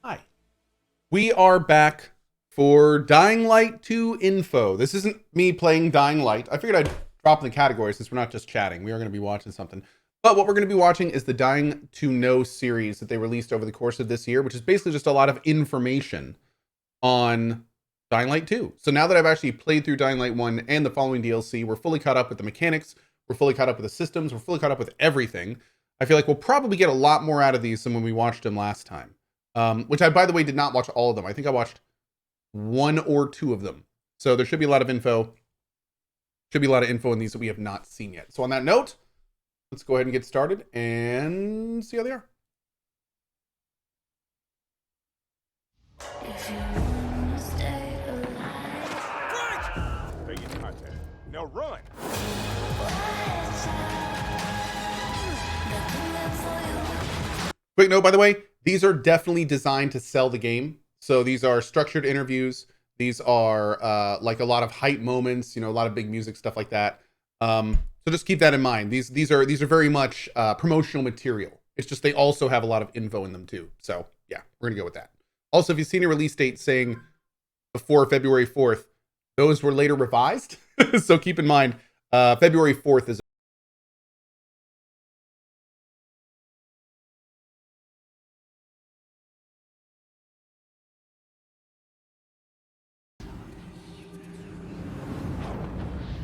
Hi. We are back for Dying Light 2 info. This isn't me playing Dying Light. I figured I'd drop in the category since we're not just chatting. We are going to be watching something. But what we're going to be watching is the Dying2Know series that they released over the course of this year, which is basically just a lot of information on Dying Light 2. So now that I've actually played through Dying Light 1 and the following DLC, we're fully caught up with the mechanics, we're fully caught up with the systems, we're fully caught up with everything. I feel like we'll probably get a lot more out of these than when we watched them last time. Which I, by the way, did not watch all of them. I think I watched one or two of them. So there should be a lot of info. Should be a lot of info in these that we have not seen yet. So on that note, let's go ahead and get started and see how they are. Stay in contact. Now run! Quick note, by the way, these are definitely designed to sell the game. So these are structured interviews. These are like a lot of hype moments, you know, a lot of big music, stuff like that. So just keep that in mind. These are very much promotional material. It's just they also have a lot of info in them too. So yeah, we're gonna go with that. Also, if you've seen a release date saying before February 4th, those were later revised. So keep in mind, February 4th is.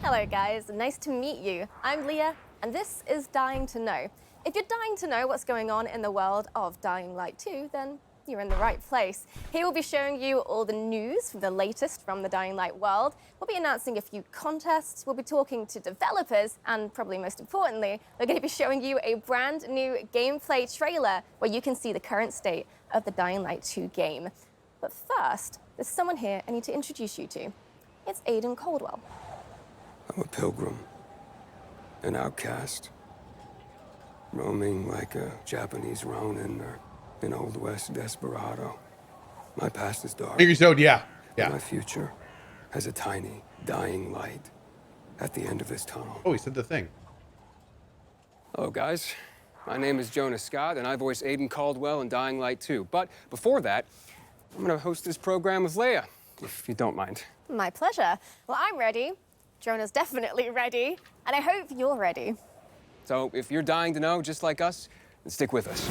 Hello guys, nice to meet you. I'm Leah, and this is Dying2Know. If you're dying to know what's going on in the world of Dying Light 2, then you're in the right place. Here we'll be showing you all the news, the latest from the Dying Light world. We'll be announcing a few contests, we'll be talking to developers, and probably most importantly, we're going to be showing you a brand new gameplay trailer where you can see the current state of the Dying Light 2 game. But first, there's someone here I need to introduce you to. It's Aiden Caldwell. I'm a pilgrim, an outcast, roaming like a Japanese Ronin or an Old West desperado. My past is dark. Figure so, yeah. But my future has a tiny, dying light at the end of this tunnel. Oh, he said the thing. Hello, guys. My name is Jonas Scott, and I voice Aiden Caldwell in Dying Light 2. But before that, I'm going to host this program with Leia, if you don't mind. My pleasure. Well, I'm ready. Jonah's definitely ready, and I hope you're ready. So if you're dying to know, just like us, then stick with us.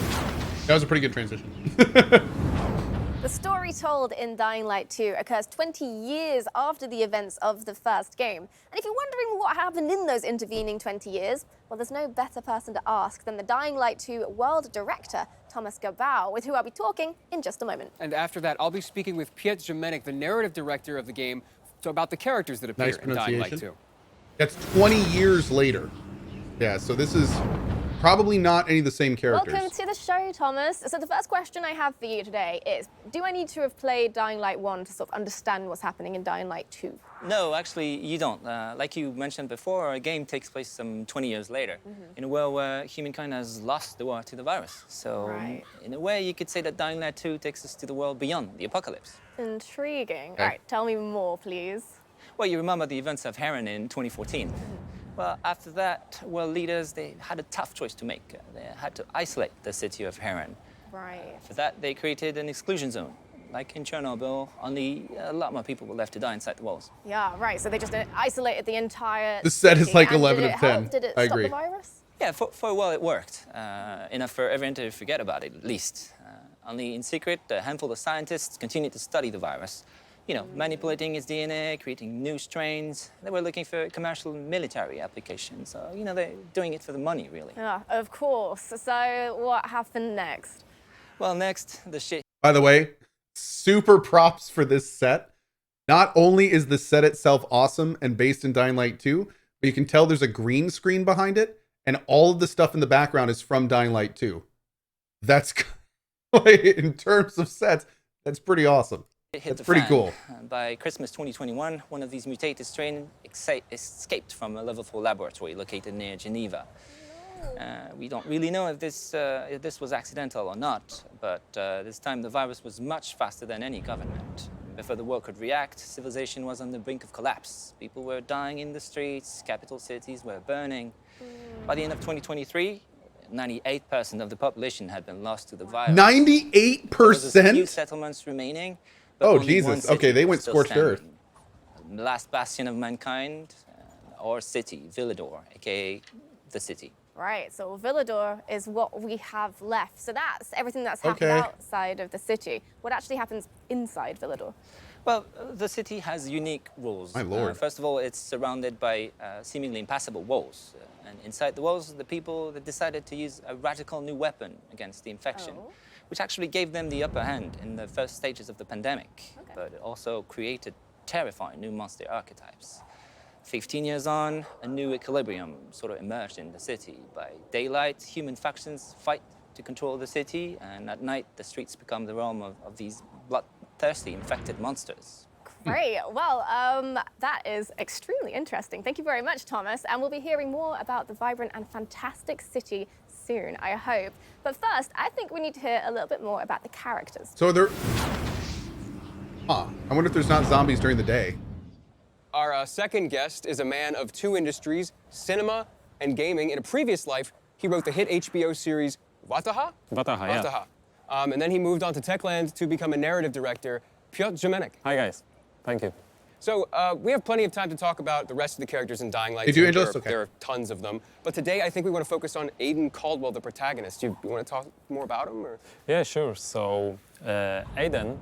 That was a pretty good transition. The story told in Dying Light 2 occurs 20 years after the events of the first game. And if you're wondering what happened in those intervening 20 years, well, there's no better person to ask than the Dying Light 2 world director, Thomas Gabau, with who I'll be talking in just a moment. And after that, I'll be speaking with Piet Jemenic, the narrative director of the game, so about the characters that appear in Dying Light 2. That's 20 years later. Yeah, so this is probably not any of the same characters. Welcome to the show, Thomas. So the first question I have for you today is, do I need to have played Dying Light 1 to sort of understand what's happening in Dying Light 2? No, actually, you don't. Like you mentioned before, a game takes place some 20 years later, in a world where humankind has lost the war to the virus. So, in a way, you could say that Dying Light 2 takes us to the world beyond the apocalypse. Intriguing. All right, tell me more, please. Well, you remember the events of Harran in 2014. Well, after that, world leaders, they had a tough choice to make. They had to isolate the city of Harran. Right. For that, they created an exclusion zone. Like in Chernobyl, only a lot more people were left to die inside the walls. Yeah, right. So they just isolated the entire The set is city. like And 11 did of it 10. help? Did it I stop agree. the virus? Yeah, for a while it worked. Enough for everyone to forget about it, at least. Only in secret, a handful of scientists continued to study the virus. You know, manipulating its DNA, creating new strains. They were looking for commercial and military applications. So, you know, they're doing it for the money, really. Yeah, of course. So what happened next? Well, next, the shit. By the way, super props for this set. Not only is the set itself awesome and based in Dying Light 2, but you can tell there's a green screen behind it, and all of the stuff in the background is from Dying Light 2. That's, in terms of sets, that's pretty awesome. That's pretty cool. By Christmas 2021, one of these mutated strains escaped from a level 4 laboratory located near Geneva. We don't really know if this was accidental or not, but this time the virus was much faster than any government. Before the world could react, civilization was on the brink of collapse. People were dying in the streets, capital cities were burning. By the end of 2023, 98% of the population had been lost to the virus. 98%? There was a few settlements remaining. But Oh, only Jesus. one city Okay, they was went still scorched earth. standing. The last bastion of mankind, our city, Villador, aka the city. Right, so Villador is what we have left. So that's everything that's happened Okay. outside of the city. What actually happens inside Villador? Well, the city has unique rules. My lord. First of all, it's surrounded by seemingly impassable walls. And inside the walls, the people that decided to use a radical new weapon against the infection, which actually gave them the upper hand in the first stages of the pandemic. Okay. But it also created terrifying new monster archetypes. 15 years on, a new equilibrium sort of emerged in the city. By daylight, human factions fight to control the city, and at night, the streets become the realm of these bloodthirsty, infected monsters. Great. Well, that is extremely interesting. Thank you very much, Thomas. And we'll be hearing more about the vibrant and fantastic city soon, I hope. But first, I think we need to hear a little bit more about the characters. So there... Huh. I wonder if there's not zombies during the day. Our second guest is a man of two industries, cinema and gaming. In a previous life, he wrote the hit HBO series Wataha? Wataha, yeah. Wataha. And then he moved on to Techland to become a narrative director. Piotr Jemenek. Hi, guys. Thank you. So we have plenty of time to talk about the rest of the characters in Dying Light. Did you, 2. Angelus? Okay. There are tons of them. But today, I think we want to focus on Aiden Caldwell, the protagonist. You want to talk more about him? Or? Yeah, sure. So, Aiden,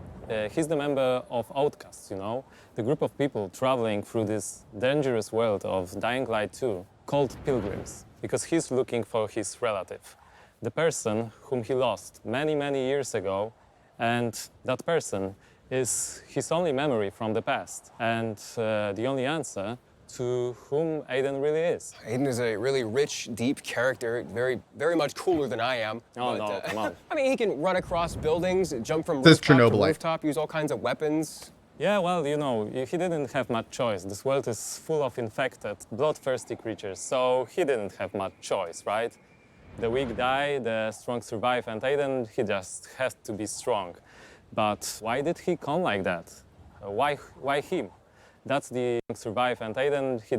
he's the member of Outcasts, you know, the group of people traveling through this dangerous world of Dying Light 2 called pilgrims, because he's looking for his relative, the person whom he lost many, many years ago, and that person is his only memory from the past, and the only answer to whom Aiden really is. Aiden is a really rich, deep character, very, very much cooler than I am. Oh, no, come on. I mean, he can run across buildings, jump from This is rooftop to Chernobylite. rooftop, use all kinds of weapons. Yeah, well, you know, he didn't have much choice. This world is full of infected, bloodthirsty creatures, so he didn't have much choice, right? The weak die, the strong survive, and Aiden, he just has to be strong. But why did he come like that? Why him? That's the survive, and Aiden, he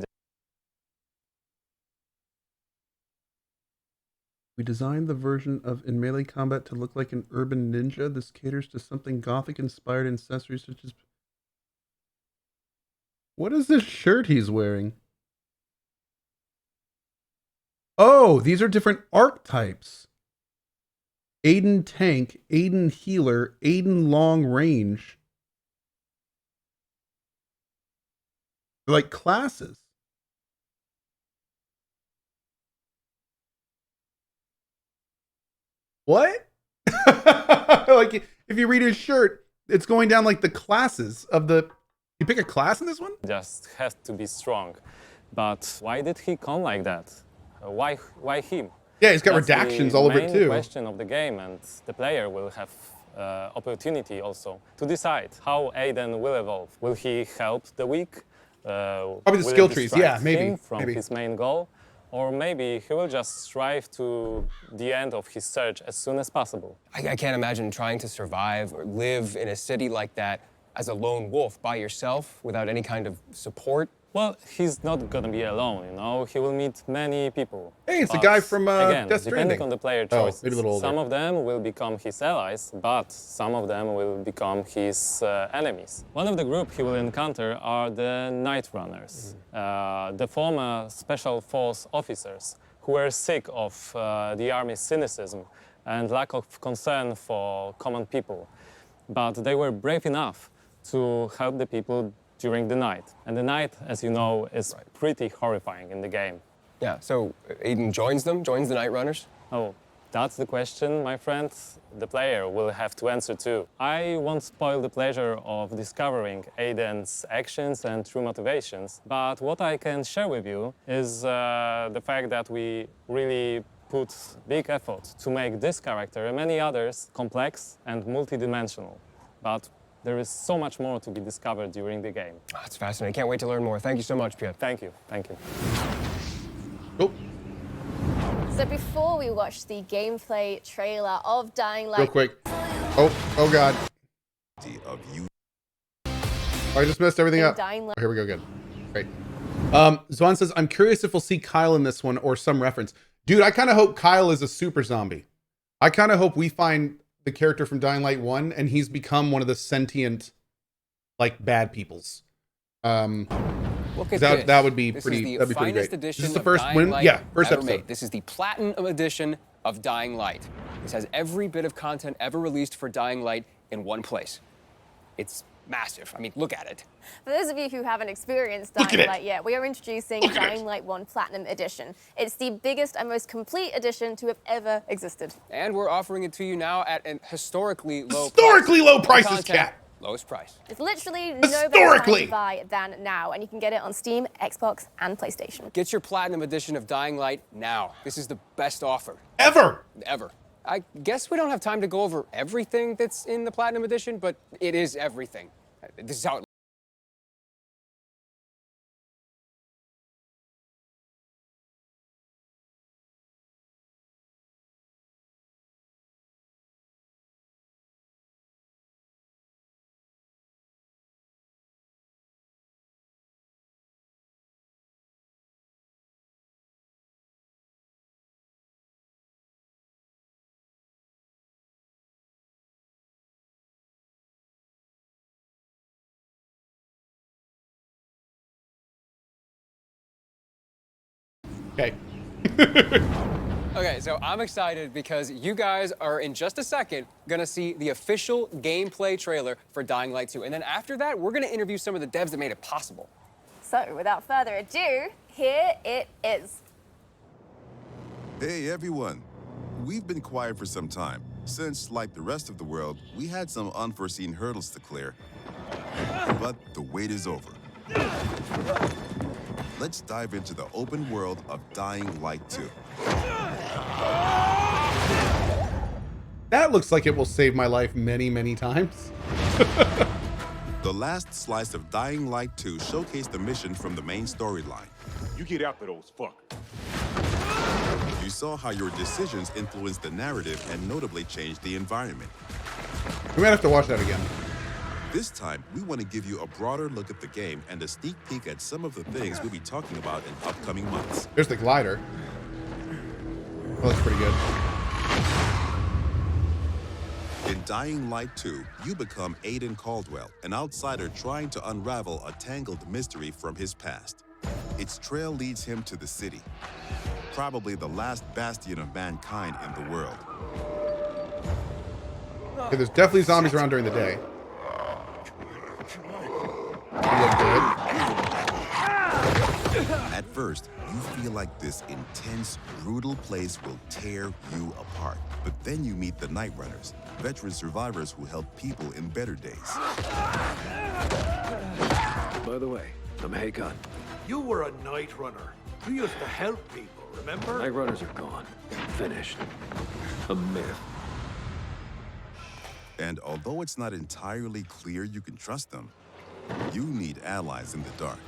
We designed the version of in melee combat to look like an urban ninja. This caters to something gothic-inspired accessories such as... What is this shirt he's wearing? Oh, these are different archetypes. Aiden Tank, Aiden Healer, Aiden Long Range. They're like classes. What? Like, if you read his shirt, it's going down like the classes of the... You pick a class in this one? just has to be strong. But why did he come like that? Why him? Yeah, he's got That's redactions the all over it main too. question of the game, and the player will have opportunity also to decide how Aiden will evolve. Will he help the weak? Probably the will skill it trees. distract Yeah, maybe. him from his main goal? Or maybe he will just strive to the end of his search as soon as possible. I can't imagine trying to survive or live in a city like that as a lone wolf by yourself without any kind of support. Well, he's not gonna be alone, you know. He will meet many people. Hey, it's the But guy from again, Death depending Stranding. on the player Oh, choices. maybe a little older. Some of them will become his allies, but some of them will become his enemies. One of the group he will encounter are the Night Runners, the former special force officers who were sick of the army's cynicism and lack of concern for common people. But they were brave enough to help the people during the night. And the night, as you know, is pretty horrifying in the game. Yeah, so Aiden joins them, joins the Night Runners. Oh, that's the question, my friend. The player will have to answer too. I won't spoil the pleasure of discovering Aiden's actions and true motivations, but what I can share with you is the fact that we really put big effort to make this character and many others complex and multidimensional. But there is so much more to be discovered during the game. Oh, that's fascinating. Can't wait to learn more. Thank you so much, Piotr. Thank you, thank you. Oh, So before we watch the gameplay trailer of Dying Light... real quick. Oh God. Oh, I just messed everything up. Dying Light. Oh, here we go, good. Great. Zwan says, I'm curious if we'll see Kyle in this one or some reference. Dude, I kind of hope Kyle is a super zombie. I kind of hope we find the character from Dying Light 1 and he's become one of the sentient, like, bad peoples. Look at that, this. that would be This pretty, is the that'd be pretty finest great. edition This is the of first Dying win. Light Yeah, first ever episode. made. This is the platinum edition of Dying Light. This has every bit of content ever released for Dying Light in one place. It's massive. I mean, look at it. For those of you who haven't experienced Look at Dying it. Light yet, we are introducing Look at it. Dying Light 1 Platinum Edition. It's the biggest and most complete edition to have ever existed. And we're offering it to you now at an historically low Historically price. low More prices, content, Cat. Lowest price. It's literally no better time Historically. to buy than now, and you can get it on Steam, Xbox, and PlayStation. Get your platinum edition of Dying Light now. This is the best offer Ever. ever. I guess we don't have time to go over everything that's in the platinum edition, but it is everything. This is how it Okay. Okay, so I'm excited because you guys are in just a second gonna see the official gameplay trailer for Dying Light 2. And then after that, we're gonna interview some of the devs that made it possible. So, without further ado, here it is. Hey everyone! We've been quiet for some time, since, like the rest of the world, we had some unforeseen hurdles to clear. But the wait is over. Let's dive into the open world of Dying Light 2. That looks like it will save my life many, many times. The last slice of Dying Light 2 showcased the mission from the main storyline. You get after those fuckers. You saw how your decisions influenced the narrative and notably changed the environment. We might have to watch that again. This time, we want to give you a broader look at the game and a sneak peek at some of the things we'll be talking about in upcoming months. There's the glider. That looks pretty good. In Dying Light 2, you become Aiden Caldwell, an outsider trying to unravel a tangled mystery from his past. Its trail leads him to the city, probably the last bastion of mankind in the world. Okay, there's definitely zombies around during the day. They look good. At first, you feel like this intense, brutal place will tear you apart. But then you meet the Night Runners, veteran survivors who help people in better days. By the way, I'm Hakon. You were a night runner. You used to help people, remember? Night runners are gone. Finished. A myth. And although it's not entirely clear you can trust them, you need allies in the dark.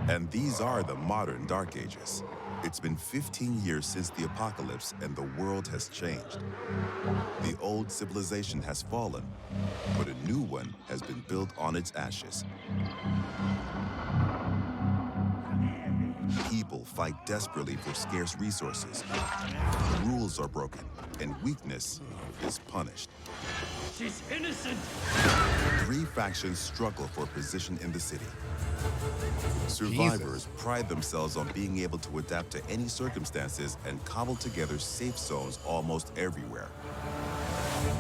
And these are the modern Dark Ages. It's been 15 years since the apocalypse and the world has changed. The old civilization has fallen, but a new one has been built on its ashes. People fight desperately for scarce resources. Rules are broken, and weakness is punished. She's innocent! 3 factions struggle for position in the city. Survivors pride themselves on being able to adapt to any circumstances and cobble together safe zones almost everywhere.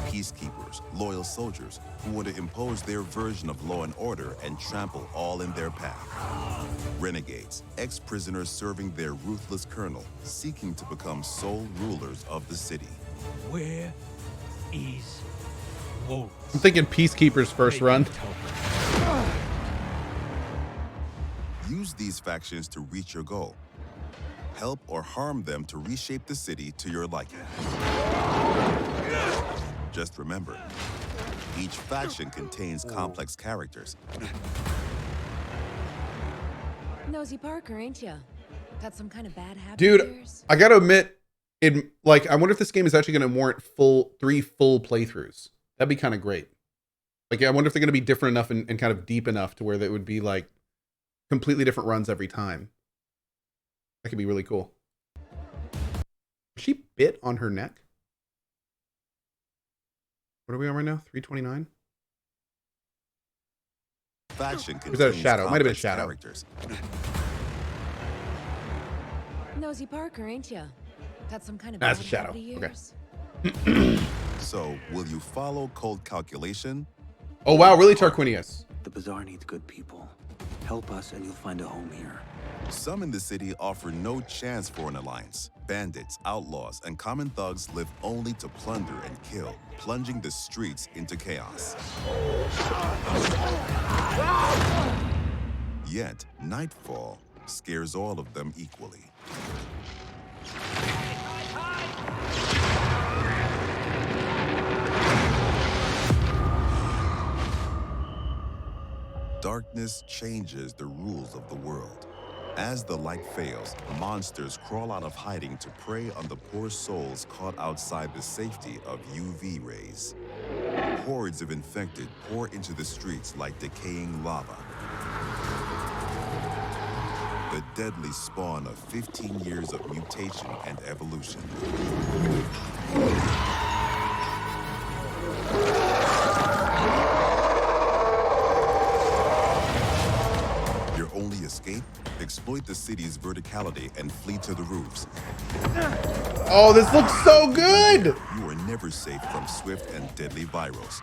Peacekeepers, loyal soldiers who want to impose their version of law and order and trample all in their path. Renegades, ex-prisoners serving their ruthless colonel, seeking to become sole rulers of the city. Where is Wolf? I'm thinking Peacekeeper's first run. Use these factions to reach your goal. Help or harm them to reshape the city to your liking. Just remember, each faction contains complex characters. Nosy Parker, ain't ya? Got some kind of bad habit? Dude, I gotta admit, I wonder if this game is actually gonna warrant 3 full playthroughs. That'd be kind of great. Like, I wonder if they're going to be different enough and kind of deep enough to where they would be like completely different runs every time. That could be really cool. Was she bit on her neck? What are we on right now? 329? Faction Was that a contains shadow? It might have been a complex shadow. characters. Nosy Parker, ain't ya? Got some kind of That's a bad shadow. habit of Okay. yours? So, will you follow cold calculation? Oh, wow. Really, Tarquinius? The Bazaar needs good people. Help us and you'll find a home here. Some in the city offer no chance for an alliance. Bandits, outlaws, and common thugs live only to plunder and kill, plunging the streets into chaos. Yet, nightfall scares all of them equally. Darkness changes the rules of the world. As the light fails, monsters crawl out of hiding to prey on the poor souls caught outside the safety of UV rays. Hordes of infected pour into the streets like decaying lava. The deadly spawn of 15 years of mutation and evolution. Your only escape? Exploit the city's verticality and flee to the roofs. Oh, this looks so good! You are never safe from swift and deadly virals.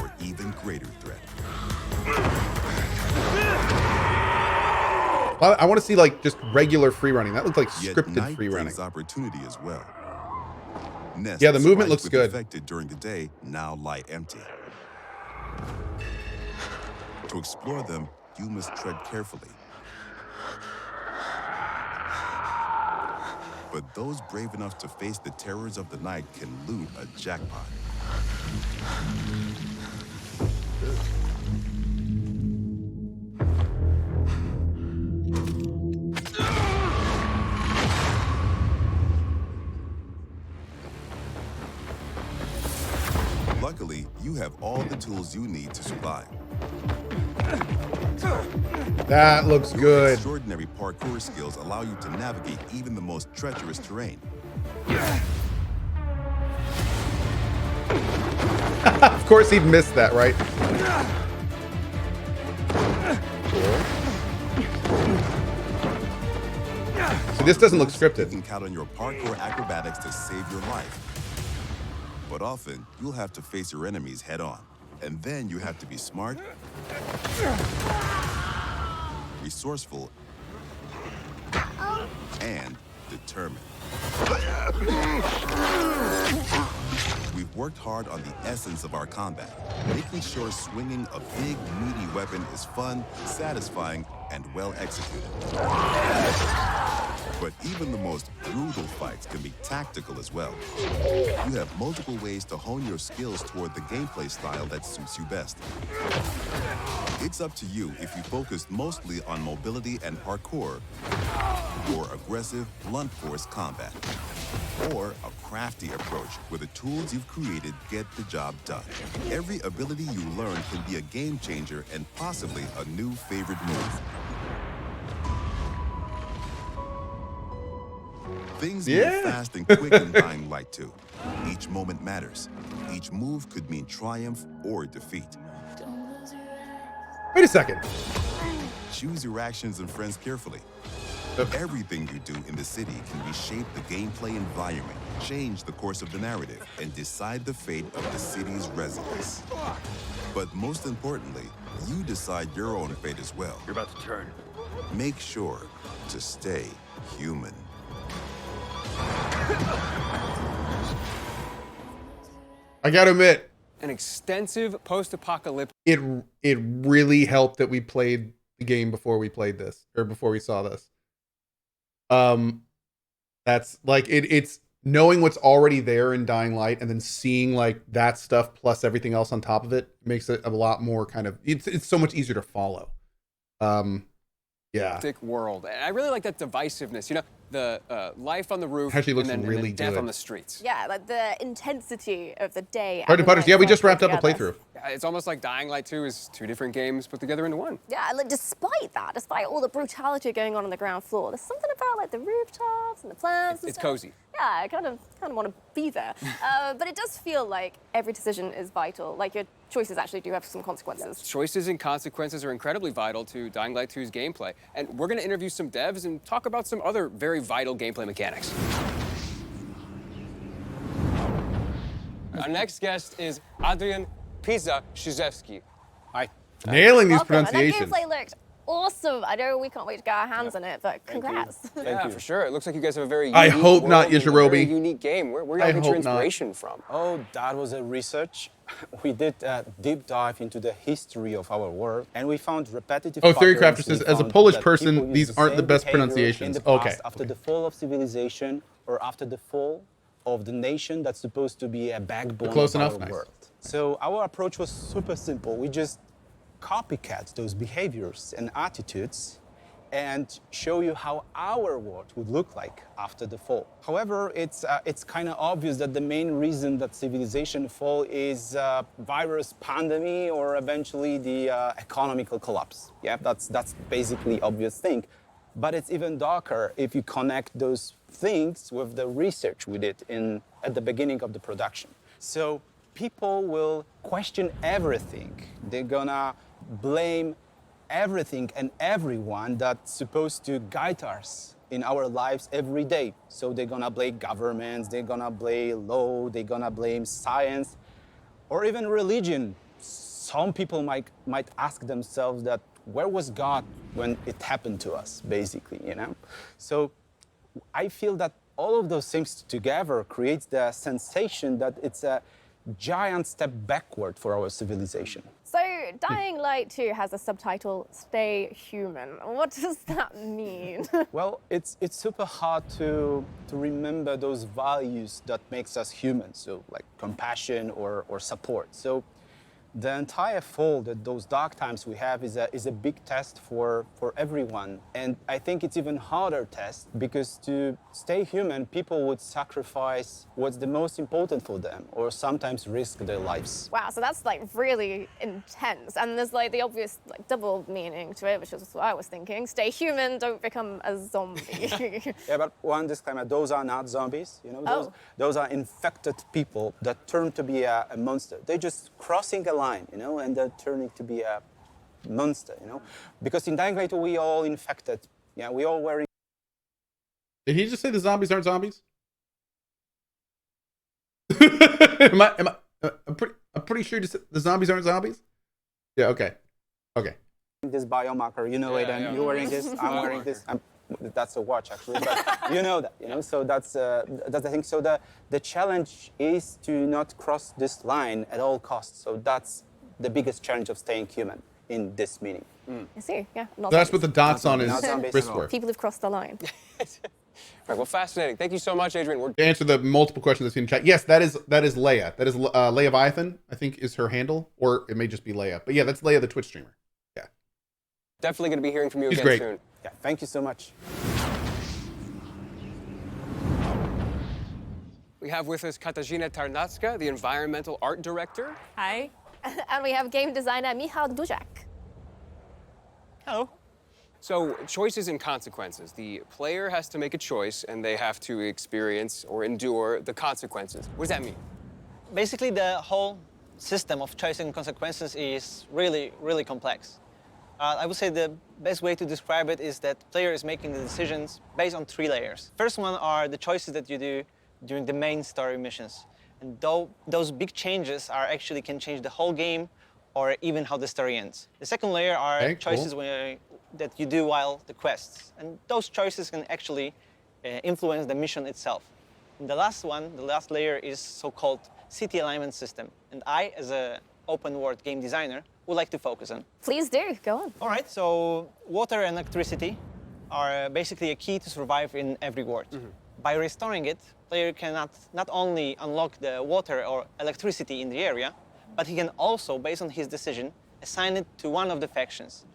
Or even greater threat. I want to see like just regular free running. That looked like Yet scripted night free running. brings opportunity as well. Nests Yeah, the movement rife looks with good. infected during the day now lie empty. To explore them, you must tread carefully. But those brave enough to face the terrors of the night can loot a jackpot. Luckily, you have all the tools you need to survive. That looks good. Extraordinary parkour skills allow you to navigate even the most treacherous terrain. Of course he'd missed that, right? So this doesn't look You scripted. can count on your parkour acrobatics to save your life. But often, you'll have to face your enemies head on. And then you have to be smart, resourceful, and determined. We've worked hard on the essence of our combat, making sure swinging a big, meaty weapon is fun, satisfying, and well executed. But even the most brutal fights can be tactical as well. You have multiple ways to hone your skills toward the gameplay style that suits you best. It's up to you if you focus mostly on mobility and parkour, or aggressive, blunt force combat, or a crafty approach where the tools you've created get the job done. Every ability you learn can be a game changer and possibly a new favorite move. Things move fast and quick in Dying Light 2. Each moment matters. Each move could mean triumph or defeat. Wait a second. Choose your actions and friends carefully. Everything you do in the city can reshape the gameplay environment, change the course of the narrative, and decide the fate of the city's residents. But most importantly, you decide your own fate as well. You're about to turn. Make sure to stay human. I gotta admit, An extensive post-apocalyptic. it really helped that we played the game before we played this, or before we saw this. That's like it's knowing what's already there in Dying Light and then seeing like that stuff plus everything else on top of it makes it a lot more kind of it's so much easier to follow. Yeah. world. And I really like that divisiveness, you know, the life on the roof Actually looks and then, really and then death good. on the streets. Yeah, like the intensity of the day. Sergeant Putters, yeah, we just wrapped up a playthrough. Yeah, it's almost like Dying Light 2 is 2 different games put together into one. Yeah, like despite that, despite all the brutality going on the ground floor, there's something about like the rooftops and the plants. It's cozy. Yeah, I kind of want to be there. But it does feel like every decision is vital. Like your choices actually do have some consequences. Choices and consequences are incredibly vital to Dying Light 2's gameplay. And we're going to interview some devs and talk about some other very vital gameplay mechanics. Our next guest is Adrian Pizza-Shizewski. Hi. Nailing these Welcome. And pronunciations. that gameplay looked awesome. I know we can't wait to get our hands on it, but congrats. Yeah, for sure. It looks like you guys have a very I unique hope not, world and a Yashirobe. very unique game. Where I y'all get your hope not. inspiration from? Oh, that was a research. We did a deep dive into the history of our world, and we found repetitive Oh, Theory patterns. Crafter We says, as a found Polish that person, people use these the aren't the same best behavior pronunciations. In the Okay. past, after the fall of civilization, or after the fall of the nation that's supposed to be a backbone Close of enough, our nice. world. So our approach was super simple. We just copycat those behaviors and attitudes and show you how our world would look like after the fall. However, it's kind of obvious that the main reason that civilization fall is virus pandemic or eventually the economical collapse. Yeah, that's basically obvious thing. But it's even darker if you connect those things with the research we did at the beginning of the production. So people will question everything. They're gonna blame everything and everyone that's supposed to guide us in our lives every day. So they're gonna blame governments, they're gonna blame law, they're gonna blame science, or even religion. Some people might ask themselves that, where was God when it happened to us, basically, you know? So I feel that all of those things together creates the sensation that it's a giant step backward for our civilization. So, Dying Light 2 has a subtitle, Stay Human. What does that mean? Well, it's super hard to remember those values that makes us human, so like compassion or support. So the entire fall, that those dark times we have is a big test for everyone. And I think it's even harder test because to stay human, people would sacrifice what's the most important for them or sometimes risk their lives. Wow, so that's like really intense. And there's like the obvious like double meaning to it, which is what I was thinking. Stay human, don't become a zombie. Yeah, but one disclaimer, those are not zombies. You know, those are infected people that turn to be a monster. They're just crossing a line, you know, and they're turning to be a monster, you know. Because in Dying Light, we all infected. Yeah, we all wearing. Did he just say the zombies aren't zombies? I'm pretty sure the zombies aren't zombies. Yeah. Okay. Okay. This biomarker, you know, Aiden, you're wearing this, I'm wearing this. That's a watch, actually, but you know that, you know. So that's the thing. So the challenge is to not cross this line at all costs. So that's the biggest challenge of staying human in this meaning. I see, yeah. That's what the dots on his Not zombies wrist at all. were. People have crossed the line. Right, well, fascinating. Thank you so much, Adrian. To answer the multiple questions I've seen in chat, yes, that is Leia. That is Leia, I think, is her handle, or it may just be Leia. But yeah, that's Leia, the Twitch streamer. Yeah, Definitely going to be hearing from you She's again great. soon. Yeah, thank you so much. We have with us Katarzyna Tarnacka, the environmental art director. Hi. And we have game designer Michał Duzak. Hello. So, choices and consequences. The player has to make a choice, and they have to experience or endure the consequences. What does that mean? Basically, the whole system of choice and consequences is really, really complex. I would say the best way to describe it is that player is making the decisions based on 3 layers. First one are the choices that you do during the main story missions. And those big changes actually can change the whole game or even how the story ends. The second layer are choices that you do while the quests. And those choices can actually influence the mission itself. And the last one, the last layer, is so-called city alignment system. And I, as an open world game designer, would like to focus on. Please do, go on. All right, so water and electricity are basically a key to survive in every world. By restoring it, player can not only unlock the water or electricity in the area, but he can also, based on his decision, assign it to one of the factions.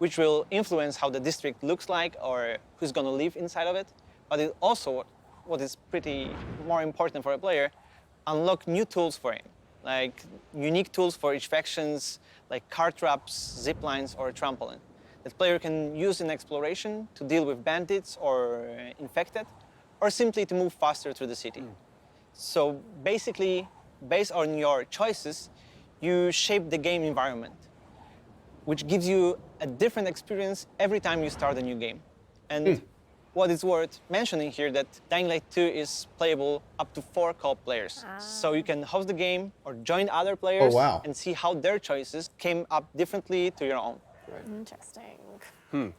which will influence how the district looks like or who's going to live inside of it. But it also, what is pretty more important for a player, unlock new tools for him, like unique tools for each factions, like car traps, zip lines, or a trampoline. That player can use in exploration to deal with bandits or infected, or simply to move faster through the city. So basically, based on your choices, you shape the game environment, which gives you a different experience every time you start a new game. And what is worth mentioning here that Dying Light 2 is playable up to 4 co-op players. So you can host the game or join other players and see how their choices came up differently to your own. Interesting.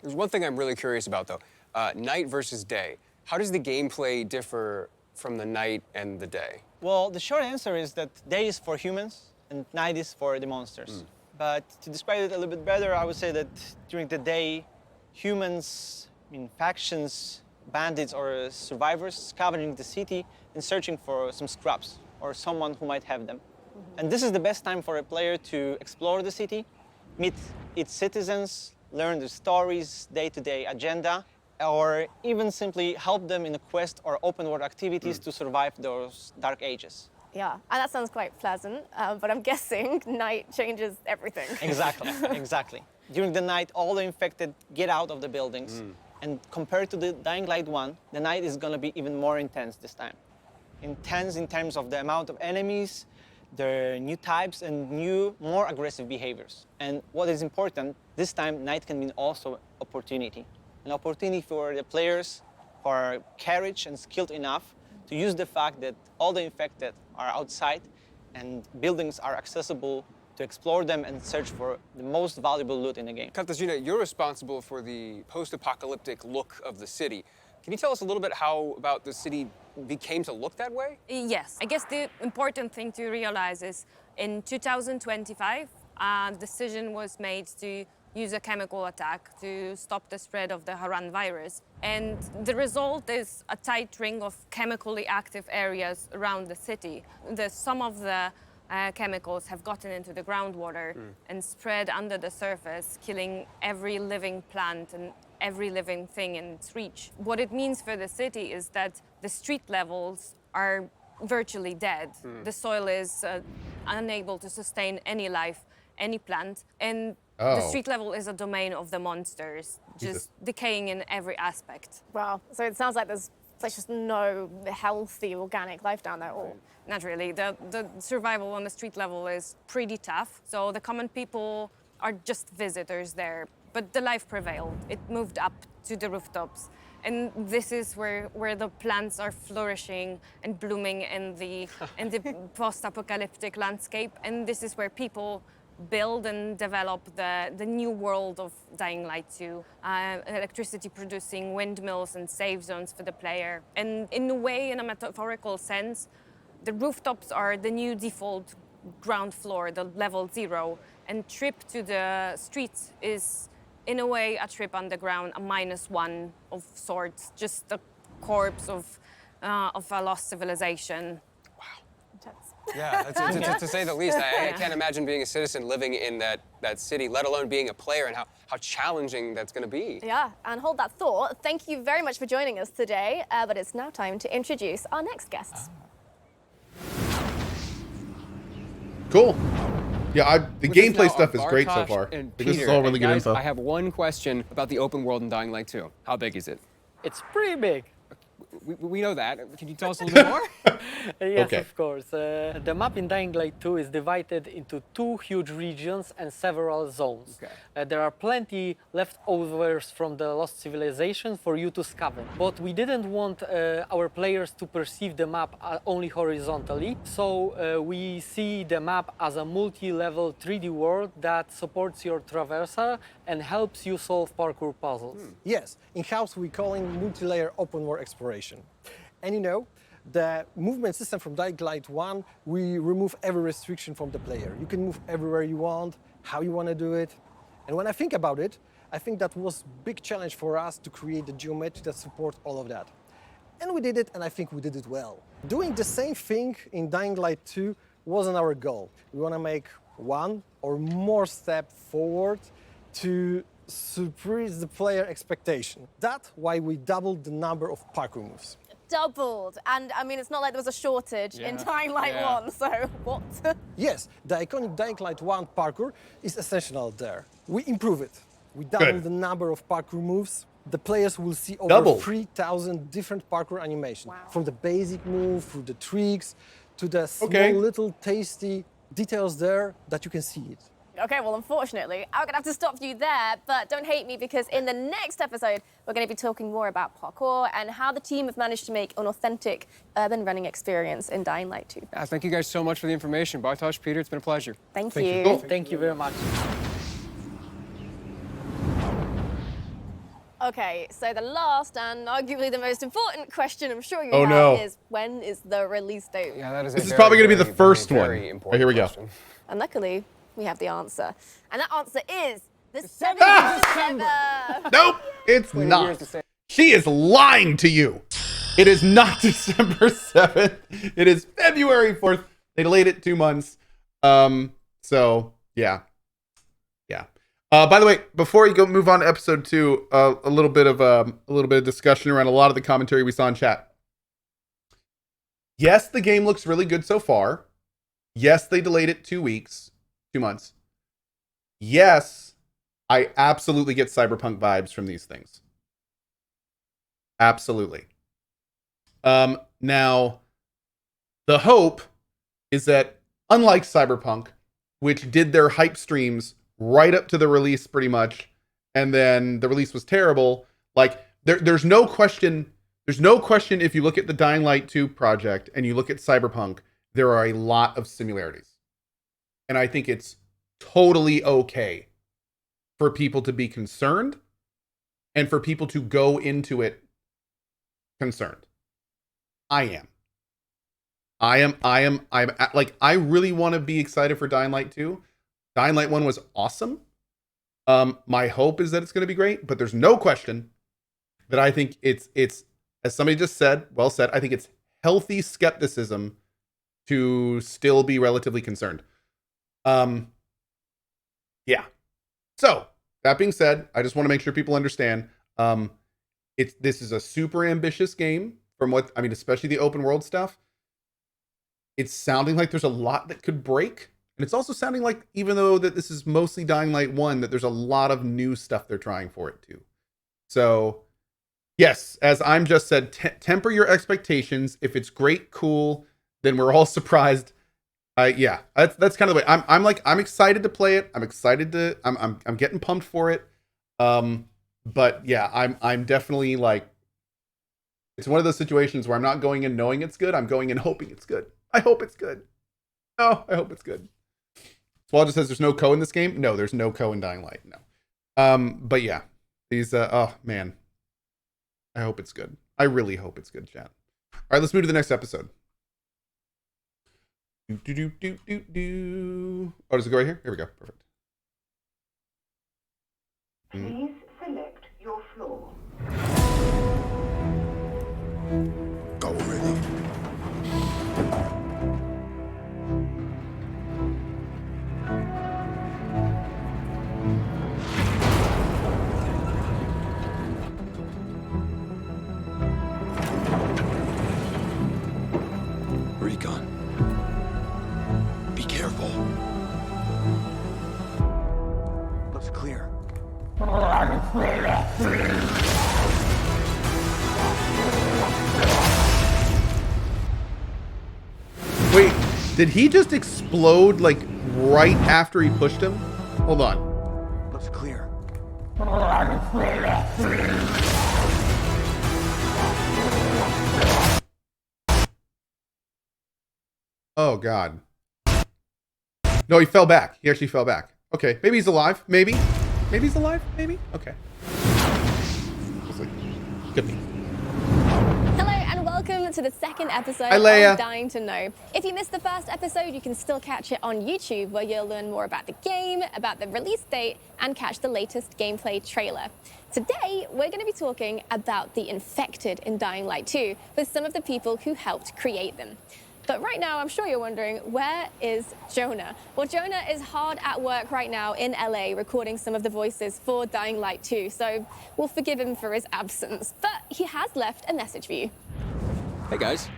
There's one thing I'm really curious about, though. Night versus day. How does the gameplay differ from the night and the day? Well, the short answer is that day is for humans and night is for the monsters. But to describe it a little bit better, I would say that during the day, humans, factions, bandits, or survivors scavenging the city and searching for some scraps or someone who might have them. And this is the best time for a player to explore the city, meet its citizens, learn the stories, day-to-day agenda, or even simply help them in a quest or open world activities to survive those dark ages. Yeah, and that sounds quite pleasant, but I'm guessing night changes everything. Exactly, exactly. During the night, all the infected get out of the buildings, and compared to the Dying Light 1, the night is gonna be even more intense this time. Intense in terms of the amount of enemies, the new types, and new, more aggressive behaviors. And what is important, this time night can mean also opportunity. An opportunity for the players who are courage and skilled enough to use the fact that all the infected are outside and buildings are accessible to explore them and search for the most valuable loot in the game. Katarzyna, you're responsible for the post-apocalyptic look of the city. Can you tell us a little bit how about the city became to look that way? Yes. I guess the important thing to realize is in 2025, a decision was made to use a chemical attack to stop the spread of the Haran virus. And the result is a tight ring of chemically active areas around the city. Some of the chemicals have gotten into the groundwater and spread under the surface, killing every living plant and every living thing in its reach. What it means for the city is that the street levels are virtually dead. The soil is unable to sustain any life, any plant, and the street level is a domain of the monsters, just decaying in every aspect. Wow, so it sounds like there's just no healthy organic life down there at all. Not really. The survival on the street level is pretty tough, so the common people are just visitors there. But the life prevailed. It moved up to the rooftops. And this is where the plants are flourishing and blooming in the post-apocalyptic landscape. And this is where people build and develop the new world of Dying Light 2, electricity producing windmills and safe zones for the player. And in a way, in a metaphorical sense, the rooftops are the new default ground floor, the level 0, and trip to the streets is, in a way, a trip underground, a -1 of sorts, just a corpse of a lost civilization. Yeah, to say the least. I can't imagine being a citizen living in that city, let alone being a player, and how challenging that's going to be. Yeah, and hold that thought. Thank you very much for joining us today, but it's now time to introduce our next guests. Cool. Yeah, the gameplay stuff is great so far. This is all really good info. I have one question about the open world in Dying Light 2. How big is it? It's pretty big. We know that. Can you tell us a little bit more? Yes, of course. The map in Dying Light 2 is divided into 2 huge regions and several zones. There are plenty leftovers from the lost civilization for you to scavenge. But we didn't want our players to perceive the map only horizontally, so we see the map as a multi-level 3D world that supports your traversal and helps you solve parkour puzzles. Yes, in-house we call it multi-layer open world exploration. And you know, the movement system from Dying Light 1, we remove every restriction from the player. You can move everywhere you want, how you want to do it. And when I think about it, I think that was a big challenge for us to create the geometry that supports all of that. And we did it, and I think we did it well. Doing the same thing in Dying Light 2 wasn't our goal. We want to make one or more step forward to surprise the player expectation. That's why we doubled the number of parkour moves. Doubled. And I mean, it's not like there was a shortage in Dying Light 1, so what? Yes, the iconic Dying Light 1 parkour is essential there. We improve it. We double the number of parkour moves. The players will see over 3,000 different parkour animations. From the basic move, through the tricks, to the small little tasty details there that you can see it. Okay, well, unfortunately, I'm gonna have to stop you there, but don't hate me because in the next episode, we're gonna be talking more about parkour and how the team have managed to make an authentic urban running experience in Dying Light 2. Yeah, thank you guys so much for the information. Bartosz, Peter, it's been a pleasure. Thank you. Thank you very much. Okay, so the last and arguably the most important question I'm sure you have is when is the release date? Yeah, that is This is probably going to be the first one. Right, here we go. And luckily, we have the answer. And that answer is the 7th of December. Nope, it's not. She is lying to you. It is not December 7th. It is February 4th. They delayed it 2 months. So yeah. By the way, before you move on to episode 2, a little bit of discussion around a lot of the commentary we saw in chat. Yes, the game looks really good so far. Yes, they delayed it 2 months. Yes, I absolutely get cyberpunk vibes from these things. Absolutely. Now, the hope is that unlike Cyberpunk, which did their hype streams right up to the release pretty much, and then the release was terrible, like there's no question if you look at the Dying Light 2 project and you look at Cyberpunk, there are a lot of similarities. And I think it's totally okay for people to be concerned and for people to go into it concerned. I really want to be excited for Dying Light 2. Dying Light 1 was awesome. My hope is that it's going to be great, but there's no question that I think it's as somebody just said, well said, I think it's healthy skepticism to still be relatively concerned. Yeah. So, that being said, I just want to make sure people understand, this is a super ambitious game from what, I mean, especially the open world stuff. It's sounding like there's a lot that could break. And it's also sounding like, even though that this is mostly Dying Light 1, that there's a lot of new stuff they're trying for it too. So, yes, as I'm just said, temper your expectations. If it's great, cool, then we're all surprised. Yeah, that's kind of the way. I'm excited to play it. I'm getting pumped for it. But yeah, I'm definitely like, it's one of those situations where I'm not going in knowing it's good. I'm going in hoping it's good. I hope it's good. Oh, I hope it's good. Swallow just says there's no Cohh in this game. No, there's no Cohh in Dying Light. No. But yeah, these, oh man, I hope it's good. I really hope it's good, chat. All right, let's move to the next episode. Oh, does it go right here? Here we go. Perfect. Please select your floor. Go ready. Recon. Be careful. Looks clear. Wait, did he just explode like right after he pushed him? Hold on. Looks clear. Oh God. No, he fell back. He actually fell back. Okay, maybe he's alive. Maybe he's alive. Maybe. Okay. We'll see. Could be. Hello and welcome to the second episode Hi, Leia. of Dying to Know. If you missed the first episode, you can still catch it on YouTube, where you'll learn more about the game, about the release date, and catch the latest gameplay trailer. Today, we're going to be talking about the infected in Dying Light 2 with some of the people who helped create them. But right now, I'm sure you're wondering, where is Jonah? Well, Jonah is hard at work right now in LA recording some of the voices for Dying Light 2, so we'll forgive him for his absence. But he has left a message for you. Hey guys,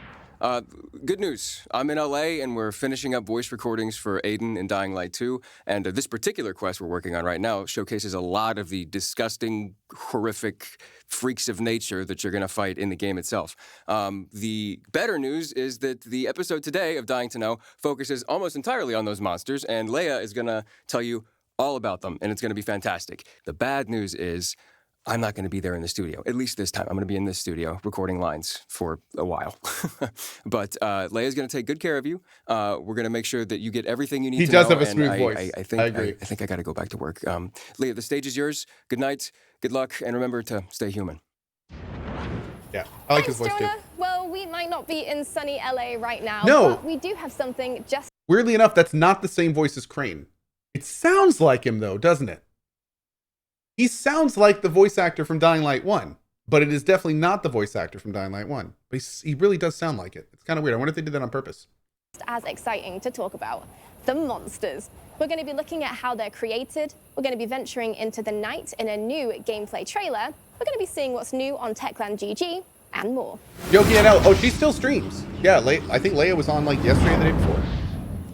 good news. I'm in LA and we're finishing up voice recordings for Aiden in Dying Light 2. And this particular quest we're working on right now showcases a lot of the disgusting, horrific freaks of nature that you're going to fight in the game itself. The better news is that the episode today of Dying to Know focuses almost entirely on those monsters, and Leia is going to tell you all about them, and it's going to be fantastic. The bad news is I'm not going to be there in the studio, at least this time. I'm going to be in this studio recording lines for a while. But Leia's going to take good care of you. We're going to make sure that you get everything you need to know. He does have a smooth voice. I think, I agree. I think I got to go back to work. Leia, the stage is yours. Good night, good luck, and remember to stay human. Yeah, I like his voice Jonah. too. Well, we might not be in sunny LA right now, No. but we do have something just... Weirdly enough, that's not the same voice as Crane. It sounds like him though, doesn't it? He sounds like the voice actor from Dying Light 1, but it is definitely not the voice actor from Dying Light 1. But he really does sound like it. It's kind of weird. I wonder if they did that on purpose. as exciting to talk about. The monsters. We're going to be looking at how they're created. We're going to be venturing into the night in a new gameplay trailer. We're going to be seeing what's new on Techland GG and more. Yogi NL. Oh, she still streams. Yeah, I think Leia was on like yesterday or the day before.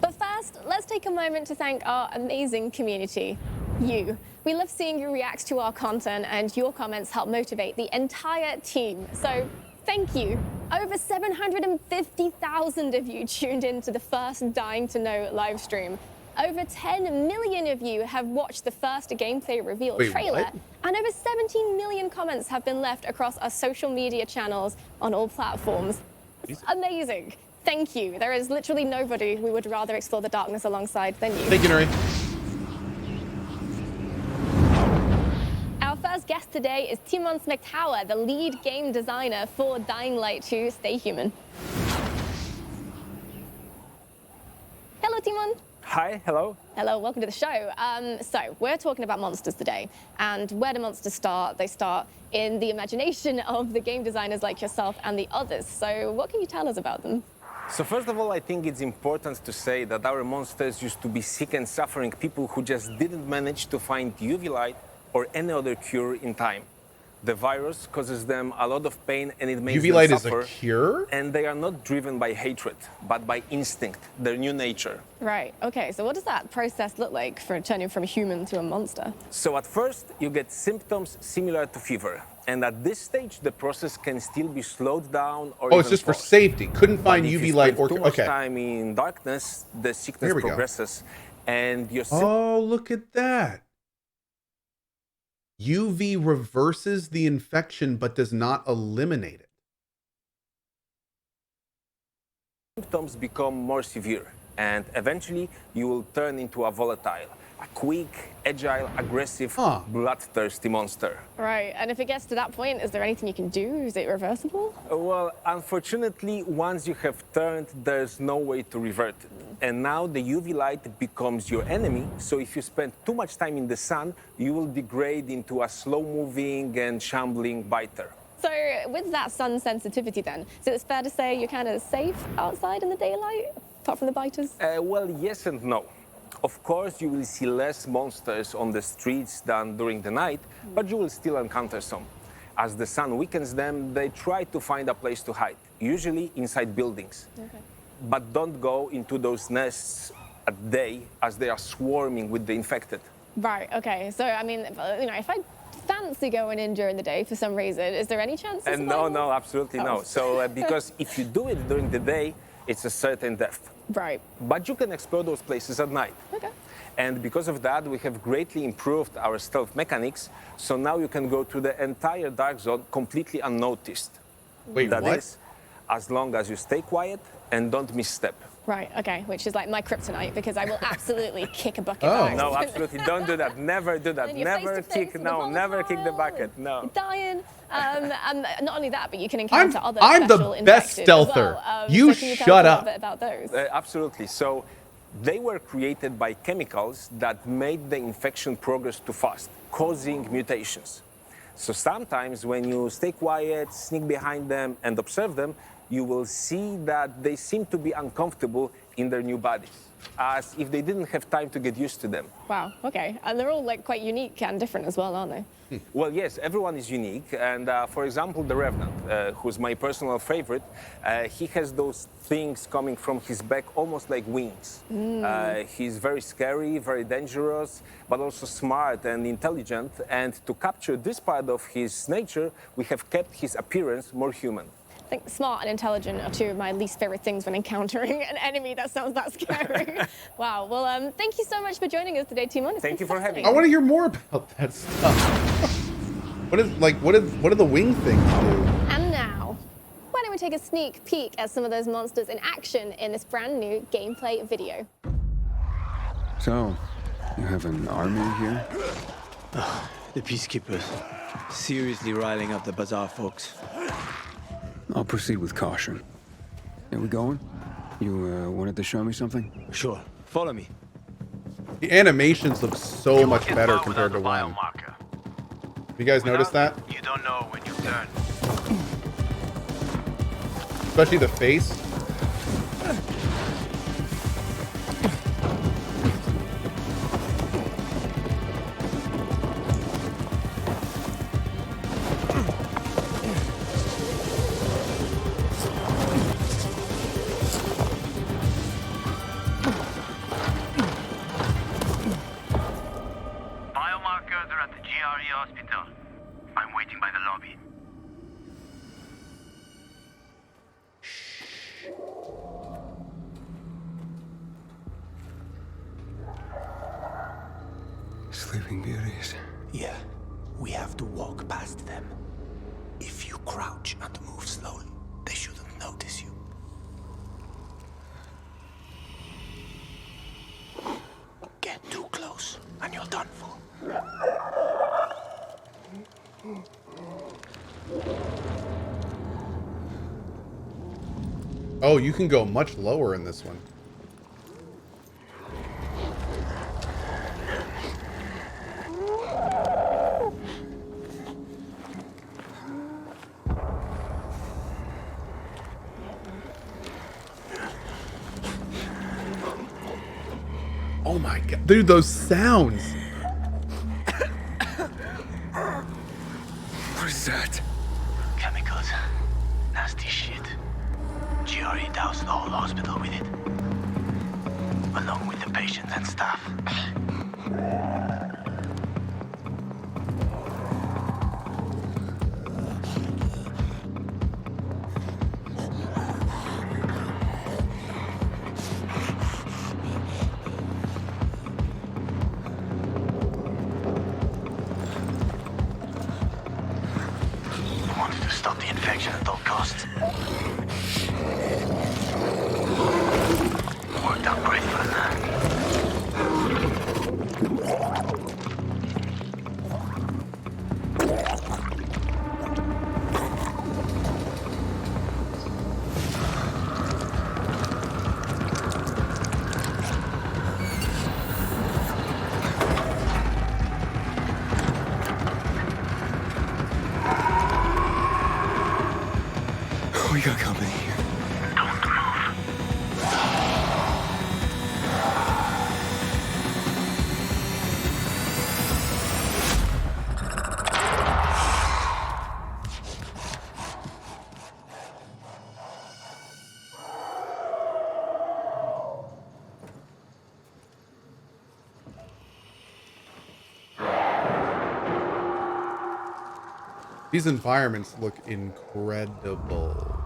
But first, let's take a moment to thank our amazing community. You. We love seeing you react to our content, and your comments help motivate the entire team. So thank you. Over 750,000 of you tuned in to the first Dying to Know live stream. Over 10 million of you have watched the first gameplay reveal trailer. What? And over 17 million comments have been left across our social media channels on all platforms. It's amazing. Thank you. There is literally nobody we would rather explore the darkness alongside than you. Thank you, Nuri. Our first guest today is Timon Smektower, the lead game designer for Dying Light 2 Stay Human. Hello, Timon. Hi, hello. Hello, welcome to the show. So we're talking about monsters today, and where do monsters start? They start in the imagination of the game designers like yourself and the others. So what can you tell us about them? So first of all, I think it's important to say that our monsters used to be sick and suffering people who just didn't manage to find UV light or any other cure in time. The virus causes them a lot of pain and it makes UV them light suffer. is a cure? And they are not driven by hatred, but by instinct, their new nature. Right, okay, so what does that process look like for turning from a human to a monster? So at first, you get symptoms similar to fever. And at this stage, the process can still be slowed down or it's just for safety. Couldn't find but if UV you light spend or... too much Okay. time in darkness, the sickness Here we go. progresses. And your Oh, look at that. UV reverses the infection but does not eliminate it. symptoms become more severe, and eventually you will turn into a volatile, a quick, agile, aggressive, bloodthirsty monster. Right, and if it gets to that point, is there anything you can do? Is it reversible? Well, unfortunately, once you have turned, there's no way to revert it. And now the UV light becomes your enemy, so if you spend too much time in the sun, you will degrade into a slow-moving and shambling biter. So with that sun sensitivity then, so it's fair to say you're kind of safe outside in the daylight, apart from the biters? Well, yes and no. Of course, you will see less monsters on the streets than during the night, but you will still encounter some. As the sun weakens them, they try to find a place to hide, usually inside buildings. Okay. But don't go into those nests at day, as they are swarming with the infected. Right, okay. So, I mean, you know, if I fancy going in during the day for some reason, is there any chance? And no, absolutely no. So, because if you do it during the day, it's a certain death. Right. But you can explore those places at night. Okay. And because of that, we have greatly improved our stealth mechanics. So now you can go through the entire dark zone completely unnoticed. Wait, That what? is, as long as you stay quiet and don't misstep. Right, okay, which is like my kryptonite, because I will absolutely kick a bucket Oh. back. No, absolutely, don't do that. Never do that. And you're Never face to face kick, with no, the never kick the bucket, no. Dying. And not only that, but you can encounter other I'm the special best infected as stealther. well. You so can you shut tell us a up. little bit about those? Absolutely. So they were created by chemicals that made the infection progress too fast, causing mutations. So sometimes when you stay quiet, sneak behind them, and observe them, you will see that they seem to be uncomfortable in their new bodies, as if they didn't have time to get used to them. Wow, okay. And they're all like quite unique and different as well, aren't they? Well, yes, everyone is unique. And for example, the Revenant, who's my personal favorite, he has those things coming from his back almost like wings. He's very scary, very dangerous, but also smart and intelligent. And to capture this part of his nature, we have kept his appearance more human. I think smart and intelligent are two of my least favorite things when encountering an enemy that sounds that scary. Wow. Well, thank you so much for joining us today, Timon. Thank you for having me. I want to hear more about that stuff. What do the wing things do? And now, why don't we take a sneak peek at some of those monsters in action in this brand new gameplay video. So, you have an army here? The peacekeepers. Seriously riling up the bazaar folks. I'll proceed with caution. Are we going? You wanted to show me something? Sure. Follow me. The animations look so much better compared to one. You guys notice that? You don't know when you turn. Especially the face. Sleeping Beauties. Yeah, we have to walk past them. If you crouch and move slowly, they shouldn't notice you. Get too close, and you're done for. Oh, you can go much lower in this one. Oh my god, dude, those sounds. What is that? Chemicals. Nasty shit. GRE doused the whole hospital with it. Along with the patients and staff. Wanted to stop the infection at all costs. Worked out great for that. We got company here. Don't move. These environments look incredible.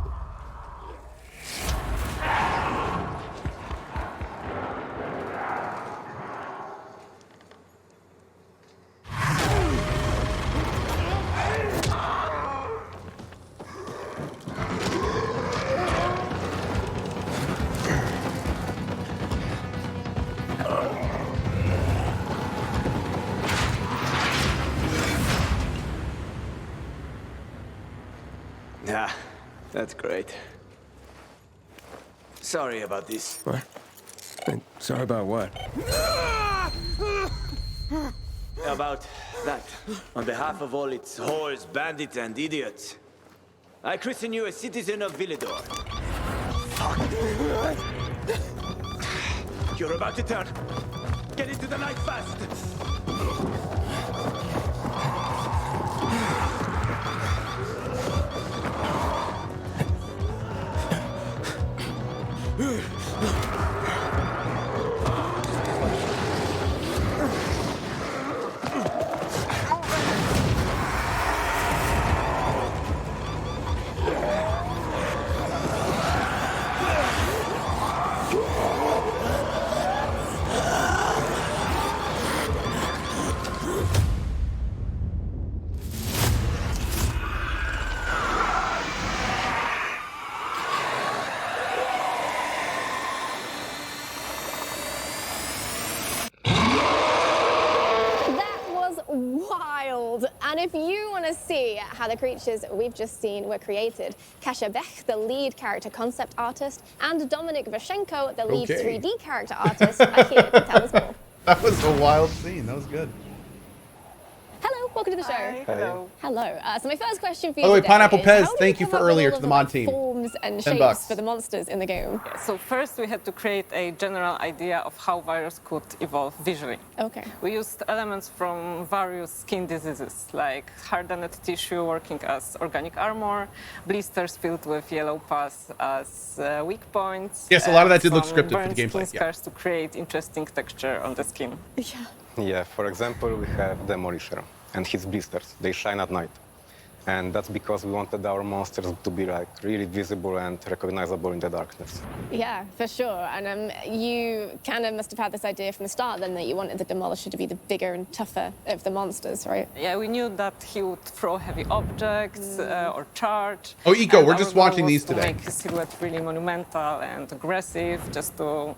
Yeah, that's great. Sorry about this. What? Sorry about what? About that. On behalf of all its whores, bandits, and idiots. I christen you a citizen of Villador. You're about to turn. Get into the light fast. Wild. And if you want to see how the creatures we've just seen were created, Kasia Bech, the lead character concept artist, and Dominik Vashenko, the lead 3D character artist, are here to tell us more. That was a wild scene. That was good. Hello, welcome to the show. Hi. Hello. Hello. So my first question for you By the way, today Pineapple is, Pez, how did thank you you come for up with earlier all to of the mod team. forms and $10. shapes for the monsters in the game? Yeah, so first we had to create a general idea of how virus could evolve visually. Okay. We used elements from various skin diseases, like hardened tissue working as organic armor, blisters filled with yellow pus as weak points. Yes, a lot of that did look some scripted for burned the gameplay, skin yeah. scars to create interesting texture on the skin. Yeah. Yeah, for example, we have Demolisher and his blisters. They shine at night. And that's because we wanted our monsters to be like really visible and recognizable in the darkness. Yeah, for sure. And you kind of must have had this idea from the start then that you wanted the Demolisher to be the bigger and tougher of the monsters, right? Yeah, we knew that he would throw heavy objects or charge. Oh, Eco, And we're our just goal watching was these to today. make his silhouette really monumental and aggressive, just to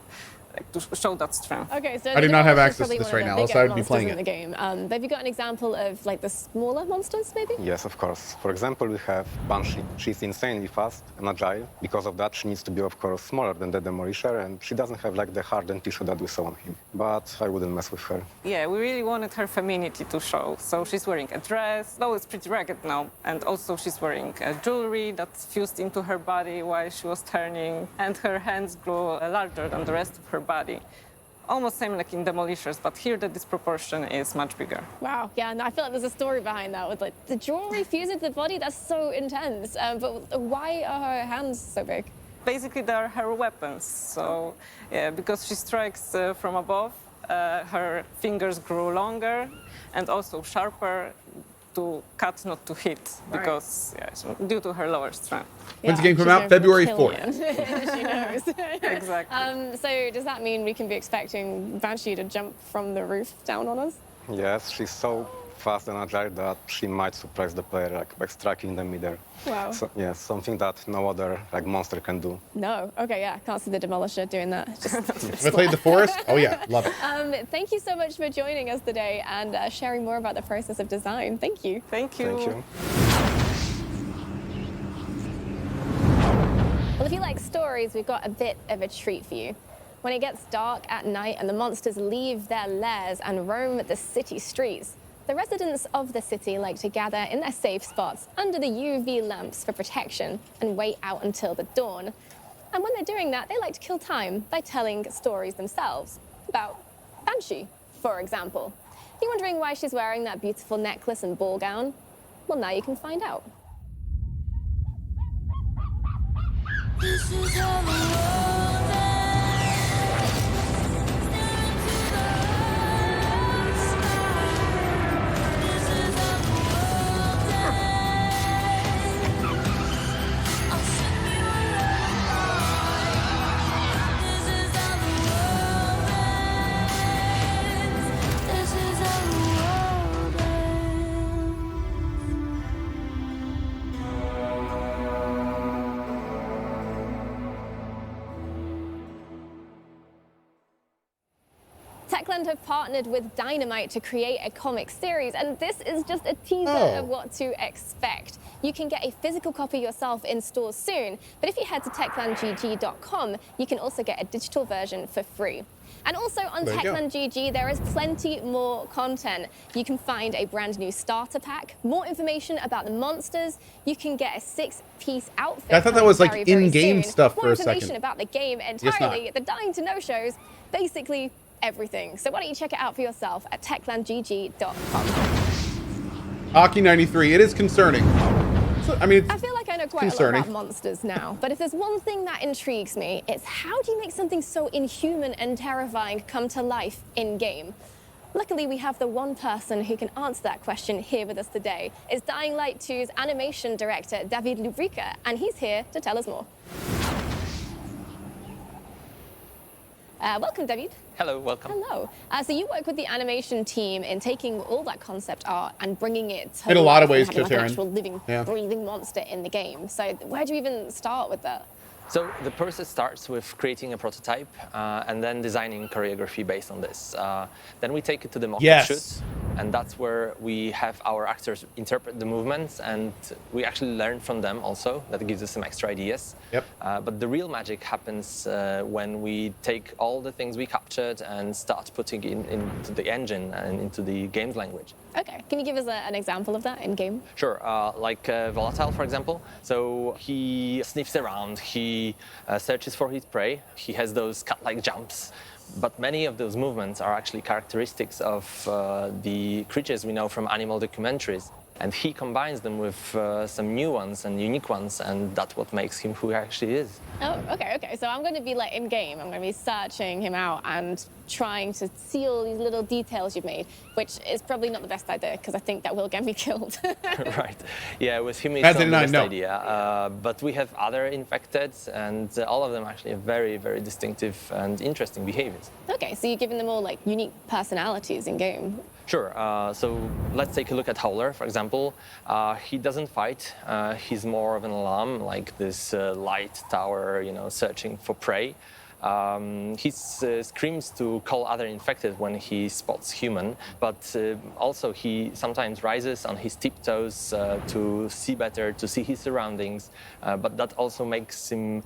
show that strength. Okay, so I do not have Demolisher's access to probably this one of right the now, else bigger I would be monsters playing in the game. Have you got an example of like the smaller monsters, maybe? Yes, of course. For example, we have Banshee. She's insanely fast and agile. Because of that, she needs to be, of course, smaller than the Demolisher, and she doesn't have like the hardened tissue that we saw on him. But I wouldn't mess with her. Yeah, we really wanted her femininity to show. So she's wearing a dress, though it's pretty ragged now. And also she's wearing jewelry that's fused into her body while she was turning. And her hands grow larger than the rest of her body. Almost same like in Demolishers, but here the disproportion is much bigger. Wow, yeah, and I feel like there's a story behind that with like the jewelry fused into the body. That's so intense. But why are her hands so big? Basically, they are her weapons. So, yeah, because she strikes from above, her fingers grow longer and also sharper to cut, not to hit, because due to her lower strength. When's the game come out? February 4th. She knows. Exactly. So does that mean we can be expecting Banshee to jump from the roof down on us? Yes, she's so fast and agile that she might surprise the player like by striking them midair. Wow. So, yeah, something that no other like monster can do. No. Okay, yeah. Can't see the Demolisher doing that. Have I played The Forest? Oh yeah, love it. Thank you so much for joining us today and sharing more about the process of design. Thank you. Thank you. Thank you. Well, if you like stories, we've got a bit of a treat for you. When it gets dark at night and the monsters leave their lairs and roam the city streets, the residents of the city like to gather in their safe spots under the UV lamps for protection and wait out until the dawn. And when they're doing that, they like to kill time by telling stories themselves about Banshee, for example. You're wondering why she's wearing that beautiful necklace and ball gown? Well, now you can find out. This is how the world Techland have partnered with Dynamite to create a comic series, and this is just a teaser of what to expect. You can get a physical copy yourself in stores soon, but if you head to techlandgg.com, you can also get a digital version for free. And also on There you go. Techland GG, there is plenty more content. You can find a brand new starter pack, more information about the monsters. You can get a 6-piece outfit. I thought that was like very, very in-game soon. stuff More for a information second. about the game not. entirely. The Dying2Know shows basically everything. So why don't you check it out for yourself at techlandgg.com. Hockey93, it is concerning. So, I mean, it's I feel like I know quite concerning. a lot about monsters now, but if there's one thing that intrigues me, it's how do you make something so inhuman and terrifying come to life in-game? Luckily, we have the one person who can answer that question here with us today. It's Dying Light 2's animation director, David Lubrica, and he's here to tell us more. Welcome, David. Hello, welcome. Hello. So you work with the animation team in taking all that concept art and bringing it to In a lot of life ways, and having like an Katerin. actual living, Yeah. breathing monster in the game. So where do you even start with that? So the process starts with creating a prototype and then designing choreography based on this. Then we take it to the mock-up Yes. shoot, and that's where we have our actors interpret the movements, and we actually learn from them also. That gives us some extra ideas. Yep. But the real magic happens when we take all the things we captured and start putting it into the engine and into the game's language. Okay, can you give us an example of that in game? Sure, like Volatile, for example. So he sniffs around, he searches for his prey, he has those cat-like jumps, but many of those movements are actually characteristics of the creatures we know from animal documentaries. And he combines them with some new ones and unique ones, and that's what makes him who he actually is. Oh, okay. So I'm going to be like in game. I'm going to be searching him out and trying to see all these little details you've made, which is probably not the best idea because I think that will get me killed. Right. Yeah, with him it's As not in the I best know. idea. But we have other infected, and all of them actually have very, very distinctive and interesting behaviors. Okay, so you're giving them all like unique personalities in game. Sure. So let's take a look at Howler, for example. He doesn't fight. He's more of an alarm, like this light tower, searching for prey. He screams to call other infected when he spots human, but also he sometimes rises on his tiptoes to see better, to see his surroundings, but that also makes him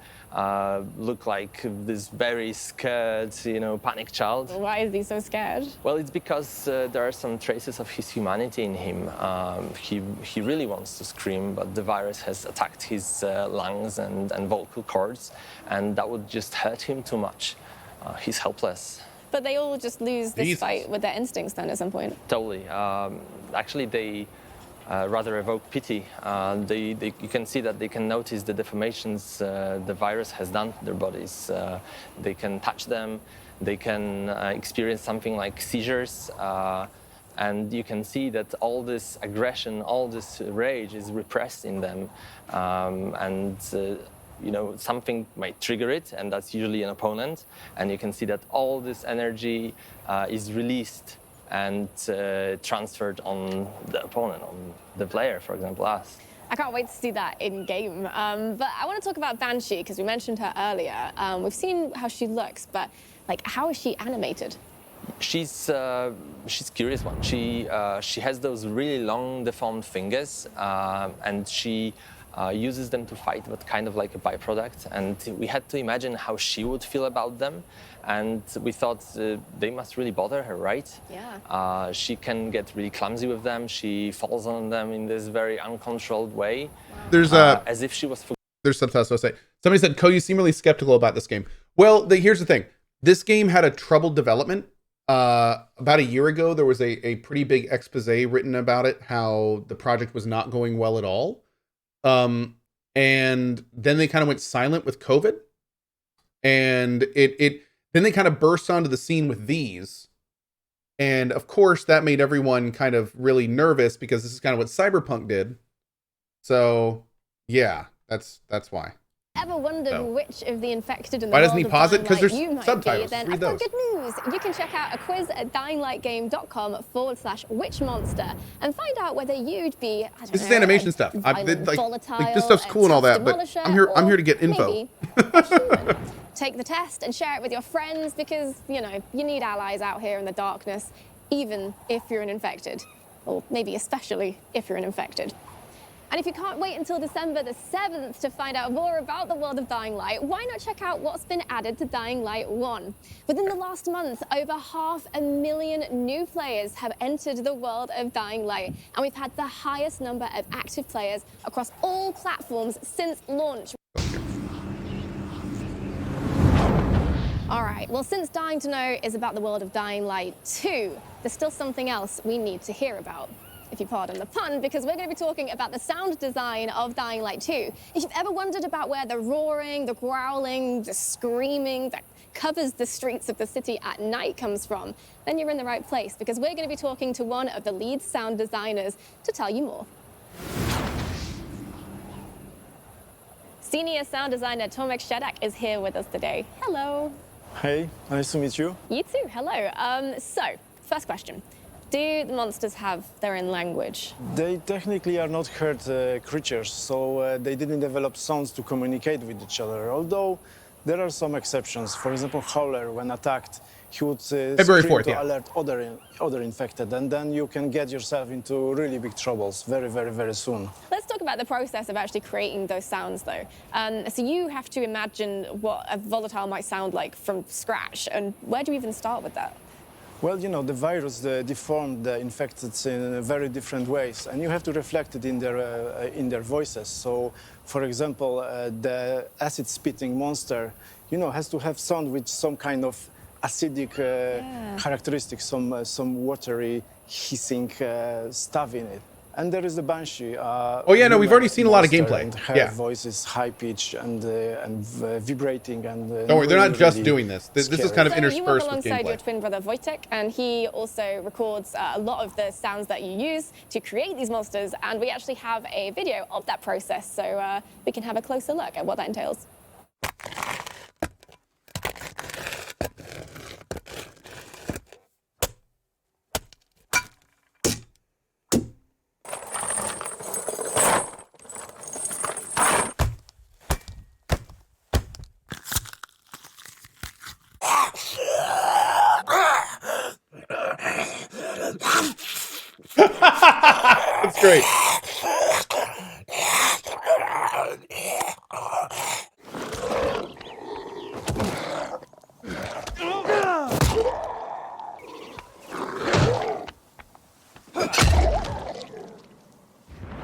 look like this very scared, panic child. Why is he so scared? Well, it's because there are some traces of his humanity in him. He really wants to scream, but the virus has attacked his lungs and vocal cords, and that would just hurt him too much. He's helpless. But they all just lose this Jesus. fight with their instincts then at some point. Totally. Actually, they rather evoke pity. You can see that they can notice the deformations the virus has done to their bodies. They can touch them. They can experience something like seizures. And you can see that all this aggression, all this rage is repressed in them. Something might trigger it, and that's usually an opponent. And you can see that all this energy is released and transferred on the opponent, on the player, for example, us. I can't wait to see that in game. But I want to talk about Banshee because we mentioned her earlier. We've seen how she looks, but like, how is she animated? She's a curious one. She has those really long deformed fingers, and she uses them to fight, but kind of like a byproduct. And we had to imagine how she would feel about them. And we thought they must really bother her, right? Yeah. She can get really clumsy with them. She falls on them in this very uncontrolled way. There's as if she was. There's subtitles. Say somebody said, "Cohh, you seem really skeptical about this game." Well, here's the thing. This game had a troubled development. About a year ago, there was a pretty big expose written about it, how the project was not going well at all. And then they kind of went silent with COVID, and then they kind of burst onto the scene with these. And of course that made everyone kind of really nervous because this is kind of what Cyberpunk did. So yeah, that's why. Ever wondered So. which of the infected in the Why world doesn't he of pause it? Dying 'Cause Light there's you might subtitles. be, then Read I've got those. good news. You can check out a quiz at dyinglightgame.com/which monster and find out whether you'd be, I don't This is know, animation a stuff. violent volatile, This stuff's cool and all that, but demolisher, I'm or here to get info. maybe a human. Take the test and share it with your friends because, you need allies out here in the darkness, even if you're an infected. Or maybe especially if you're an infected. And if you can't wait until December the 7th to find out more about the world of Dying Light, why not check out what's been added to Dying Light 1? Within the last month, over 500,000 new players have entered the world of Dying Light, and we've had the highest number of active players across all platforms since launch. All right, well, since Dying to Know is about the world of Dying Light 2, there's still something else we need to hear about. If you pardon the pun, because we're going to be talking about the sound design of Dying Light 2. If you've ever wondered about where the roaring, the growling, the screaming that covers the streets of the city at night comes from, then you're in the right place, because we're going to be talking to one of the lead sound designers to tell you more. Senior sound designer Tomek Shedak is here with us today. Hello. Hey, nice to meet you. You too, hello. So, first question. Do the monsters have their own language? They technically are not herd creatures, so they didn't develop sounds to communicate with each other, although there are some exceptions. For example, Howler, when attacked, he would scream to alert other infected, and then you can get yourself into really big troubles very soon. Let's talk about the process of actually creating those sounds, though. So you have to imagine what a volatile might sound like from scratch, and where do you even start with that? Well, you know, the virus deformed the infected in very different ways, and you have to reflect it in their voices. So, for example, the acid-spitting monster, you know, has to have sound with some kind of acidic characteristics, some watery, hissing stuff in it. And there is the Banshee. Oh yeah, no, we've already seen a lot of gameplay. And her voice is high pitched and vibrating and. Don't worry, they're not just doing this. This is kind of interspersed with gameplay. You work alongside your twin brother Wojtek, and he also records a lot of the sounds that you use to create these monsters. And we actually have a video of that process, so we can have a closer look at what that entails. That's great.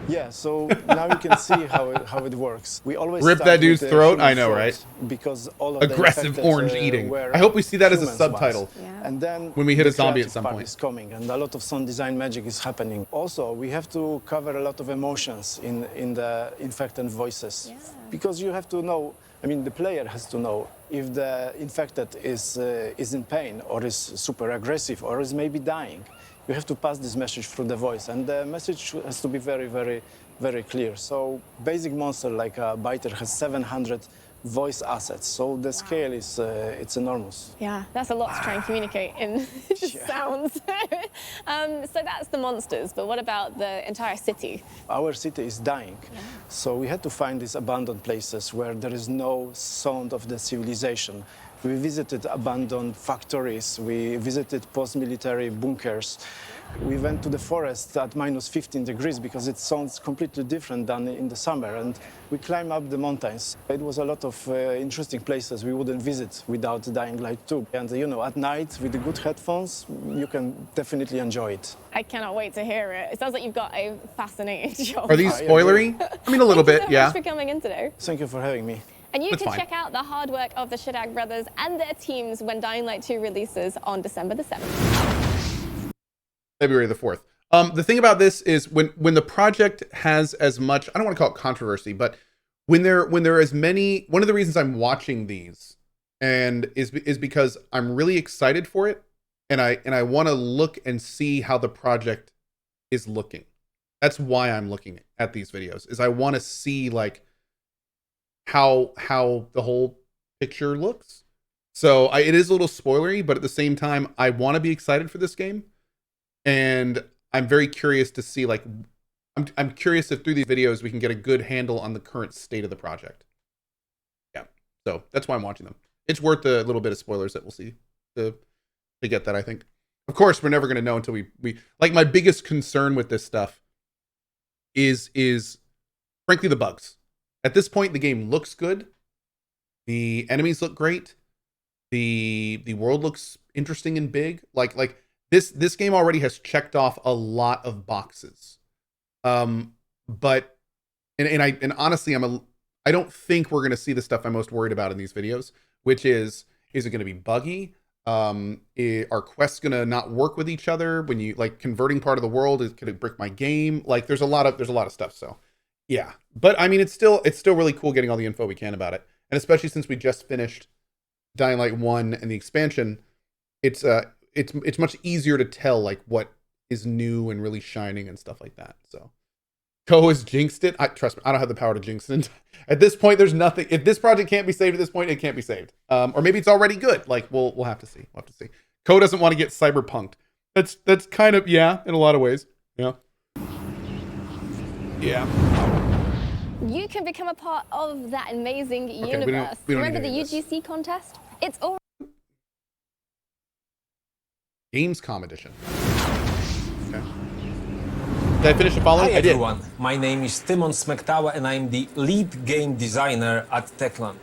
Yeah, so now you can see how it works. We always rip start that dude's with throat. I know, right? Because all of aggressive orange eating. I hope we see that as a subtitle. And then when we hit a zombie at some part point. Is coming, and a lot of sound design magic is happening. Also, we have to cover a lot of emotions in the infected voices, because you have to know. I mean, the player has to know if the infected is in pain or is super aggressive or is maybe dying. You have to pass this message through the voice, and the message has to be very clear. So basic monster like a biter has 700 voice assets, so the scale is it's enormous. Yeah, that's a lot to try and communicate in just sounds. So that's the monsters, but what about the entire city? Our city is dying, so we had to find these abandoned places where there is no sound of the civilization. We visited abandoned factories, we visited post-military bunkers. We went to the forest at minus 15 degrees because it sounds completely different than in the summer, and we climbed up the mountains. It was a lot of interesting places we wouldn't visit without Dying Light 2. And you know, at night with the good headphones, you can definitely enjoy it. I cannot wait to hear it. It sounds like you've got a fascinating job. Are these spoilery? I mean, a little bit, yeah. Thank you so much for coming in today. Thank you for having me. And you can check out the hard work of the Shedak brothers and their teams when Dying Light 2 releases on December the 7th. February the 4th. The thing about this is when the project has as much, I don't want to call it controversy, but when there are as many, one of the reasons I'm watching these and is because I'm really excited for it, and I want to look and see how the project is looking. That's why I'm looking at these videos, is I want to see like how the whole picture looks. So it is a little spoilery, but at the same time, I want to be excited for this game. And I'm very curious to see, like, I'm curious if through these videos we can get a good handle on the current state of the project. Yeah, so that's why I'm watching them. It's worth the little bit of spoilers that we'll see to get that, I think. Of course, we're never going to know until we like, my biggest concern with this stuff is frankly, the bugs. At this point, the game looks good. The enemies look great. The world looks interesting and big. Like this game already has checked off a lot of boxes. But honestly, I don't think we're gonna see the stuff I'm most worried about in these videos, which is it gonna be buggy? Are quests gonna not work with each other when you like converting part of the world? Could it brick my game? Like there's a lot of stuff. So yeah, but I mean it's still really cool getting all the info we can about it, and especially since we just finished Dying Light 1 and the expansion, it's much easier to tell like what is new and really shining and stuff like that. So Cohh has jinxed it. Trust me, I don't have the power to jinx it. At this point, there's nothing. If this project can't be saved at this point, it can't be saved. Or maybe it's already good. Like we'll have to see. We'll have to see. Cohh doesn't want to get cyberpunked. That's kind of, yeah, in a lot of ways. Yeah. You can become a part of that amazing universe. we don't Remember the need any of UGC contest? It's all Gamescom edition. Okay. Did I finish the following? Hi I did. everyone, my name is Timon Smektawa and I'm the lead game designer at Techland.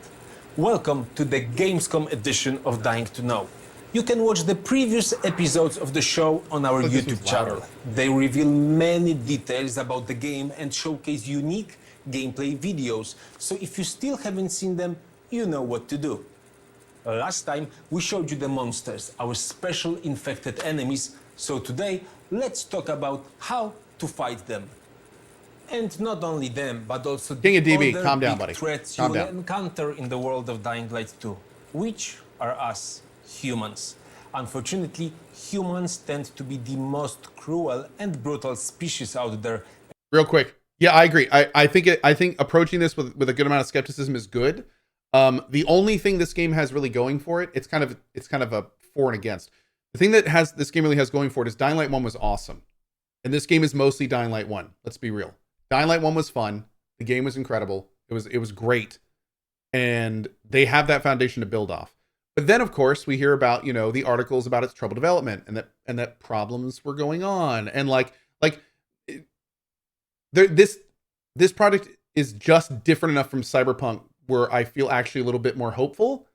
Welcome to the Gamescom edition of Dying2Know. You can watch the previous episodes of the show on our YouTube channel. They reveal many details about the game and showcase unique gameplay videos. So if you still haven't seen them, you know what to do. Last time we showed you the monsters, our special infected enemies. So today, let's talk about how to fight them. And not only them, but also King of DB, other calm down, big buddy. threats Calm you will down. encounter in the world of Dying Light 2, which are us, humans. Unfortunately, humans tend to be the most cruel and brutal species out there. Real quick. Yeah, I agree. I think approaching this with a good amount of skepticism is good. The only thing this game has really going for it, it's kind of a for and against. The thing that this game really has going for it is Dying Light 1 was awesome. And this game is mostly Dying Light 1. Let's be real. Dying Light 1 was fun. The game was incredible. It was great. And they have that foundation to build off. But then of course we hear about, the articles about its trouble development and that problems were going on. And this project is just different enough from Cyberpunk where I feel actually a little bit more hopeful.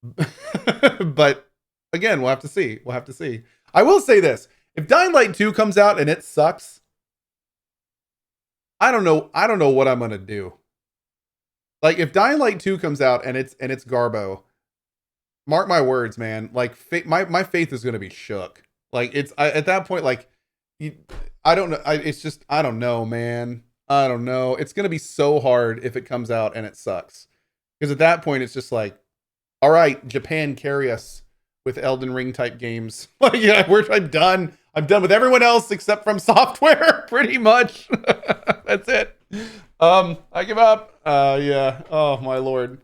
But again, we'll have to see. We'll have to see. I will say this. If Dying Light 2 comes out and it sucks, I don't know what I'm going to do. Like if Dying Light 2 comes out and it's Garbo, mark my words, man, like my faith is going to be shook. Like at that point, like I don't know. I don't know, man. I don't know. It's going to be so hard if it comes out and it sucks. Because at that point, it's just like, all right, Japan, carry us with Elden Ring type games. Like, yeah, I'm done. I'm done with everyone else except From Software, pretty much. That's it. I give up. Yeah. Oh my lord.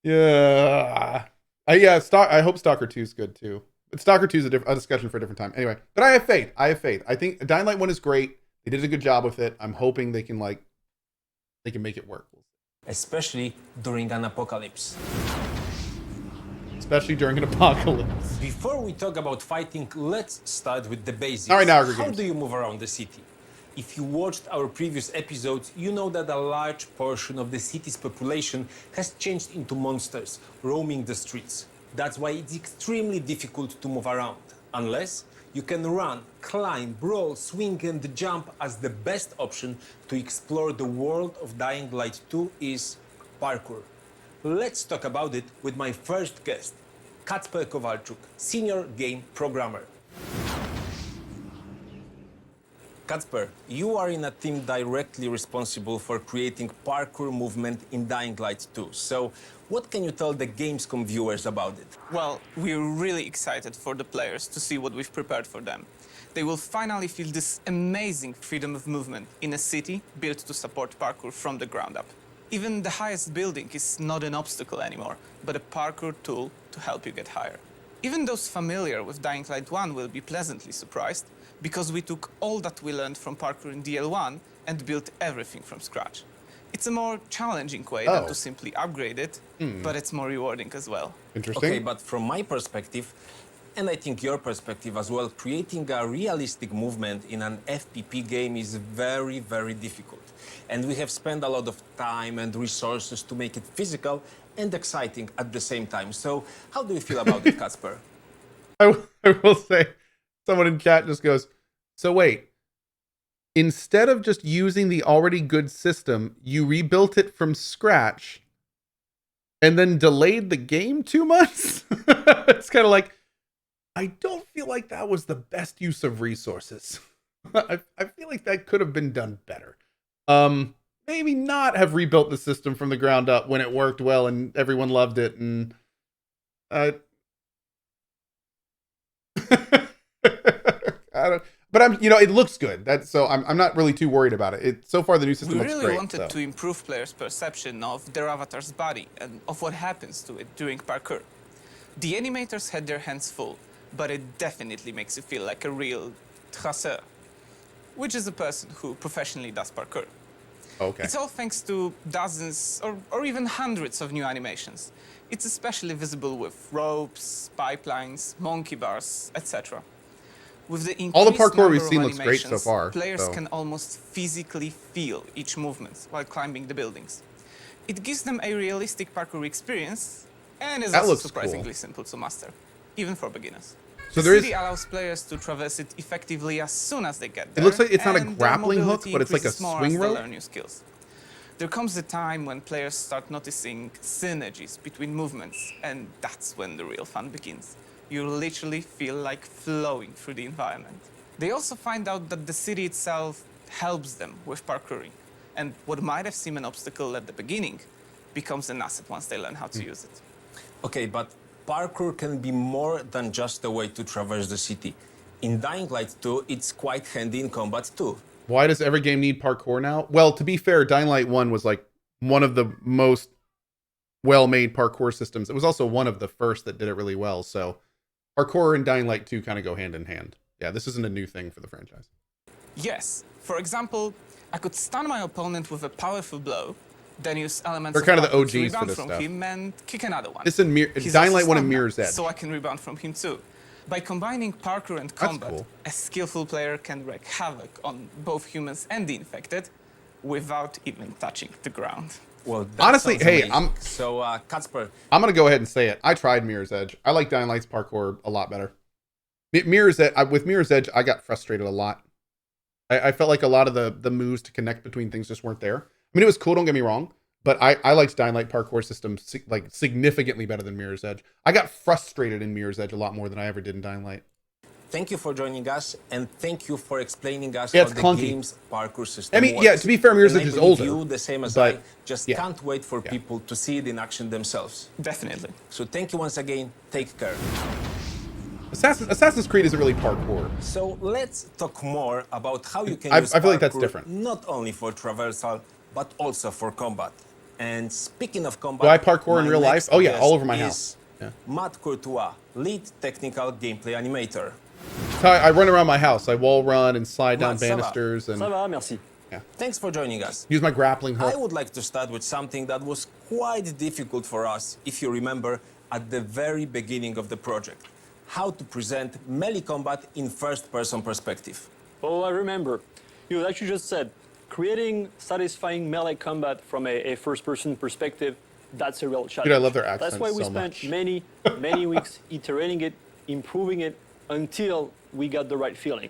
Yeah. I hope Stalker 2 is good too. But Stalker 2 is a discussion for a different time. Anyway, but I have faith. I think Dying Light 1 is great. They did a good job with it. I'm hoping they can make it work. Especially during an apocalypse. Especially during an apocalypse. Before we talk about fighting, let's start with the basics. All right, now How do you move around the city? If you watched our previous episodes, you know that a large portion of the city's population has changed into monsters, roaming the streets. That's why it's extremely difficult to move around, unless you can run, climb, brawl, swing and jump, as the best option to explore the world of Dying Light 2 is parkour. Let's talk about it with my first guest, Kacper Kowalczuk, senior game programmer. Kacper, you are in a team directly responsible for creating parkour movement in Dying Light 2. So what can you tell the Gamescom viewers about it? Well, we're really excited for the players to see what we've prepared for them. They will finally feel this amazing freedom of movement in a city built to support parkour from the ground up. Even the highest building is not an obstacle anymore, but a parkour tool to help you get higher. Even those familiar with Dying Light 1 will be pleasantly surprised, because we took all that we learned from parkour in DL1 and built everything from scratch. It's a more challenging way than to simply upgrade it, but it's more rewarding as well. Okay, but from my perspective, And I think your perspective as well, creating a realistic movement in an FPP game is very, very difficult. And we have spent a lot of time and resources to make it physical and exciting at the same time. So how do you feel about it, Kacper? I will say, someone in chat just goes, so wait, instead of just using the already good system, you rebuilt it from scratch and then delayed the game 2 months? It's kind of like, I don't feel like that was the best use of resources. I feel like that could have been done better. Maybe not have rebuilt the system from the ground up when it worked well and everyone loved it. And I don't, but it looks good. So I'm not really too worried about it. So far the new system We looks really great. wanted to improve players' perception of their avatar's body and of what happens to it during parkour. The animators had their hands full, but it definitely makes you feel like a real traversal, which is a person who professionally does parkour. Okay. It's all thanks to dozens or even hundreds of new animations. It's especially visible with ropes, pipelines, monkey bars, etc. With the All the increased parkour we've number of seen looks great so animations, far, players so. can almost physically feel each movement while climbing the buildings. It gives them a realistic parkour experience and is That also looks surprisingly cool. simple to master, even for beginners. So the there is- city allows players to traverse it effectively as soon as they get there. It looks like it's not a and their grappling hook, mobility but it's like a increases more swing as they rope? learn new skills. There comes a time when players start noticing synergies between movements, and that's when the real fun begins. You literally feel like flowing through the environment. They also find out that the city itself helps them with parkouring, and what might have seemed an obstacle at the beginning becomes an asset once they learn how to use it. Okay, but parkour can be more than just a way to traverse the city. In Dying Light 2, it's quite handy in combat too. Why does every game need parkour now? Well, to be fair, Dying Light 1 was like one of the most well-made parkour systems. It was also one of the first that did it really well. So parkour and Dying Light 2 kind of go hand in hand. Yeah, this isn't a new thing for the franchise. Yes, for example, I could stun my opponent with a powerful blow, then use elements They're kind of the parkour to OGs rebound for this from stuff. him and kick another one. This and He's Dying also Light 1 and stunned now, Mirror's Edge. so I can rebound from him too. By combining parkour and combat, cool. a skillful player can wreak havoc on both humans and the infected without even touching the ground. Well, Honestly, hey, So, Kacper, I'm going to go ahead and say it. I tried Mirror's Edge. I like Dying Light's parkour a lot better. Mirror's Edge, with Mirror's Edge, I got frustrated a lot. I felt like a lot of the moves to connect between things just weren't there. I mean, it was cool, don't get me wrong, but I liked Dying Light parkour system like significantly better than Mirror's Edge. I got frustrated in Mirror's Edge a lot more than I ever did in Dying Light. thank you for joining us, and thank you for explaining us Yeah, how it's the clunky. game's parkour system I mean, works. yeah, to be fair, Mirror's And Edge I is believe older, you, the same as but I, just yeah. can't wait for people to see it in action themselves. Definitely. So thank you once again. Take care. Assassin's Creed isn't really parkour. So let's talk more about how you can I use feel like that's parkour different. not only for traversal, but also for combat. And speaking of combat, Do I parkour in my real life? next Oh yeah, guest all over my is house. Yeah. Matt Courtois, lead technical gameplay animator. So I run around my house. I wall run and slide down Matt, ça va? banisters and Ça va, merci. Thanks for joining us. use my grappling hook. I would like to start with something that was quite difficult for us, if you remember, at the very beginning of the project. How to present melee combat in first-person perspective. Oh, I remember. You actually just said, creating satisfying melee combat from a first-person perspective, that's a real challenge. Dude, I love their That's accents why we so spent much. many weeks iterating it, improving it, until we got the right feeling.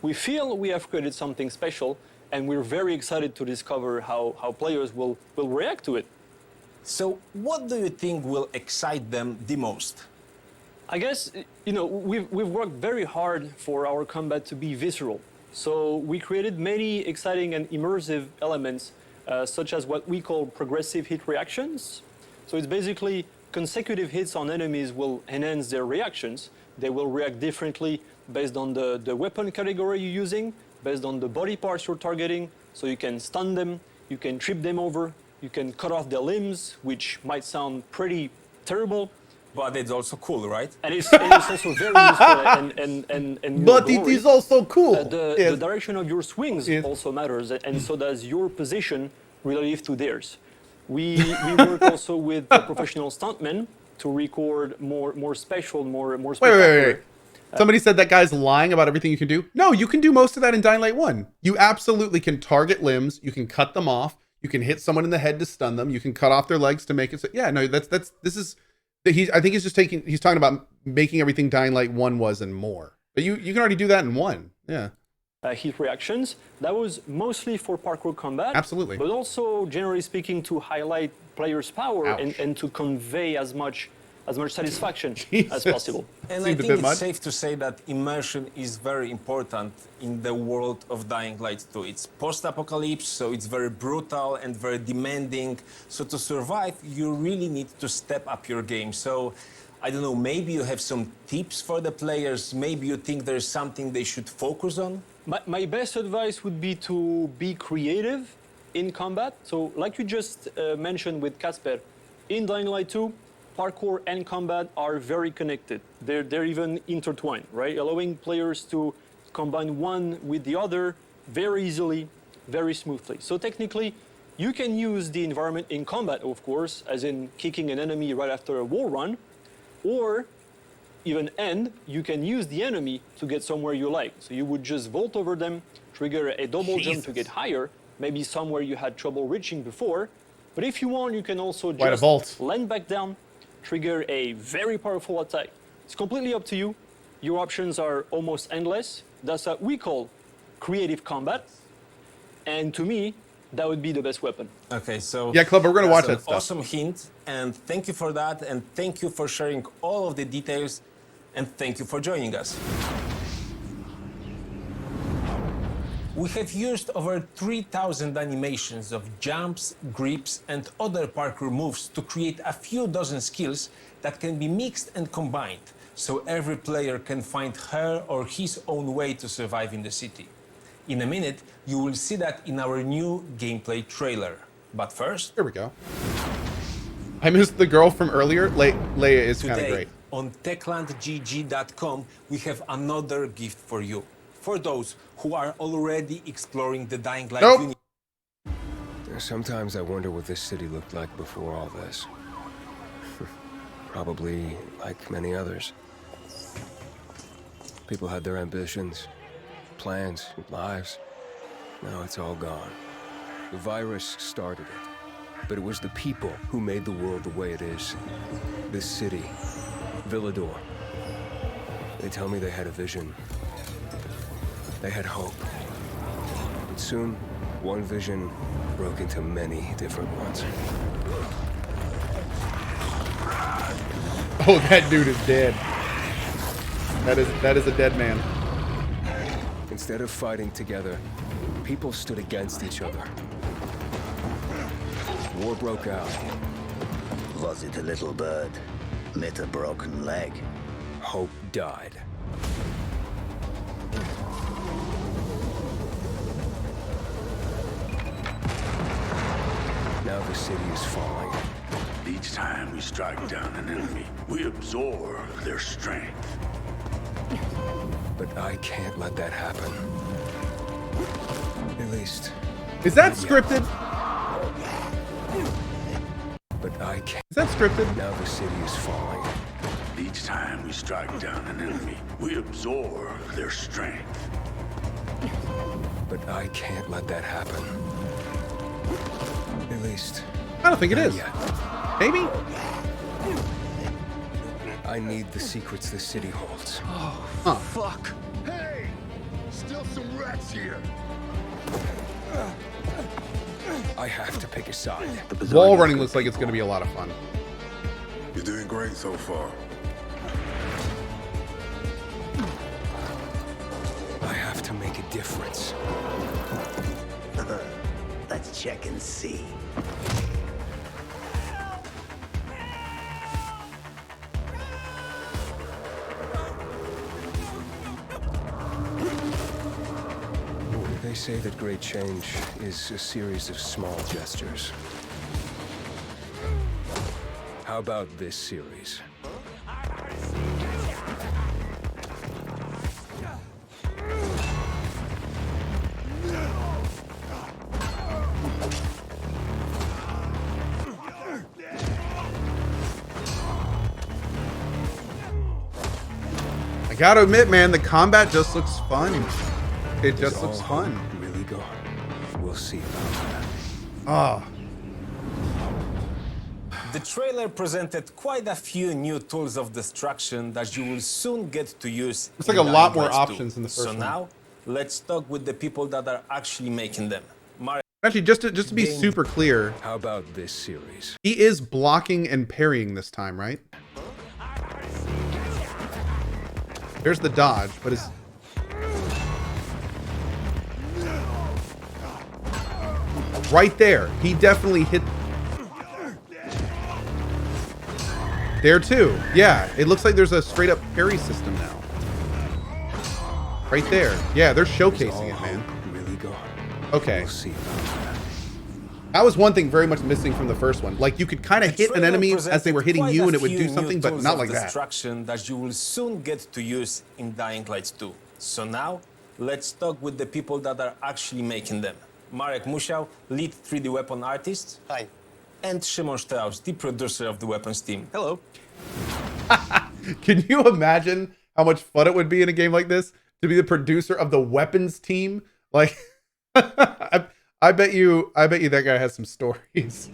We feel we have created something special, and we're very excited to discover how players will react to it. So what do you think will excite them the most? I guess, we've worked very hard for our combat to be visceral. So we created many exciting and immersive elements, such as what we call progressive hit reactions. So it's basically consecutive hits on enemies will enhance their reactions. They will react differently based on the weapon category you're using, based on the body parts you're targeting. So you can stun them, you can trip them over, you can cut off their limbs, which might sound pretty terrible. But it's also cool, right? And it's also very useful and But it is also cool. The direction of your swings also matters, and so does your position relative to theirs. We work also with professional stuntmen to record more special, more Wait, spectacular. wait. Somebody said that guy's lying about everything you can do. No, you can do most of that in Dying Light 1. You absolutely can target limbs. You can cut them off. You can hit someone in the head to stun them. You can cut off their legs to make it so. Yeah, no, I think he's talking about making everything Dying Light 1 was and more. But you can already do that in 1. Yeah. Heat reactions. That was mostly for parkour combat. Absolutely. But also, generally speaking, to highlight players' power and to convey as much satisfaction as possible. And I think it's safe to say that immersion is very important in the world of Dying Light 2. It's post-apocalypse, so it's very brutal and very demanding. So to survive, you really need to step up your game. So I don't know, maybe you have some tips for the players. Maybe you think there's something they should focus on. My best advice would be to be creative in combat. So like you just mentioned with Casper, in Dying Light 2, parkour and combat are very connected. They're even intertwined, right? Allowing players to combine one with the other very easily, very smoothly. So technically, you can use the environment in combat, of course, as in kicking an enemy right after a wall run, or even you can use the enemy to get somewhere you like. So you would just vault over them, trigger a double jump to get higher, maybe somewhere you had trouble reaching before. But if you want, you can also just land back down, trigger a very powerful attack. It's completely up to you. Your options are almost endless. That's what we call creative combat. And to me, that would be the best weapon. Okay, so yeah, Club, we're gonna watch that stuff. Awesome hint, and thank you for that, and thank you for sharing all of the details, and thank you for joining us. We have used over 3,000 animations of jumps, grips, and other parkour moves to create a few dozen skills that can be mixed and combined, so every player can find her or his own way to survive in the city. In a minute, you will see that in our new gameplay trailer. But first... Here we go. I missed the girl from earlier. Leia is kind of great. On techlandgg.com, we have another gift for you. For those who are already exploring the Dying Light universe. Sometimes I wonder what this city looked like before all this. Probably like many others. People had their ambitions, plans, lives. Now it's all gone. The virus started it, but it was the people who made the world the way it is. This city, Villador. They tell me they had a vision. They had hope. But soon, one vision broke into many different ones. Oh, that dude is dead. That is a dead man. Instead of fighting together, people stood against each other. War broke out. Was it a little bird? Met a broken leg? Hope died. Now the city is falling. Each time we strike down an enemy, we absorb their strength. But I can't let that happen. At least... Is that scripted? But I can't... Is that scripted? Now the city is falling. Each time we strike down an enemy, we absorb their strength. But I can't let that happen. At least... I don't think it is. Yet. Maybe? I need the secrets the city holds. Oh, fuck. Hey! Still some rats here. I have to pick a side. Wall running looks like it's going to be a lot of fun. You're doing great so far. I have to make a difference. Let's check and see. They say that great change is a series of small gestures. How about this series? gotta admit, man, the combat just looks fun. It just Is looks all fun. hope really gone? We'll see about that. Oh. The trailer presented quite a few new tools of destruction that you will soon get to use. Looks like in a lot Dying more Light 2. options in the first So one. now, let's talk with the people that are actually making them. Actually, just to be super clear, how about this series? He is blocking and parrying this time, right? There's the dodge, but it's right there. He definitely hit there too. Yeah, it looks like there's a straight up parry system now. Right there. Yeah, they're showcasing it, man. Really gone. Okay. We'll see about that. That was one thing very much missing from the first one. Like you could kind of hit an enemy as they were hitting you and it would do something, but not like that. Destruction that you will soon get to use in Dying Light 2. So now, let's talk with the people that are actually making them. Marek Musiał, lead 3D weapon artist. Hi. And Szymon Strauss, the producer of the weapons team. Hello. Can you imagine how much fun it would be in a game like this to be the producer of the weapons team? Like, I bet you that guy has some stories.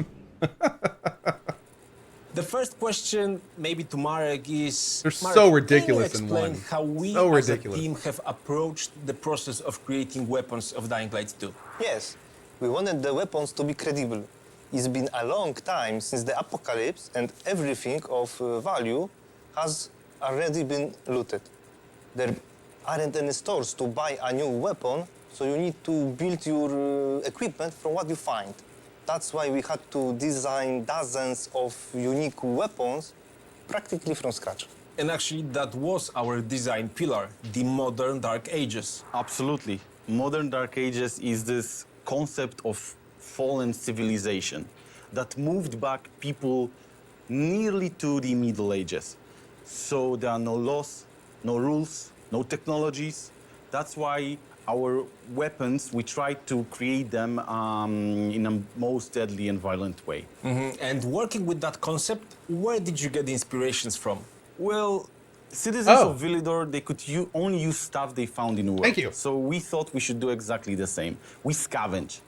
The first question, maybe to Marek, is... They're so ridiculous can in you explain one. how we So as ridiculous. a team have approached the process of creating weapons of Dying Light 2? Yes, we wanted the weapons to be credible. It's been a long time since the apocalypse and everything of value has already been looted. There aren't any stores to buy a new weapon, so you need to build your equipment from what you find. That's why we had to design dozens of unique weapons practically from scratch. And actually, that was our design pillar, the modern Dark Ages. Absolutely. Modern Dark Ages is this concept of fallen civilization that moved back people nearly to the Middle Ages. So there are no laws, no rules, no technologies. That's why our weapons, we try to create them in a most deadly and violent way. And working with that concept, where did you get the inspirations from? Well, citizens of Villedor, they could only use stuff they found in the world. Thank you. So we thought we should do exactly the same. We scavenge.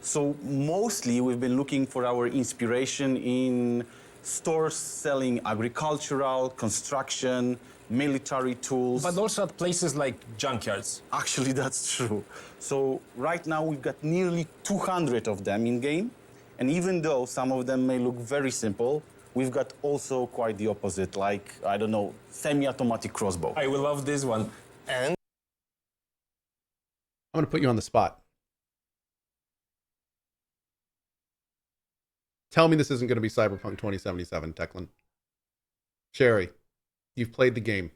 So mostly we've been looking for our inspiration in stores selling agricultural, construction, military tools. But also at places like junkyards. Actually, that's true. So right now we've got nearly 200 of them in game. And even though some of them may look very simple, we've got also quite the opposite, like, I don't know, semi-automatic crossbow. I will love this one. And I'm going to put you on the spot. Tell me this isn't going to be Cyberpunk 2077, Declan. Sherry, you've played the game.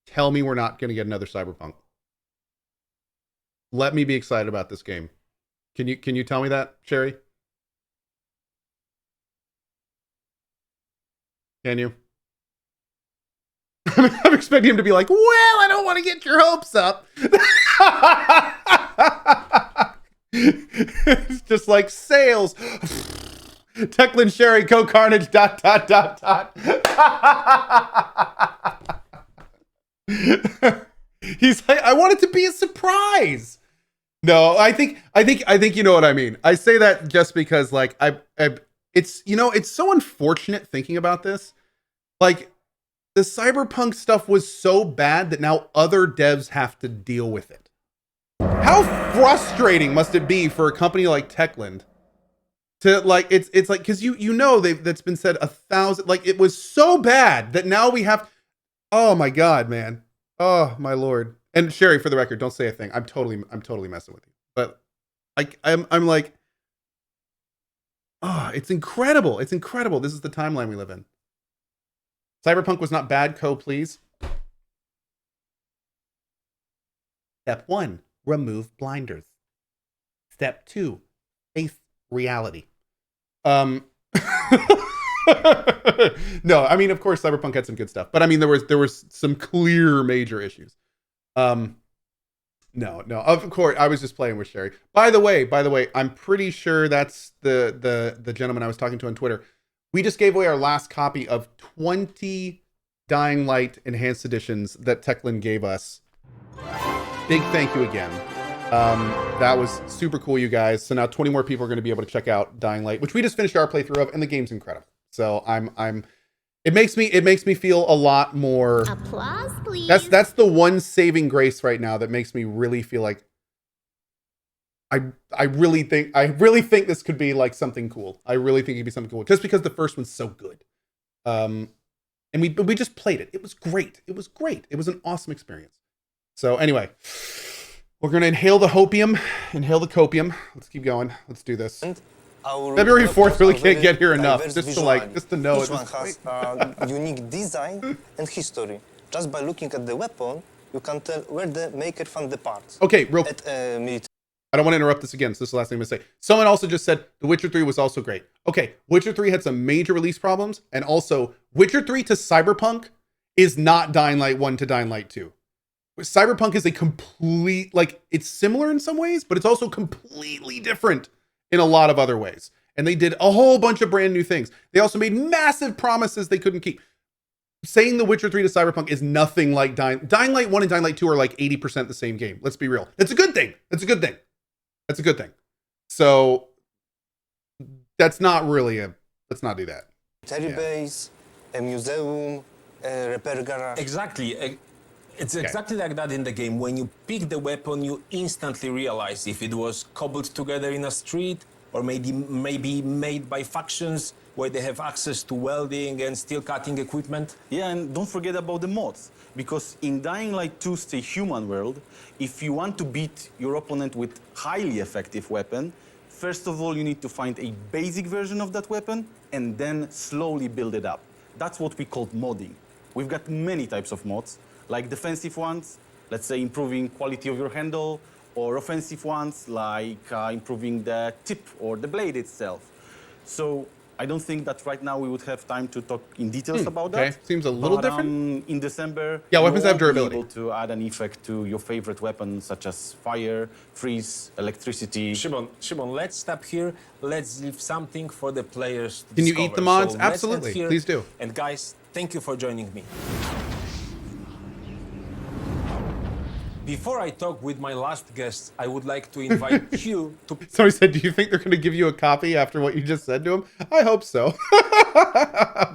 Tell me we're not going to get another Cyberpunk. Let me be excited about this game. Can you tell me that, Sherry? Can you? I'm expecting him to be like, well, I don't want to get your hopes up. It's just like sales. Declan Sherry, CohhCarnage, ... He's like, I want it to be a surprise. No, I think you know what I mean. I say that just because like it's, you know, it's so unfortunate thinking about this. Like the Cyberpunk stuff was so bad that now other devs have to deal with it. How frustrating must it be for a company like Techland to like, it's like, cause you know, that's been said 1,000, like it was so bad that now we have, oh my God, man. Oh my Lord. And Sherry, for the record, don't say a thing. I'm totally messing with you, but I'm like, oh, it's incredible. It's incredible. This is the timeline we live in. Cyberpunk was not bad, Cohh, please. Step 1, remove blinders. Step 2, face reality. No, I mean, of course, Cyberpunk had some good stuff, but I mean, there was some clear major issues. No, of course, I was just playing with Sherry. By the way, I'm pretty sure that's the gentleman I was talking to on Twitter. We just gave away our last copy of 20 Dying Light Enhanced Editions that Techland gave us. Big thank you again. That was super cool, you guys. So now 20 more people are going to be able to check out Dying Light, which we just finished our playthrough of, and the game's incredible. So it makes me feel a lot more. Applause, please. That's the one saving grace right now that makes me really feel like I really think this could be like something cool. I really think it could be something cool just because the first one's so good. And we just played it. It was great. It was great. It was an awesome experience. So anyway, we're gonna inhale the hopium, inhale the copium. Let's keep going. Let's do this. February 4th really can't get here enough. Just to know each one has a unique design and history. Just by looking at the weapon, you can tell where the maker found the parts. Okay, I don't want to interrupt this again, so this is the last thing I'm going to say. Someone also just said The Witcher 3 was also great. Okay, Witcher 3 had some major release problems, and also Witcher 3 to Cyberpunk is not Dying Light 1 to Dying Light 2. Cyberpunk is a complete, like, it's similar in some ways, but it's also completely different in a lot of other ways. And they did a whole bunch of brand new things. They also made massive promises they couldn't keep. Saying The Witcher 3 to Cyberpunk is nothing like Dying Light 1 and Dying Light 2 are like 80% the same game. Let's be real. That's a good thing. That's a good thing. That's a good thing. So let's not do that. Military base, a museum, a repair garage. Exactly. It's exactly like that in the game. When you pick the weapon, you instantly realize if it was cobbled together in a street or maybe made by factions where they have access to welding and steel cutting equipment. Yeah, and don't forget about the mods, because in Dying Light 2 Stay Human world, if you want to beat your opponent with highly effective weapon, first of all, you need to find a basic version of that weapon and then slowly build it up. That's what we call modding. We've got many types of mods, like defensive ones, let's say improving quality of your handle, or offensive ones like improving the tip or the blade itself. So I don't think that right now we would have time to talk in details about that. Seems a little different. In December, yeah, weapons have durability. Able to add an effect to your favorite weapons, such as fire, freeze, electricity. Shimon, let's stop here. Let's leave something for the players to Can discover. You eat the mods? So absolutely, please do. And guys, thank you for joining me. Before I talk with my last guests, I would like to invite you to... Somebody said, do you think they're going to give you a copy after what you just said to them? I hope so.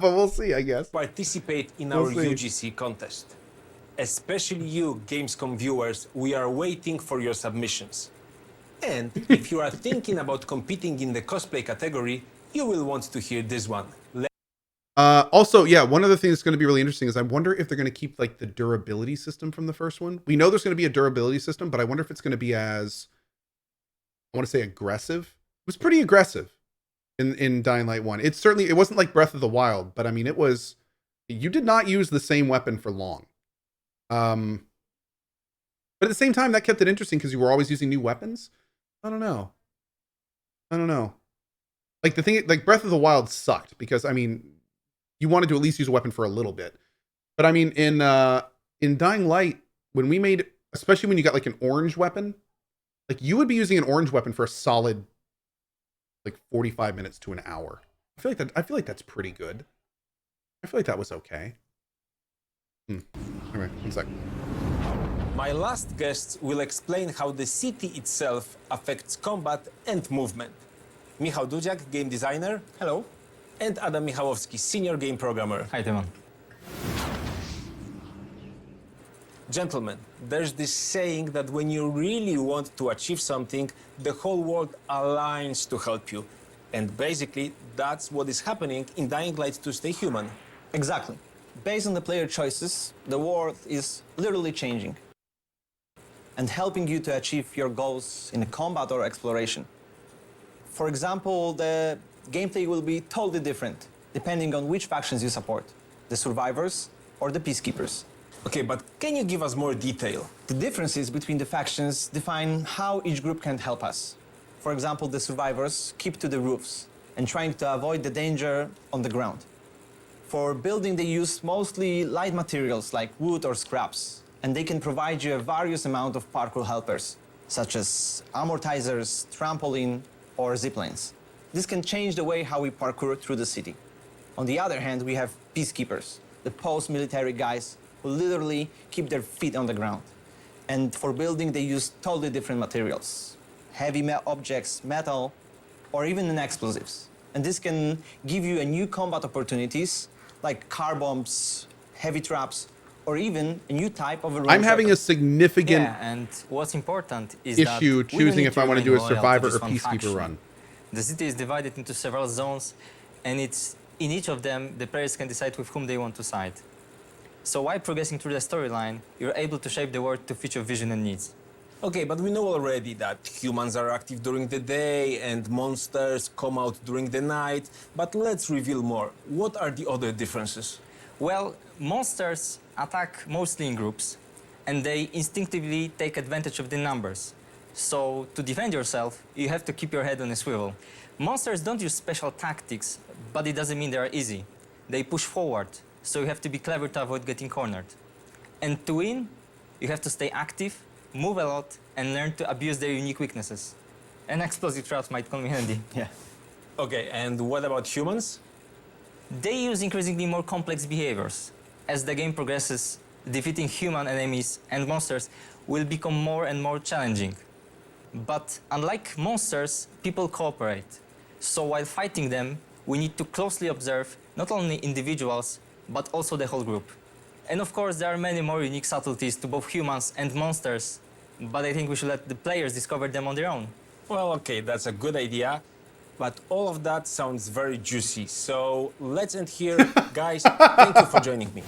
But we'll see, I guess. Participate in our UGC contest. Especially you, Gamescom viewers, we are waiting for your submissions. And if you are thinking about competing in the cosplay category, you will want to hear this one. Also, yeah, one other thing that's going to be really interesting is I wonder if they're going to keep like the durability system from the first one. We know there's going to be a durability system, but I wonder if it's going to be as, I want to say aggressive. It was pretty aggressive in Dying Light 1. It wasn't like Breath of the Wild, but I mean, you did not use the same weapon for long. But at the same time, that kept it interesting because you were always using new weapons. I don't know. Like like Breath of the Wild sucked because I mean, you wanted to at least use a weapon for a little bit. But I mean, in Dying Light, when we made, especially when you got like an orange weapon, like you would be using an orange weapon for a solid like 45 minutes to an hour. I feel like that's pretty good. I feel like that was okay. Anyway, one sec. My last guests will explain how the city itself affects combat and movement. Michał Dudziak, game designer. Hello. And Adam Michałowski, senior game programmer. Hi, Timon. Gentlemen, there's this saying that when you really want to achieve something, the whole world aligns to help you. And basically, that's what is happening in Dying Light 2 Stay Human. Exactly. Based on the player choices, the world is literally changing and helping you to achieve your goals in combat or exploration. For example, the gameplay will be totally different depending on which factions you support, the survivors or the peacekeepers. Okay, but can you give us more detail? The differences between the factions define how each group can help us. For example, the survivors keep to the roofs and trying to avoid the danger on the ground. For building, they use mostly light materials like wood or scraps, and they can provide you a various amount of parkour helpers, such as amortizers, trampoline, or ziplines. This can change the way how we parkour through the city. On the other hand, we have peacekeepers. the post-military guys who literally keep their feet on the ground. And for building, they use totally different materials. Heavy objects, metal, or even explosives. And this can give you a new combat opportunities like car bombs, heavy traps, or even a new type of I'm having a significant and what's important is issue that we don't choosing need if to I want to do remain a loyal to survivor just or one peacekeeper faction. run. The city is divided into several zones, and it's in each of them the players can decide with whom they want to side. So while progressing through the storyline, you're able to shape the world to fit your vision and needs. Okay, but we know already that humans are active during the day and monsters come out during the night. But let's reveal more. What are the other differences? Well, monsters attack mostly in groups, and they instinctively take advantage of the numbers. So to defend yourself, you have to keep your head on a swivel. Monsters don't use special tactics, but it doesn't mean they are easy. They push forward, so you have to be clever to avoid getting cornered. And to win, you have to stay active, move a lot, and learn to abuse their unique weaknesses. And explosive traps might come in handy. Yeah. Okay, and what about humans? They use increasingly more complex behaviors. As the game progresses, defeating human enemies and monsters will become more and more challenging. But unlike monsters, people cooperate. So while fighting them, we need to closely observe not only individuals, but also the whole group. And of course, there are many more unique subtleties to both humans and monsters, but I think we should let the players discover them on their own. Well, okay, that's a good idea. But all of that sounds very juicy. So let's end here. Guys, thank you for joining me.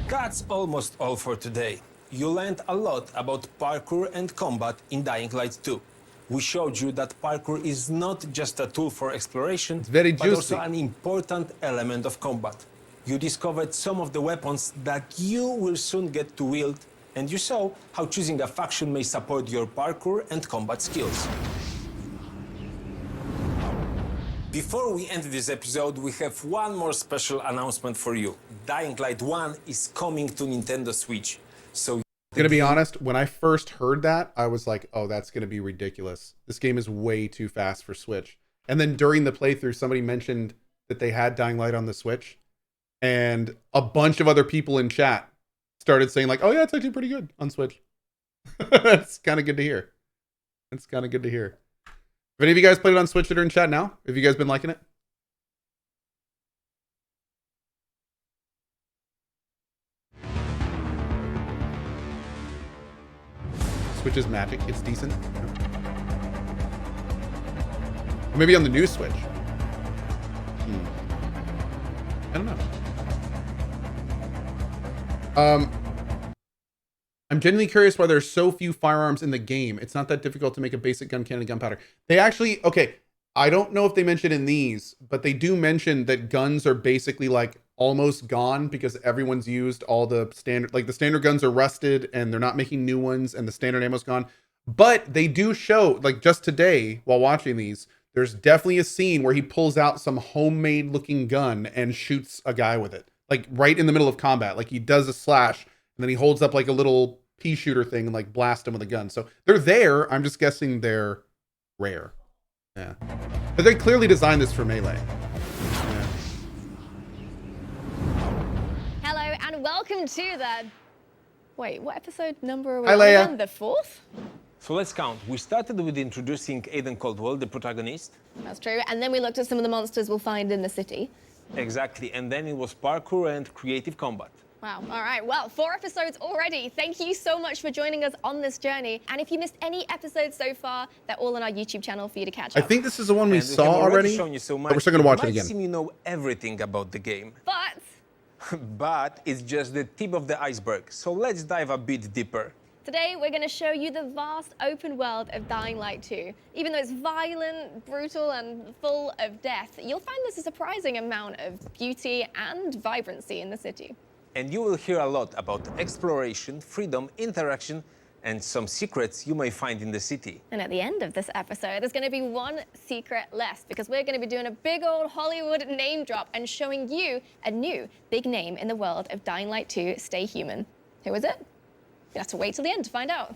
That's almost all for today. You learned a lot about parkour and combat in Dying Light 2. We showed you that parkour is not just a tool for exploration, very but juicy. also an important element of combat. You discovered some of the weapons that you will soon get to wield, and you saw how choosing a faction may support your parkour and combat skills. Before we end this episode, we have one more special announcement for you. Dying Light 1 is coming to Nintendo Switch. So Gonna be honest, when I first heard that, I was like, oh, that's gonna be ridiculous. This game is way too fast for Switch. And then during the playthrough, somebody mentioned that they had Dying Light on the Switch, and a bunch of other people in chat started saying like, oh yeah, it's actually pretty good on Switch. That's kind of good to hear. That's kind of good to hear. Have any of you guys played it on Switch that are in chat now? Have you guys been liking it? Switch is magic. It's decent. Or maybe on the new Switch. I don't know. I'm genuinely curious why there's so few firearms in the game. It's not that difficult to make a basic gun cannon and gunpowder. They actually, okay, I don't know if they mention in these, but they do mention that guns are basically like almost gone because everyone's used all the standard, like the standard guns are rusted and they're not making new ones and the standard ammo's gone. But they do show, like just today while watching these, there's definitely a scene where he pulls out some homemade looking gun and shoots a guy with it. Like right in the middle of combat. Like he does a slash and then he holds up like a little pea shooter thing and like blast him with a gun. So they're there. I'm just guessing they're rare. Yeah. But they clearly designed this for Melee. Yeah. Hello and welcome to the... Wait, what episode number are we Hi, on Leia. again? The 4th? So let's count. We started with introducing Aiden Caldwell, the protagonist. That's true. And then we looked at some of the monsters we'll find in the city. Exactly. And then it was parkour and creative combat. Wow. All right. Well, 4 episodes already. Thank you so much for joining us on this journey. And if you missed any episodes so far, they're all on our YouTube channel for you to catch I up. think this is the one we And saw have already. Shown you so much, But we're still going to watch it might again. seem you know everything about the game. But But it's just the tip of the iceberg. So let's dive a bit deeper. today we're going to show you the vast open world of Dying Light 2. Even though it's violent, brutal, and full of death, you'll find there's a surprising amount of beauty and vibrancy in the city. And you will hear a lot about exploration, freedom, interaction, and some secrets you may find in the city. And at the end of this episode, there's going to be one secret less because we're going to be doing a big old Hollywood name drop and showing you a new big name in the world of Dying Light 2, Stay Human. Who is it? You'll have to wait till the end to find out.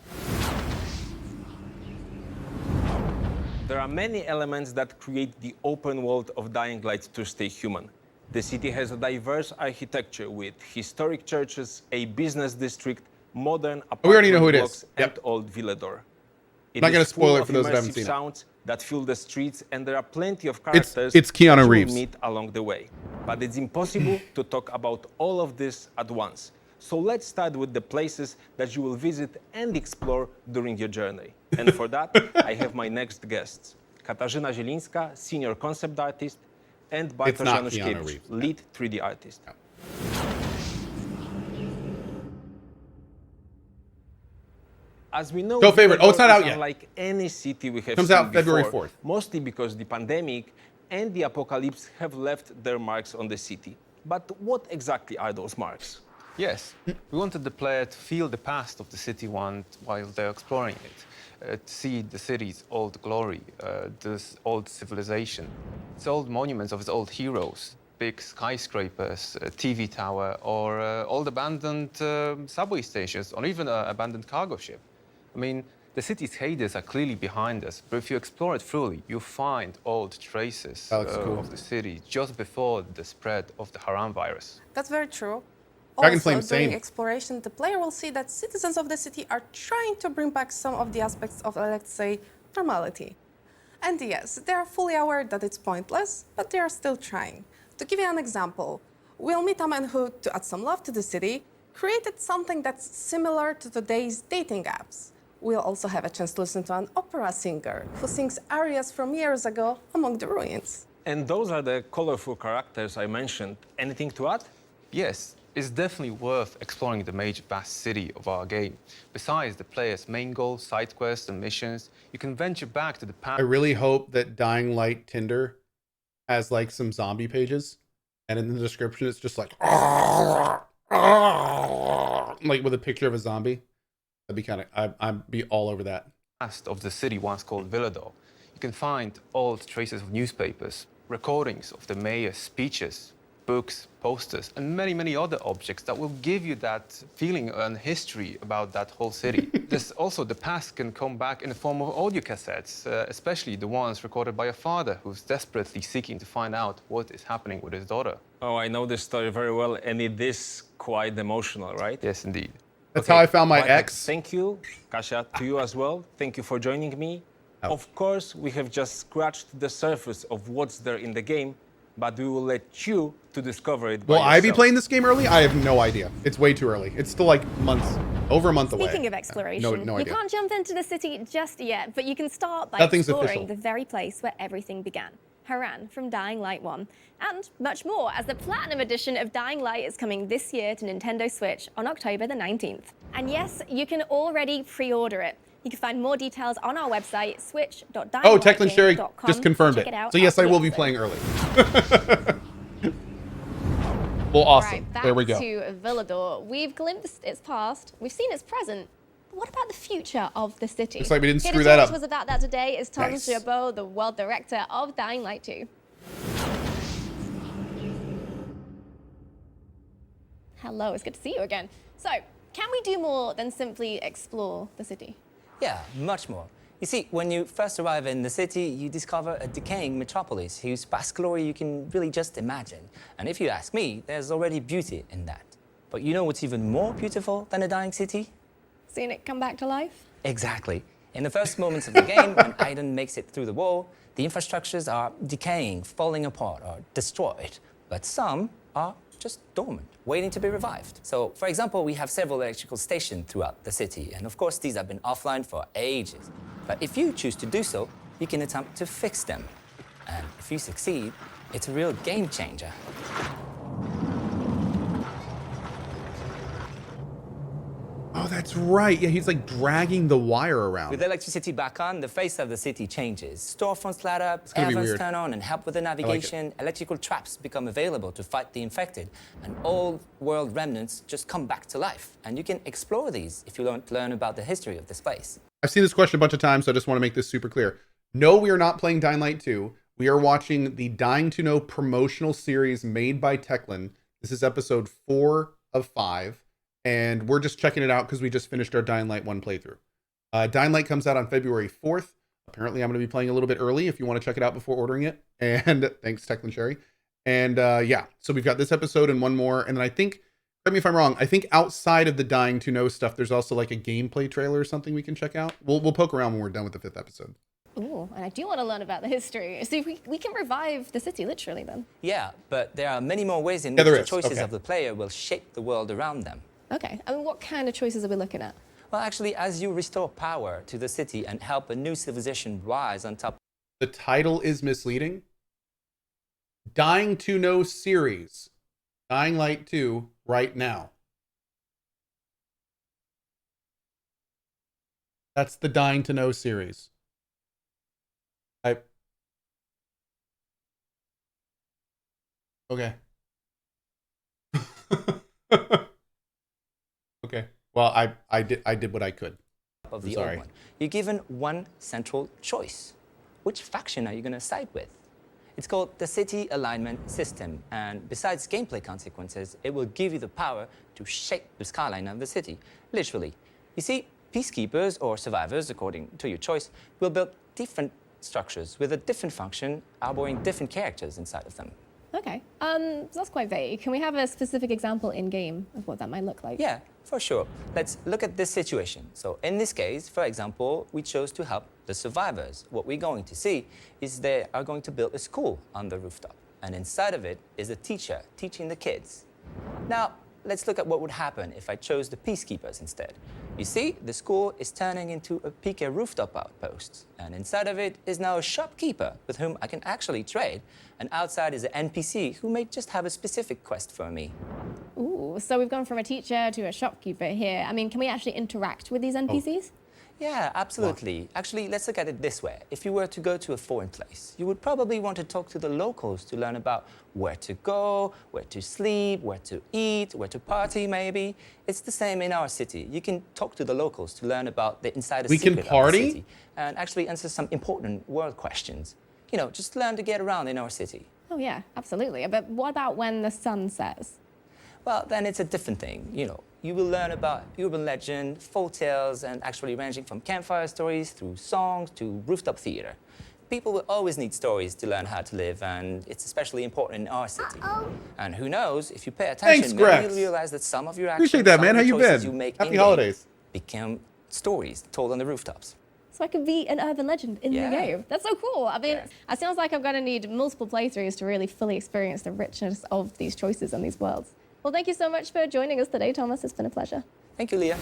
There are many elements that create the open world of Dying Light to stay human. The city has a diverse architecture with historic churches, a business district, modern We already know apartment who it blocks, is. Yep. and old Villador. It Not gonna is spoil full it of for those that haven't immersive seen it. sounds that fill the streets, and there are plenty of It's characters Keanu that you Reeves. will meet along the way. But it's impossible to talk about all of this at once. So let's start with the places that you will visit and explore during your journey. And for that, I have my next guests. Katarzyna Zielińska, senior concept artist, and It's not Bartosz Keanu Januszkiewicz, Reeves. lead 3D artist. As we know, Show favorite. Oh, it's not Villador out is yet. unlike any city we have Comes seen out February before, 4th. mostly because the pandemic and the apocalypse have left their marks on the city. But what exactly are those marks? Yes, we wanted the player to feel the past of the city while they're exploring it, to see the city's old glory, this old civilization, its old monuments of its old heroes, big skyscrapers, a TV tower, or old abandoned subway stations, or even an abandoned cargo ship. I mean, the city's heydays are clearly behind us, but if you explore it fully, you find old traces cool. of the city just before the spread of the Haram virus. That's very true. Dragon Also, Flame, during same. exploration, the player will see that citizens of the city are trying to bring back some of the aspects of, let's say, normality. And yes, they are fully aware that it's pointless, but they are still trying. To give you an example, we'll meet a man who, to add some love to the city, created something that's similar to today's dating apps. We'll also have a chance to listen to an opera singer who sings arias from years ago among the ruins. And those are the colorful characters I mentioned. Anything to add? Yes, it's definitely worth exploring the major vast city of our game. Besides the player's main goals, side quests, and missions, you can venture back to the past. I really hope that Dying Light Tinder has like some zombie pages, and in the description it's just like with a picture of a zombie. That'd be kind of, I'd be all over that. Past of the city once called Villador. You can find old traces of newspapers, recordings of the mayor's speeches, books, posters, and many, many other objects that will give you that feeling and history about that whole city. There's also the past can come back in the form of audio cassettes, especially the ones recorded by a father who's desperately seeking to find out what is happening with his daughter. Oh, I know this story very well, and it is quite emotional, right? Yes, indeed. That's how I found my Right, ex. Thank you, Kasia, to you as well. Thank you for joining me. Of course, we have just scratched the surface of what's there in the game, but we will let you to discover it by Will I be yourself. playing this game early? I have no idea. It's way too early. It's still like over a month away. Speaking of exploration, no you idea. can't jump into the city just yet, but you can start by Nothing's exploring official. the very place where everything began. Haran from Dying Light 1, and much more, as the Platinum Edition of Dying Light is coming this year to Nintendo Switch on October the 19th. And yes, you can already pre-order it. You can find more details on our website, switch.dyinglightgame.com. Oh, Techland Sherry just confirmed Check it. out So yes, I after will the be episode. playing early. Well, awesome. Right, back There we go. to Villador. We've glimpsed its past, we've seen its present. But what about the future of the city? Looks like we didn't Here screw to that talk up. to us about that today is Tom Nice. Jabot, the world director of Dying Light 2. Hello, it's good to see you again. So, can we do more than simply explore the city? Yeah, much more. You see, when you first arrive in the city, you discover a decaying metropolis whose past glory you can really just imagine. And if you ask me, there's already beauty in that. But you know what's even more beautiful than a dying city? Seeing it come back to life? Exactly. In the first moments of the game, when Aiden makes it through the wall, the infrastructures are decaying, falling apart, or destroyed. But some are just dormant, waiting to be revived. So, for example, we have several electrical stations throughout the city, and of course, these have been offline for ages. But if you choose to do so, you can attempt to fix them. And if you succeed, it's a real game changer. Oh, that's right. Yeah, he's like dragging the wire around. With electricity back on, the face of the city changes. Storefronts light up, gonna be air vents weird. turn on and help with the navigation. Electrical traps become available to fight the infected. And old world remnants just come back to life. And you can explore these if you want to learn about the history of this place. I've seen this question a bunch of times, so I just want to make this super clear. No, we are not playing Dying Light 2. We are watching the Dying2Know promotional series made by Techland. This is episode 4 of 5. And we're just checking it out because we just finished our Dying Light 1 playthrough. Dying Light comes out on February 4th. Apparently, I'm going to be playing a little bit early if you want to check it out before ordering it. And thanks, Techland Cherry. And yeah, so we've got this episode and one more. And then I think, correct me if I'm wrong, I think outside of the Dying2Know stuff, there's also like a gameplay trailer or something we can check out. We'll poke around when we're done with the 5th episode. Ooh, and I do want to learn about the history. So we can revive the city, literally, then. Yeah, but there are many more ways in Yeah, which there the is. choices Okay. of the player will shape the world around them. Okay, I mean, what kind of choices are we looking at? Well, actually, as you restore power to the city and help a new civilization rise on top. The title is misleading. Dying2Know series. Dying Light 2 right now. That's the Dying2Know series. Okay. Okay. Well, I did what I could. Of I'm the sorry. old one. You're given one central choice. Which faction are you going to side with? It's called the City Alignment System, and besides gameplay consequences, it will give you the power to shape the skyline of the city, literally. You see, peacekeepers or survivors, according to your choice, will build different structures with a different function, harboring different characters inside of them. Okay, that's quite vague. Can we have a specific example in-game of what that might look like? Yeah, for sure. Let's look at this situation. So in this case, for example, we chose to help the survivors. What we're going to see is they are going to build a school on the rooftop. And inside of it is a teacher teaching the kids. Now, let's look at what would happen if I chose the peacekeepers instead. You see, the school is turning into a PK rooftop outpost. And inside of it is now a shopkeeper with whom I can actually trade. And outside is an NPC who may just have a specific quest for me. Ooh, so we've gone from a teacher to a shopkeeper here. I mean, can we actually interact with these NPCs? Yeah, absolutely. Actually, let's look at it this way. If you were to go to a foreign place, you would probably want to talk to the locals to learn about where to go, where to sleep, where to eat, where to party, maybe. It's the same in our city. You can talk to the locals to learn about the insider We can secret of the party? city and actually answer some important world questions. You know, just learn to get around in our city. Oh yeah, absolutely. But what about when the sun sets? Well, then it's a different thing. You know, you will learn about urban legend, folk tales, and actually ranging from campfire stories through songs to rooftop theater. People will always need stories to learn how to live, and it's especially important in our city. And who knows, if you pay attention, Thanks, maybe Grex. you'll realize that some of your Appreciate actions, that, some man. of How the you choices been? you make Happy in-game holidays. become stories told on the rooftops. So I could be an urban legend in Yeah. the game. That's so cool. I mean, it sounds like I'm going to need multiple playthroughs to really fully experience the richness of these choices and these worlds. Well, thank you so much for joining us today, Thomas. It's been a pleasure. Thank you, Leah.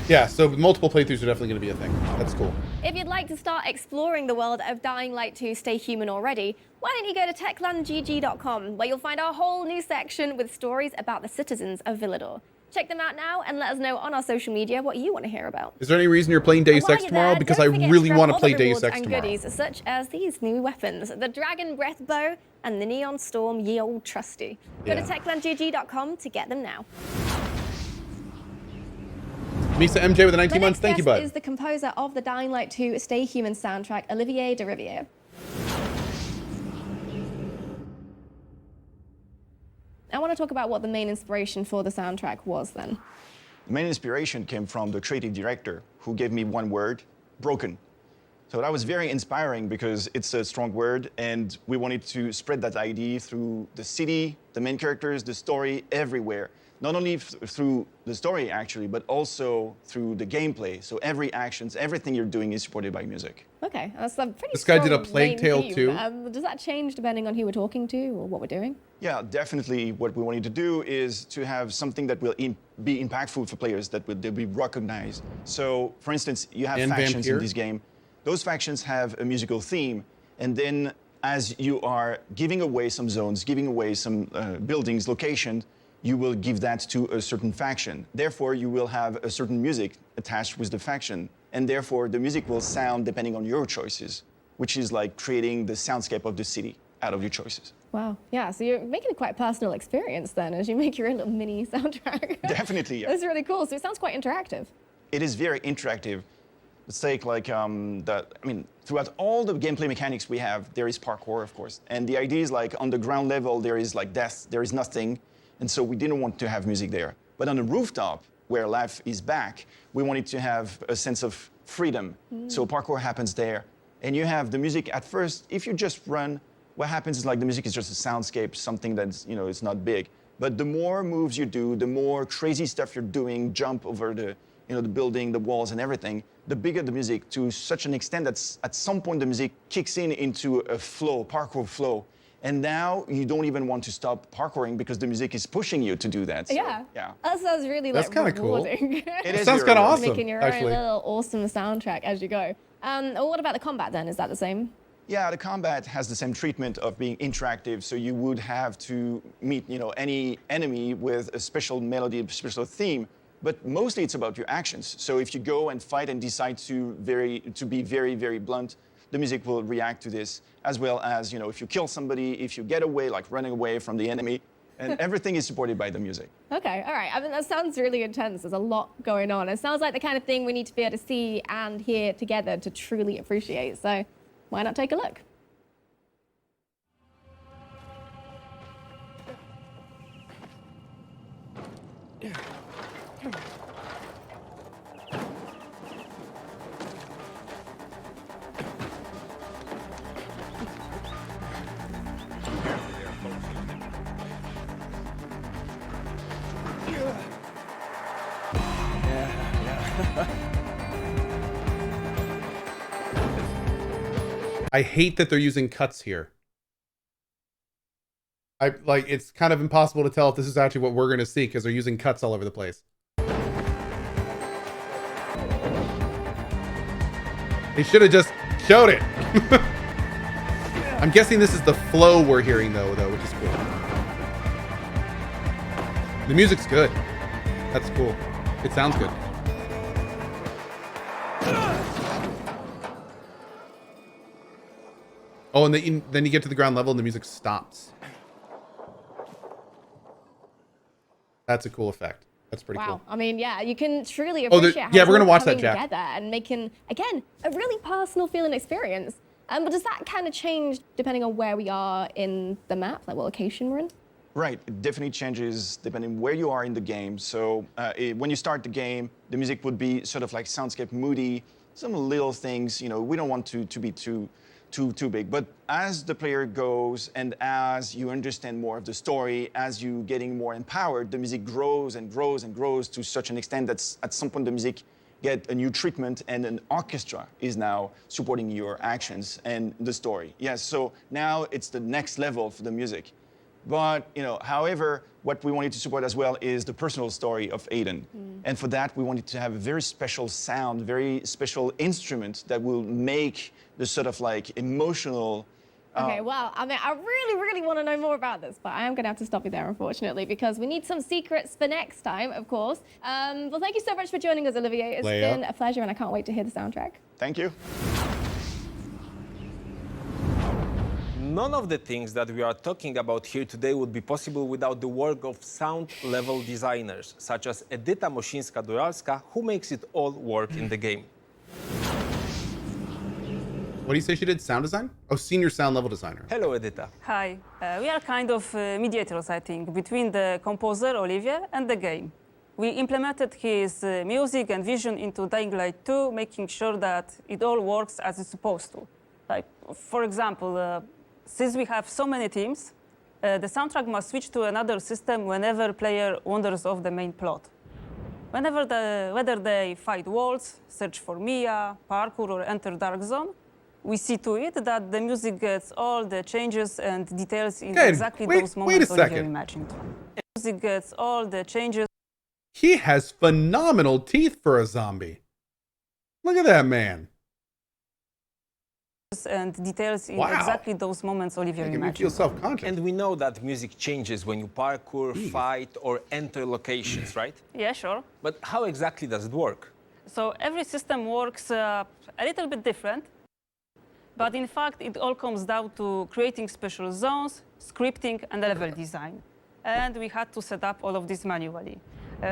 Yeah, so multiple playthroughs are definitely going to be a thing. That's cool. If you'd like to start exploring the world of Dying Light 2 Stay Human already, why don't you go to techlandgg.com, where you'll find our whole new section with stories about the citizens of Villador. Check them out now and let us know on our social media what you want to hear about. Is there any reason you're playing Deus While Ex you're tomorrow? there, Because don't I forget really grab want to all play the Deus rewards Ex and tomorrow. goodies, such as these new weapons, the Dragon Breath Bow and the Neon Storm Ye Old Trusty. Go to Yeah. techlandgg.com to get them now. Misa MJ with the 19 My months. next Thank you, guest bud. is the composer of the Dying Light 2 Stay Human soundtrack, Olivier de Riviere. I want to talk about what the main inspiration for the soundtrack was then. The main inspiration came from the creative director, who gave me one word: broken. So that was very inspiring because it's a strong word, and we wanted to spread that idea through the city, the main characters, the story, everywhere. Not only through the story, actually, but also through the gameplay. So every actions, everything you're doing is supported by music. Okay, that's a pretty This guy did a strong Plague main Tale theme. too? Does that change depending on who we're talking to or what we're doing? Yeah, definitely. What we wanted to do is to have something that will be impactful for players, that will they'll be recognized. So, for instance, you have And factions Vampire? in this game. Those factions have a musical theme, and then as you are giving away some zones, giving away some buildings, locations, you will give that to a certain faction. Therefore, you will have a certain music attached with the faction, and therefore the music will sound depending on your choices, which is like creating the soundscape of the city out of your choices. Wow, yeah, so you're making it quite a personal experience then as you make your own little mini soundtrack. Definitely, yeah. That's really cool, so it sounds quite interactive. It is very interactive. Let's take like throughout all the gameplay mechanics we have, there is parkour, of course. And the idea is like on the ground level, there is like death, there is nothing. And so we didn't want to have music there. But on the rooftop, where life is back, we wanted to have a sense of freedom. So parkour happens there. And you have the music at first, if you just run, what happens is like the music is just a soundscape, something that's, you know, it's not big. But the more moves you do, the more crazy stuff you're doing, jump over the, you know, the building, the walls and everything, the bigger the music, to such an extent that at some point the music kicks in into a flow, parkour flow. And now you don't even want to stop parkouring because the music is pushing you to do that. So, yeah. Yeah. That sounds really That's like kinda cool. rewarding. It sounds kind of awesome. Making your actually. own little awesome soundtrack as you go. What about the combat then? Is that the same? Yeah, the combat has the same treatment of being interactive, so you would have to meet, you know, any enemy with a special melody, a special theme, but mostly it's about your actions. So if you go and fight and decide to be very, very blunt, the music will react to this, as well as, you know, if you kill somebody, if you get away, like running away from the enemy, and everything is supported by the music. Okay, all right. I mean, that sounds really intense. There's a lot going on. It sounds like the kind of thing we need to be able to see and hear together to truly appreciate. So why not take a look? I hate that they're using cuts here. It's kind of impossible to tell if this is actually what we're going to see because they're using cuts all over the place. They should have just showed it. I'm guessing this is the flow we're hearing though, which is cool. The music's good. That's cool. It sounds good. Oh, and then you get to the ground level and the music stops. That's a cool effect. That's pretty cool. Wow. I mean, yeah, you can truly appreciate how yeah, we're it's gonna all watch that, coming Jack. together and making, again, a really personal feeling experience. But does that kind of change depending on where we are in the map, like what location we're in? Right, it definitely changes depending where you are in the game. So when you start the game, the music would be sort of like soundscape moody, some little things, you know, we don't want to be too big. But as the player goes and as you understand more of the story, as you getting more empowered, the music grows and grows and grows to such an extent that at some point the music get a new treatment and an orchestra is now supporting your actions and the story. Yes, so now it's the next level for the music. But, you know, however, what we wanted to support as well is the personal story of Aiden. And for that, we wanted to have a very special sound, very special instrument that will make the sort of like emotional. Okay, well, I mean, I really want to know more about this, but I am going to have to stop you there, unfortunately, because we need some secrets for next time, of course. Well, thank you so much for joining us, Olivier. It's been a pleasure, and I can't wait to hear the soundtrack. Thank you. None of the things that we are talking about here today would be possible without the work of sound-level designers, such as Edyta Mosińska-Duralska, who makes it all work in the game. What do you say she did? Sound design? Oh, senior sound level designer. Hello, Edyta. Hi. We are kind of mediators, I think, between the composer, Olivier, and the game. We implemented his music and vision into Dying Light 2, making sure that it all works as it's supposed to. Like, for example, since we have so many teams, the soundtrack must switch to another system whenever player wanders off the main plot. Whether they fight walls, search for Mia, parkour, or enter Dark Zone, we see to it that the music gets all the changes and details in exactly those moments Olivier imagined. The music gets all the changes. He has phenomenal teeth for a zombie. Look at that man. And details in exactly those moments Olivier imagined. Make you feel self-conscious. And we know that music changes when you parkour, fight, or enter locations, right? Yeah, sure. But how exactly does it work? So every system works a little bit different, but in fact it all comes down to creating special zones, scripting, and level design. And we had to set up all of this manually.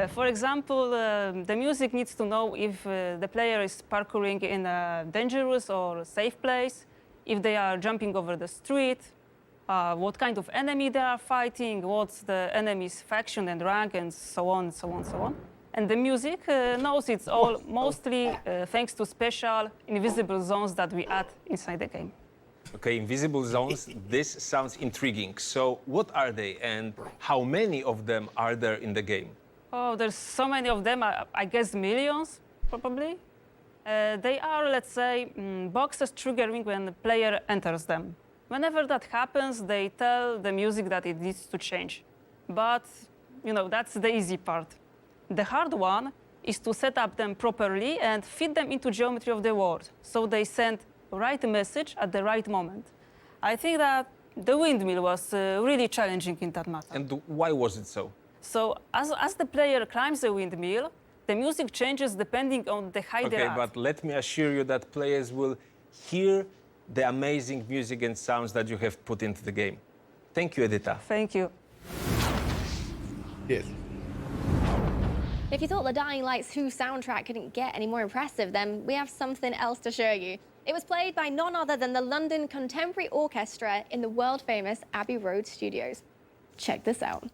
For example, the music needs to know if the player is parkouring in a dangerous or safe place, if they are jumping over the street, what kind of enemy they are fighting, what's the enemy's faction and rank, and so on, so on, so on. And the music knows it's all mostly thanks to special invisible zones that we add inside the game. Okay, invisible zones, this sounds intriguing. So what are they and how many of them are there in the game? Oh, there's so many of them, I guess millions, probably. They are, let's say, boxes triggering when the player enters them. Whenever that happens, they tell the music that it needs to change. But, you know, that's the easy part. The hard one is to set up them properly and fit them into geometry of the world, so they send right message at the right moment. I think that the windmill was really challenging in that matter. And why was it so? So as the player climbs the windmill, the music changes depending on the height they're Okay, at. but let me assure you that players will hear the amazing music and sounds that you have put into the game. Thank you, Edita. Thank you. Yes. If you thought the Dying Light 2 soundtrack couldn't get any more impressive, then we have something else to show you. It was played by none other than the London Contemporary Orchestra in the world-famous Abbey Road Studios. Check this out.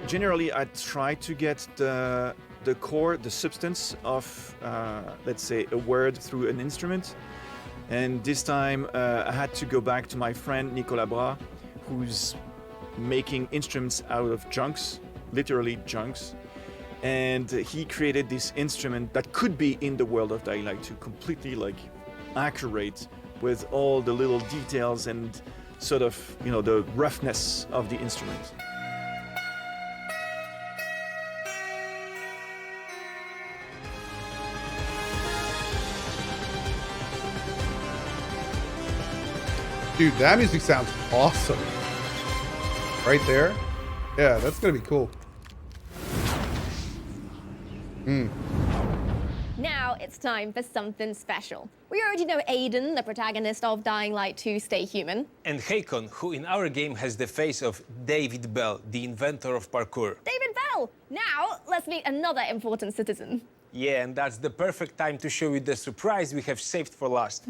Generally, I try to get the core, the substance of, let's say, a word through an instrument. And this time I had to go back to my friend Nicolas Bras, who's making instruments out of junks, literally junks. And he created this instrument that could be in the world of Dying Light 2, completely like accurate with all the little details and sort of, you know, the roughness of the instrument. Dude, that music sounds awesome. Right there. Yeah, that's gonna be cool. Now it's time for something special. We already know Aiden, the protagonist of Dying Light 2 Stay Human. And Hakon, who in our game has the face of David Bell, the inventor of parkour. David Bell! Now, let's meet another important citizen. Yeah, and that's the perfect time to show you the surprise we have saved for last.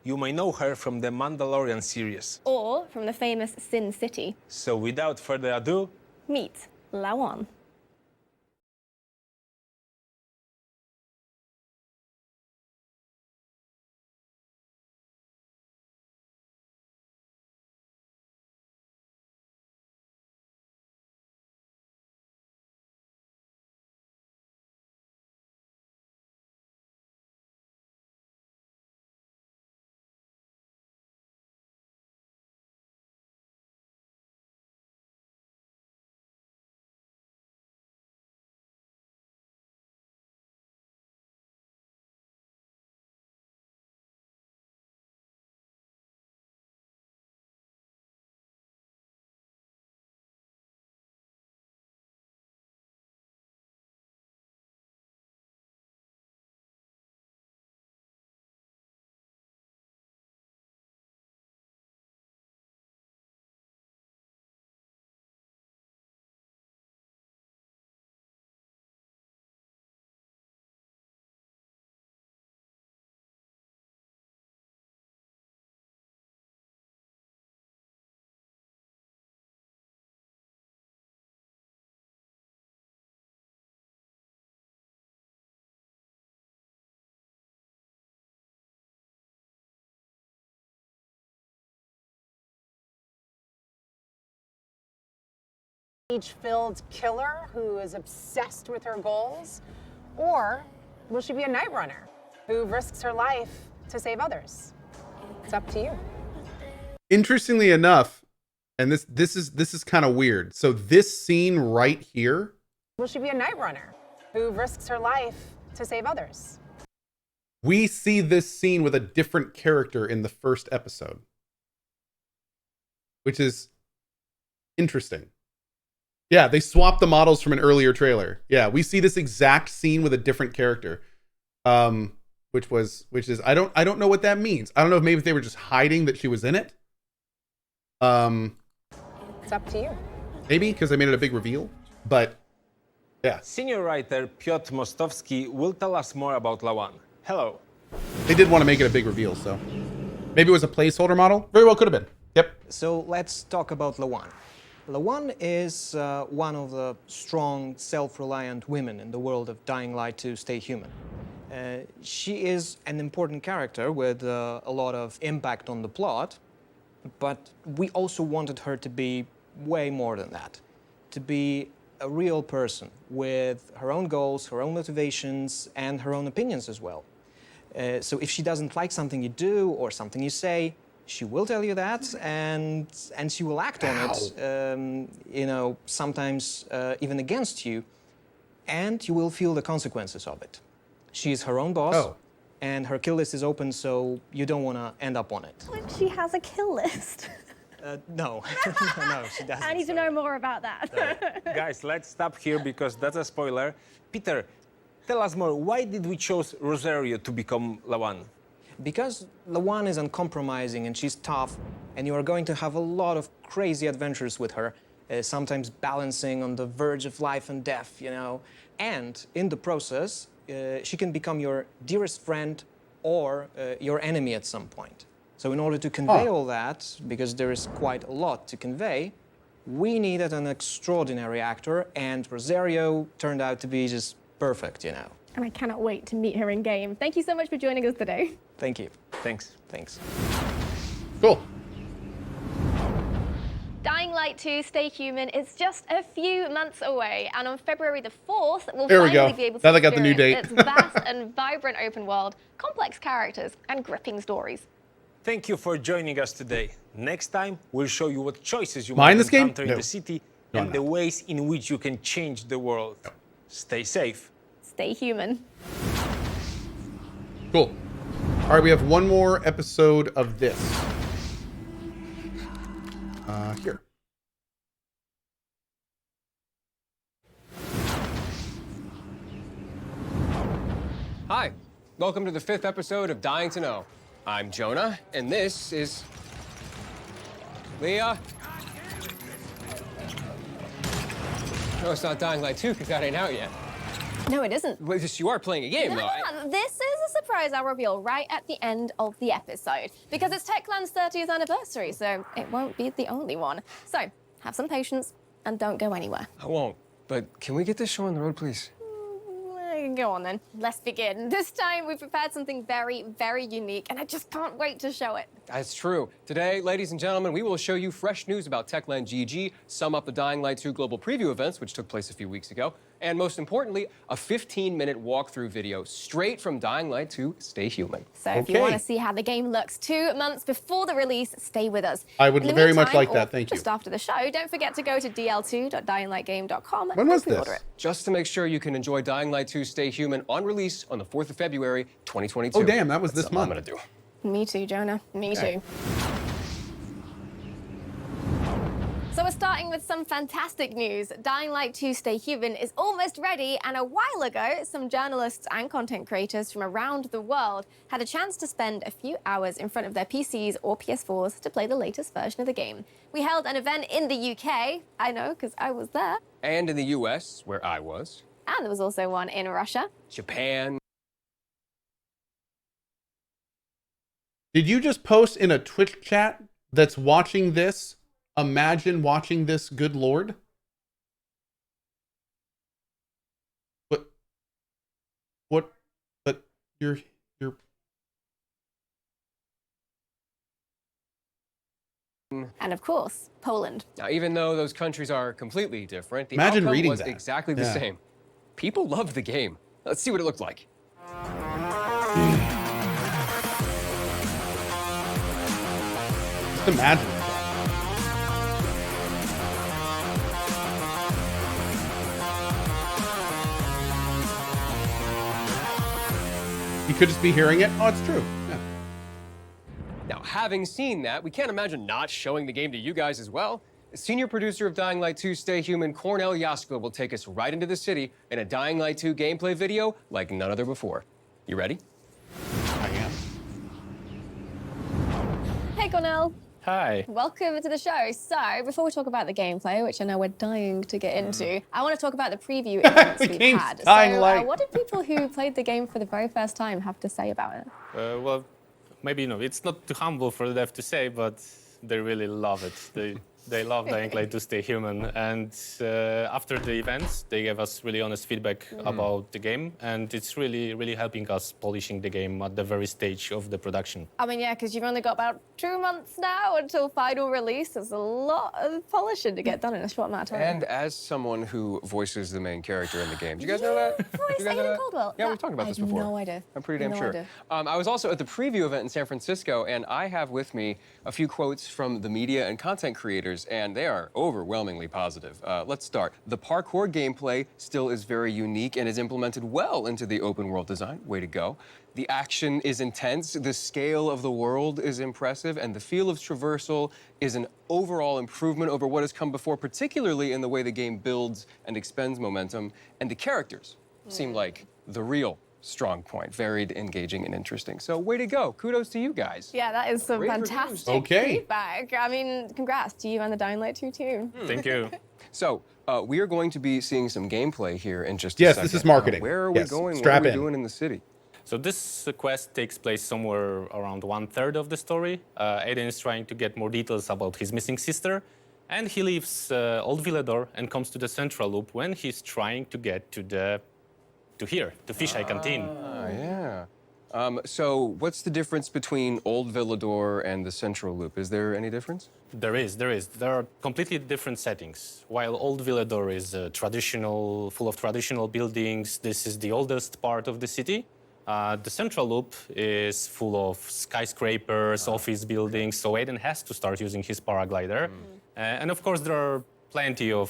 You may know her from the Mandalorian series. Or from the famous Sin City. So without further ado, Meet Lawan. Filled killer who is obsessed with her goals? Or will she be a night runner who risks her life to save others? It's up to you. Interestingly enough, and this is kind of weird. So this scene right here. Will she be a night runner who risks her life to save others? We see this scene with a different character in the first episode, which is interesting. Yeah, they swapped the models from an earlier trailer. Yeah, we see this exact scene with a different character, which is I don't know what that means. I don't know if maybe they were just hiding that she was in it. It's up to you. Maybe because they made it a big reveal, but yeah. senior writer Piotr Mostowski will tell us more about Lawan. Hello. They did want to make it a big reveal, so maybe it was a placeholder model. Very well could have been. Yep. So let's talk about Lawan. Lawan is one of the strong, self-reliant women in the world of Dying Light 2 Stay Human. She is an important character with a lot of impact on the plot, but we also wanted her to be way more than that. To be a real person with her own goals, her own motivations, and her own opinions as well. So if she doesn't like something you do or something you say, she will tell you that, and she will act on it, you know, sometimes even against you, and you will feel the consequences of it. She's her own boss, and her kill list is open, so you don't want to end up on it. She has a kill list. No, no, she doesn't. I need to know more about that. Guys, let's stop here because that's a spoiler. Peter, tell us more. Why did we choose Rosario to become Lawan? Because Lawan is uncompromising and she's tough, and you are going to have a lot of crazy adventures with her, sometimes balancing on the verge of life and death, you know. And in the process, she can become your dearest friend or your enemy at some point. So in order to convey all that, because there is quite a lot to convey, we needed an extraordinary actor, and Rosario turned out to be just perfect, you know. And I cannot wait to meet her in game. Thank you so much for joining us today. Thank you. Thanks. Thanks. Cool. Dying Light 2 Stay Human is just a few months away, and on February the 4th, we'll There we finally go. be able to Now they got the new experience date. its vast and vibrant open world, complex characters, and gripping stories. Thank you for joining us today. Next time, we'll show you what choices you Mind might this game? encounter in No. the city No, and no. the ways in which you can change the world. Stay safe. Stay human. Cool. All right, we have one more episode of this. Here. Hi, welcome to the 5th episode of Dying to Know. I'm Jonah, and this is Leah. No, it's not Dying Light 2 because that ain't out yet. No, it isn't. Well, you are playing a game, though. This is a surprise I'll reveal right at the end of the episode, because it's Techland's 30th anniversary, so it won't be the only one. So, have some patience and don't go anywhere. I won't, but can we get this show on the road, please? Go on then, let's begin. This time we've prepared something very, very unique, and I just can't wait to show it. That's true. Today, ladies and gentlemen, we will show you fresh news about Techland GG, sum up the Dying Light 2 global preview events, which took place a few weeks ago, and most importantly, a 15-minute walkthrough video straight from Dying Light 2 Stay Human. So if you want to see how the game looks 2 months before the release, stay with us. I would In the very much meantime, like that, or thank you. Just after the show, don't forget to go to dl2.dyinglightgame.com When was and pre-order this? it. Just to make sure you can enjoy Dying Light 2 Stay Human on release on the 4th of February, 2022. Oh, damn, that was That's this something month. I'm gonna do. Me too, Jonah. Me Okay. too. So we're starting with some fantastic news. Dying Light 2 Stay Human is almost ready, and a while ago, some journalists and content creators from around the world had a chance to spend a few hours in front of their PCs or PS4s to play the latest version of the game. We held an event in the UK, I know, because I was there, And in the US, where I was, and there was also one in Russia. Japan. Did you just post in a Twitch chat that's watching this? Imagine watching this, good lord. What? But you're. And of course, Poland. Now, even though those countries are completely different, the Imagine outcome reading was that. exactly the Yeah. same. People loved the game. Let's see what it looked like. Just imagine. You could just be hearing it. Oh, it's true. Yeah. Now, having seen that, we can't imagine not showing the game to you guys as well. Senior producer of Dying Light 2 Stay Human, Cornell Yaskla, will take us right into the city in a Dying Light 2 gameplay video like none other before. You ready? I am. Hey, Cornell. Hi. Welcome to the show. So, before we talk about the gameplay, which I know we're dying to get into, I want to talk about the preview events The we've game's had. Dying So, Light. what did people who played the game for the very first time have to say about it? Well, maybe it's not too humble for them to say, but they really love it. They love Dying Light to stay human. And after the events, they gave us really honest feedback about the game, and it's really, really helping us polishing the game at the very stage of the production. I mean, yeah, because you've only got about 2 months now until final release. There's a lot of polishing to get done in a short amount of time. And as someone who voices the main character in the game, do you guys know that? Voice Aiden Caldwell. Yeah, we've talked about this before. I have no idea. I'm pretty damn No sure. idea. I was also at the preview event in San Francisco, and I have with me a few quotes from the media and content creators, and they are overwhelmingly positive. Let's start. The parkour gameplay still is very unique and is implemented well into the open world design. Way to go. The action is intense, the scale of the world is impressive, and the feel of Traversal is an overall improvement over what has come before, particularly in the way the game builds and expends momentum. And the characters seem like the real strong point. Varied, engaging, and interesting. So way to go. Kudos to you guys. Yeah, that is some Great fantastic feedback. I mean, congrats to you and the Dying Light 2 too. Thank you. So we are going to be seeing some gameplay here in just a Yes, second. this is marketing. Where are Yes, we going? strap What are we in. doing in the city? So this quest takes place somewhere around 1/3 of the story. Aiden is trying to get more details about his missing sister, and he leaves Old Villador and comes to the central loop when he's trying to get to Fisheye Canteen. Yeah. So what's the difference between Old Villador and the Central Loop? Is there any difference? There is. There are completely different settings. While Old Villador is full of traditional buildings, this is the oldest part of the city. The Central Loop is full of skyscrapers, office buildings, so Aiden has to start using his paraglider. And of course, there are plenty of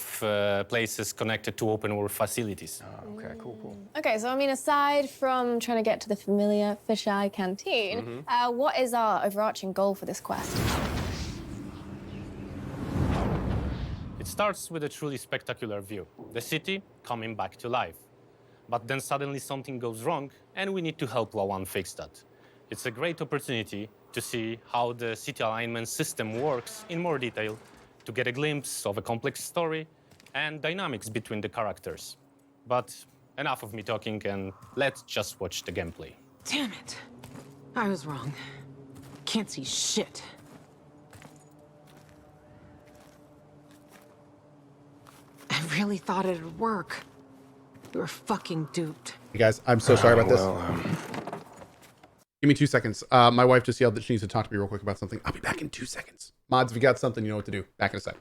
places connected to open world facilities. Okay, cool. Okay, so I mean, aside from trying to get to the familiar Fisheye Canteen, what is our overarching goal for this quest? It starts with a truly spectacular view, the city coming back to life. But then suddenly something goes wrong, and we need to help Lawan fix that. It's a great opportunity to see how the city alignment system works in more detail, to get a glimpse of a complex story and dynamics between the characters. But enough of me talking, and let's just watch the gameplay. Damn it. I was wrong. Can't see shit. I really thought it'd work. We were fucking duped. Hey guys, I'm so sorry about this. Give me 2 seconds. My wife just yelled that she needs to talk to me real quick about something. I'll be back in 2 seconds. Mods, if you got something, you know what to do. Back in a sec.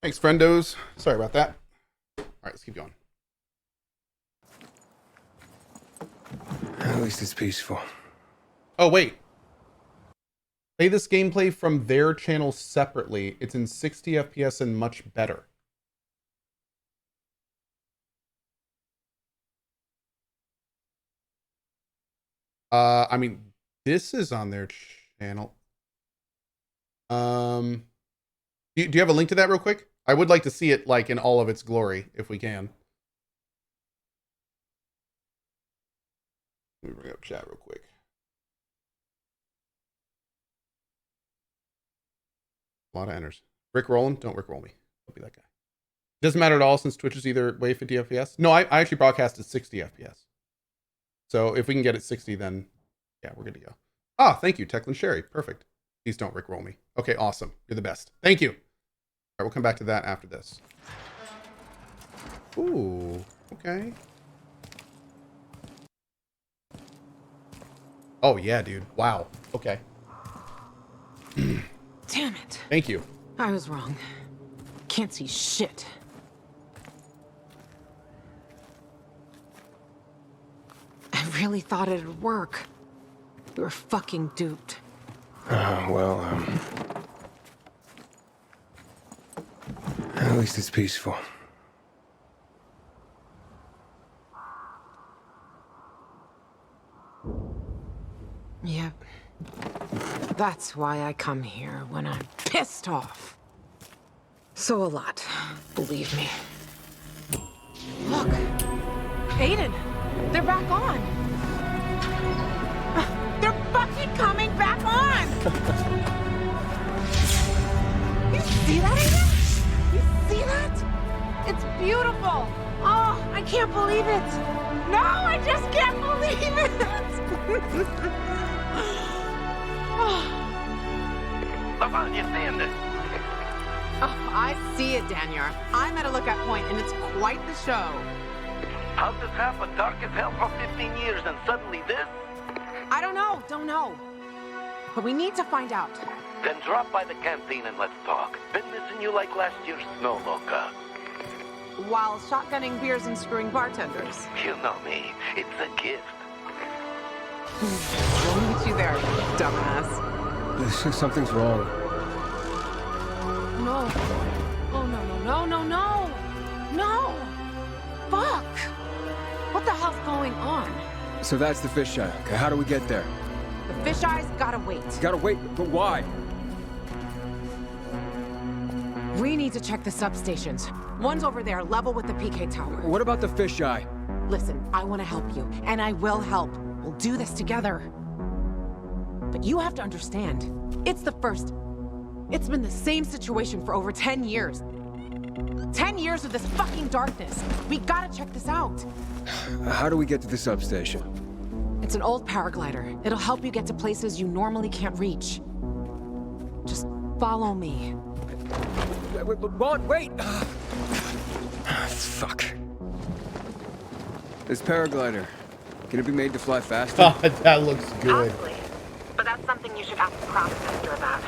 Thanks, friendos. Sorry about that. All right, let's keep going. At least it's peaceful. Oh, wait. Play this gameplay from their channel separately. It's in 60 FPS and much better. I mean, this is on their channel. Do you have a link to that real quick? I would like to see it like in all of its glory, if we can. Let me bring up chat real quick. A lot of enters. Rick rolling? Don't Rick roll me. Don't be that guy. Doesn't matter at all since Twitch is either way 50 FPS. No, I actually broadcast at 60 FPS. So if we can get it 60, then yeah, we're good to go. Ah, thank you, Techland Sherry. Perfect. Please don't Rick roll me. Okay, awesome. You're the best. Thank you. All right, we'll come back to that after this. Ooh, okay. Oh, yeah, dude. Wow. Okay. Damn it. Thank you. I was wrong. Can't see shit. I really thought it'd work. We were fucking duped. At least it's peaceful. Yep. That's why I come here when I'm pissed off. So a lot, believe me. Look, Aiden, they're back on. They're fucking coming back on! You see that, Aiden? You see that? It's beautiful. Oh, I can't believe it. No, I just can't believe it. Lawan, you seeing this? Oh, I see it, Daniel. I'm at a lookout point, and it's quite the show. How'd this happen? Dark as hell for 15 years, and suddenly this? I don't know. But we need to find out. Then drop by the canteen and let's talk. Been missing you like last year's snow loca. While shotgunning beers and screwing bartenders. You know me. It's a gift. We'll meet you there, dumbass. Something's wrong. No. Oh, no. Fuck. What the hell's going on? So that's the fisheye. Okay, how do we get there? The fisheye's gotta wait. Gotta wait, but why? We need to check the substations. One's over there, level with the PK tower. What about the fisheye? Listen, I want to help you, and I will help. We'll do this together. But you have to understand, it's the first. It's been the same situation for over 10 years. 10 years of this fucking darkness. We gotta check this out. How do we get to the substation? It's an old paraglider. It'll help you get to places you normally can't reach. Just follow me. Wait! Fuck. This paraglider, can it be made to fly faster? That looks good. Possibly. But that's something you should ask the Protagonist about.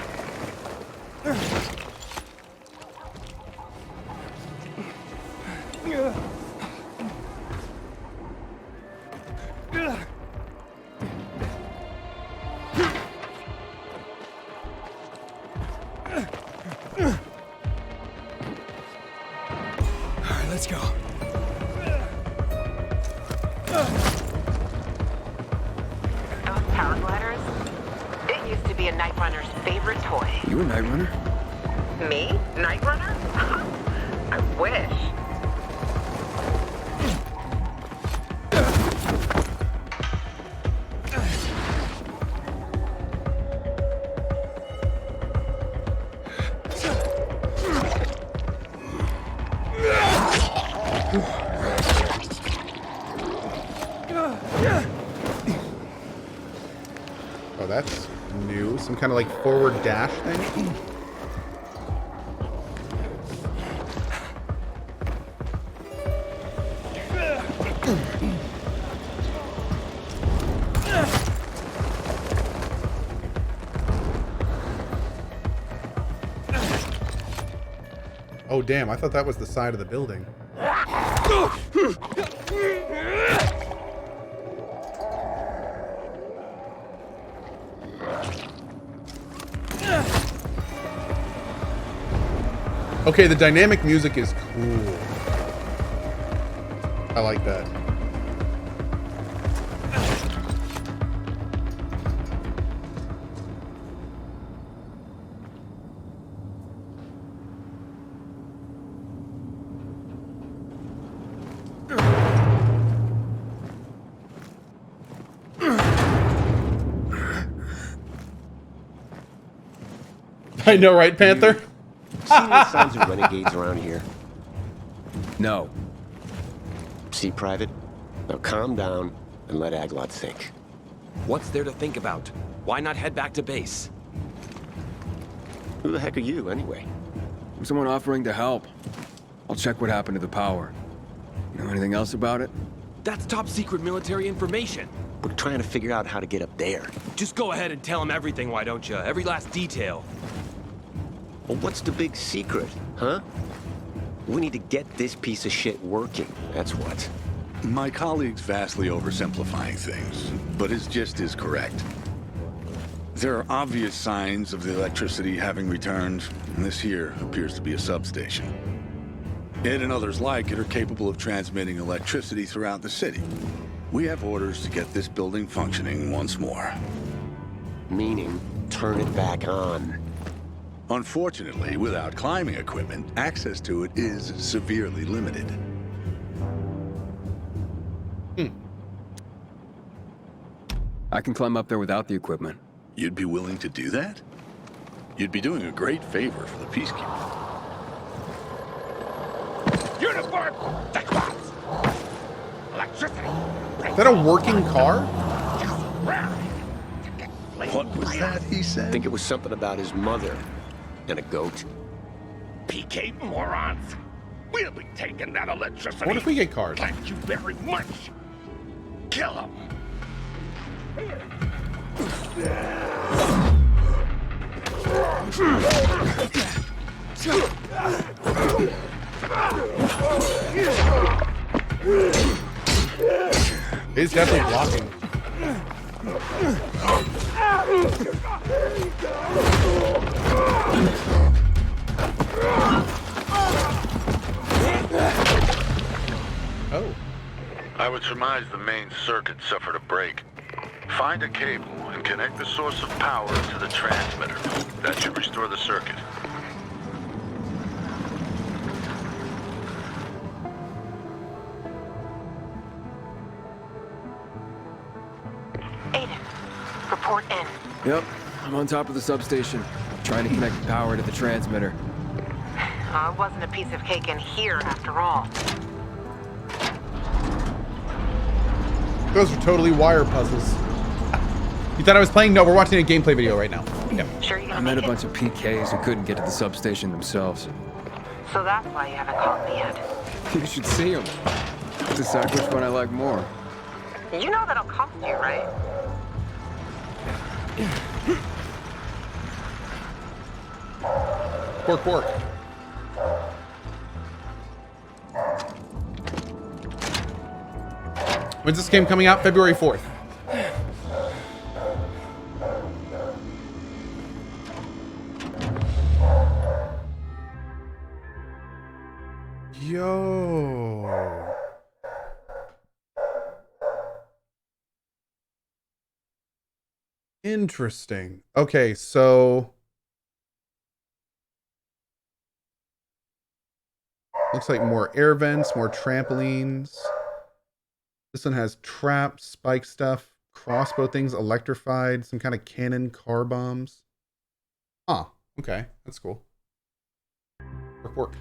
Alright, let's go. Those paragliders? It used to be a Night Runner's favorite toy. You a Night Runner? Me? Night Runner? I wish. Oh, that's new. Some kind of like forward dash thing. Oh, damn. I thought that was the side of the building. Okay, the dynamic music is cool. I like that. I know, right, Panther? See any signs of renegades around here? No. See, Private? Now calm down and let Aglot think. What's there to think about? Why not head back to base? Who the heck are you, anyway? I'm someone offering to help. I'll check what happened to the power. You know anything else about it? That's top secret military information. We're trying to figure out how to get up there. Just go ahead and tell him everything, why don't you? Every last detail. Well, what's the big secret, huh? We need to get this piece of shit working, that's what. My colleague's vastly oversimplifying things, but his gist is correct. There are obvious signs of the electricity having returned, and this here appears to be a substation. It and others like it are capable of transmitting electricity throughout the city. We have orders to get this building functioning once more. Meaning, turn it back on. Unfortunately, without climbing equipment, access to it is severely limited. I can climb up there without the equipment. You'd be willing to do that? You'd be doing a great favor for the peacekeepers. Uniform! Electricity! Is that a working car? What was that he said? I think it was something about his mother and a goat. PK morons! We'll be taking that electricity. What if we get cars? Thank you very much. Kill him. He's definitely blocking. Oh. I would surmise the main circuit suffered a break. Find a cable and connect the source of power to the transmitter. That should restore the circuit. Aiden, report in. Yep, I'm on top of the substation, trying to connect the power to the transmitter. It wasn't a piece of cake in here after all. Those are totally wire puzzles. You thought I was playing? No, we're watching a gameplay video right now. Yep. Sure you I met a bunch of PKs who couldn't get to the substation themselves. So that's why you haven't caught me yet. You should see them. Decide which one I like more. You know that'll cost you, right? Pork, pork. When's this game coming out? February 4th. Yo. Interesting. Okay, so looks like more air vents, more trampolines. This one has traps, spike stuff, crossbow things, electrified, some kind of cannon, car bombs. Huh. Okay, that's cool. Work.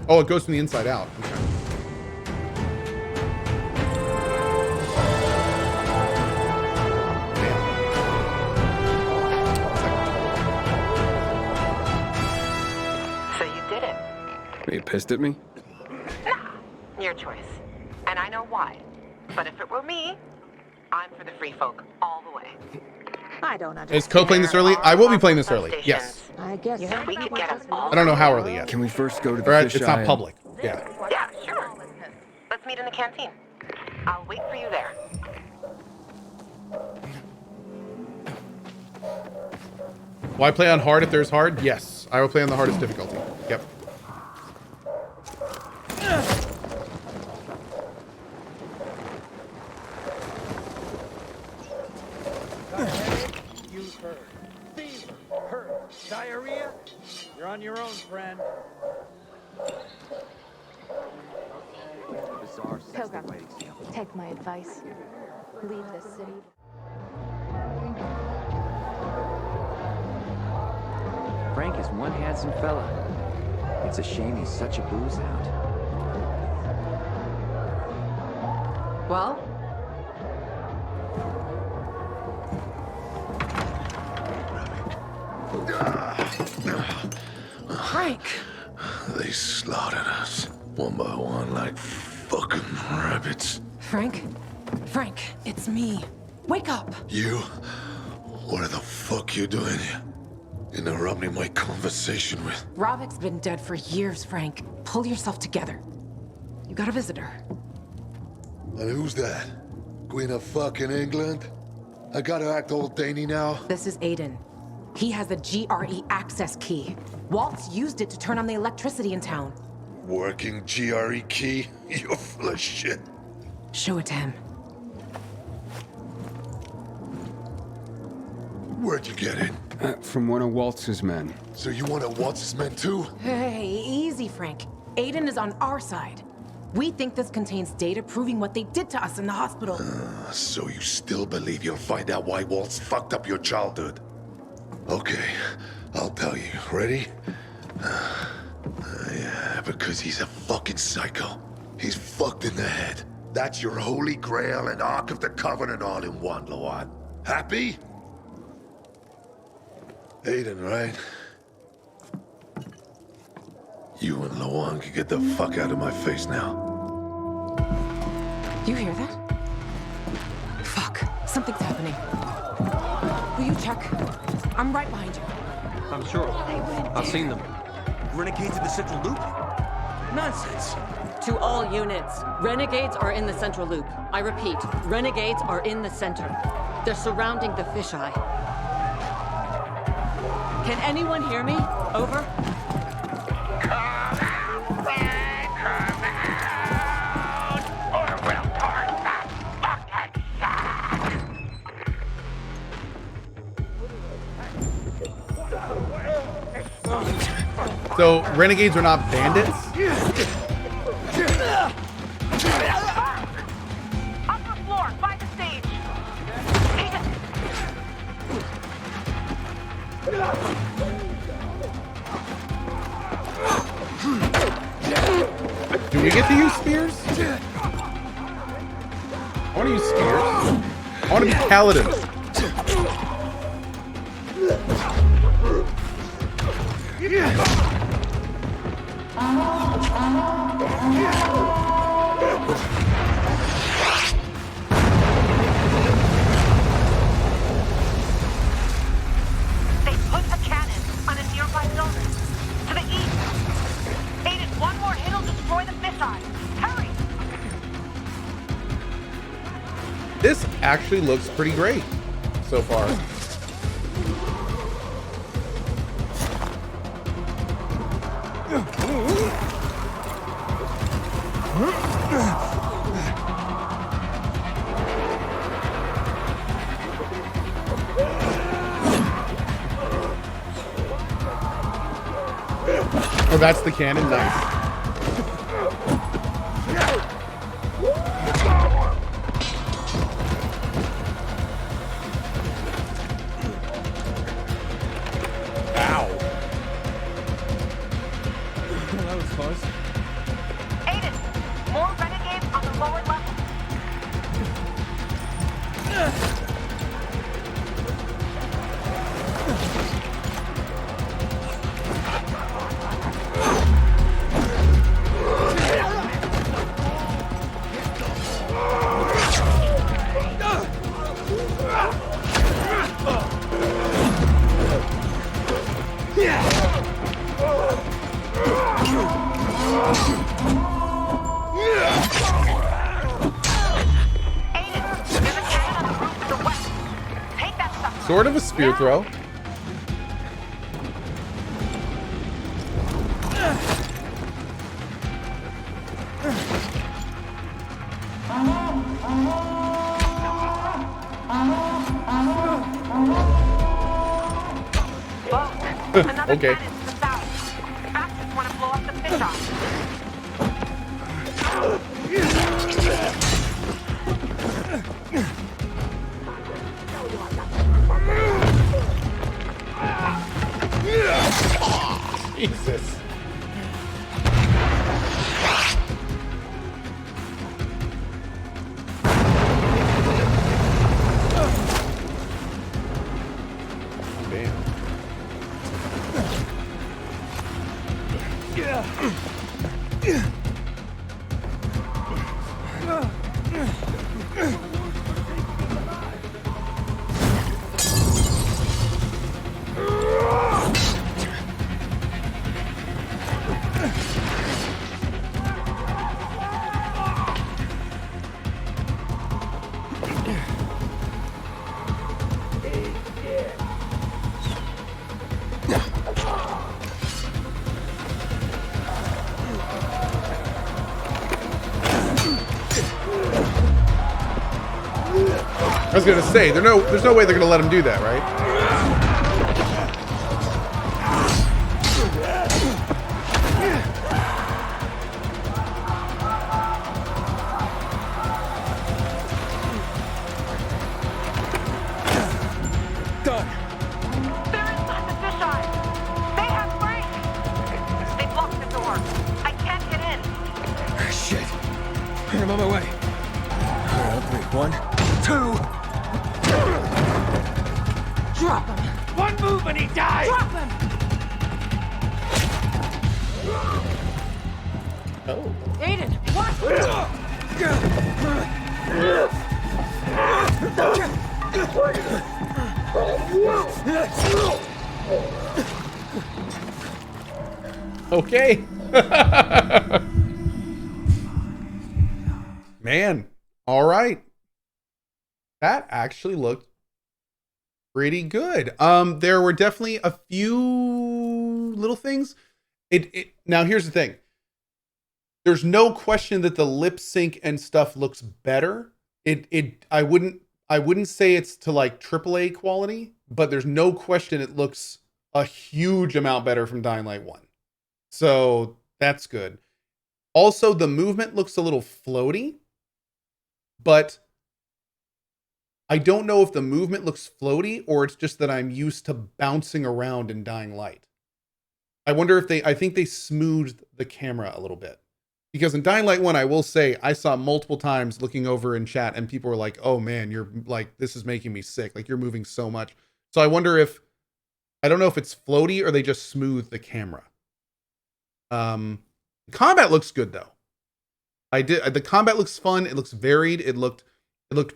Oh, it goes from the inside out. Okay. So you did it. Are you pissed at me? Nah, your choice. And I know why. But if it were me, I'm for the free folk all the way. I don't understand. Is Cohh playing this early? I will be playing this early. Yes. I guess we could get us all. I don't know how early yet. Can we first go to the Or fish it's eye not public. Yeah. Yeah, sure. Let's meet in the canteen. I'll wait for you there. Will I play on hard if there's hard? Yes. I will play on the hardest difficulty. Yep. You've heard. Fever, hurt, diarrhea? You're on your own, friend. Pilgrim, take my advice. Leave this city. Frank is one handsome fella. It's a shame he's such a booze hound. Well? Frank! They slaughtered us. One by one, like fucking rabbits. Frank? Frank, it's me. Wake up! You? What the fuck you doing here? Interrupting my conversation with... Rovik's been dead for years, Frank. Pull yourself together. You got a visitor. And who's that? Queen of fucking England? I gotta act old Daney now? This is Aiden. He has the GRE access key. Waltz used it to turn on the electricity in town. Working GRE key? You're full of shit. Show it to him. Where'd you get it? From one of Waltz's men. So you one of Waltz's men too? Hey, easy, Frank. Aiden is on our side. We think this contains data proving what they did to us in the hospital. So you still believe you'll find out why Waltz fucked up your childhood? Okay, I'll tell you. Ready? Yeah, because he's a fucking psycho. He's fucked in the head. That's your Holy Grail and Ark of the Covenant all in one, Lawan. Happy? Aiden, right? You and Lawan can get the fuck out of my face now. You hear that? Fuck, something's happening. Will you check? I'm right behind you. I'm sure. I've seen them. Renegades in the central loop? Nonsense. To all units, Renegades are in the central loop. I repeat, Renegades are in the center. They're surrounding the fisheye. Can anyone hear me? Over. So, Renegades are not bandits? Upper floor, by the stage. Do we get to use spears? I want to use spears. I want to be Paladin. They put a cannon on a nearby building. To the east. Aiden, one more hit will destroy the fisheye. Hurry! This actually looks pretty great so far. Oh, that's the cannon. Nice. Aiden, more renegades on the lower level. Sort of a spear throw. Okay. Want to blow up the fisheye. Jesus. Damn. I was gonna say, there's no way they're gonna let him do that, right? Done. They're inside the fisheye. They have Frank. They blocked the door. I can't get in. Shit. I'm on my way. One, two. Drop him. One move and he dies. Drop him. Oh. Aiden, what? Okay. Man. All right. That actually looked pretty good. There were definitely a few little things. Now here's the thing. There's no question that the lip sync and stuff looks better. I wouldn't say it's to like AAA quality, but there's no question it looks a huge amount better from Dying Light 1. So that's good. Also, the movement looks a little floaty, but I don't know if the movement looks floaty or it's just that I'm used to bouncing around in Dying Light. I wonder if I think they smoothed the camera a little bit. Because in Dying Light 1, I will say, I saw multiple times looking over in chat and people were like, oh man, you're like, this is making me sick. Like you're moving so much. So I wonder if, I don't know if it's floaty or they just smooth the camera. Combat looks good though. The combat looks fun. It looks varied. It looked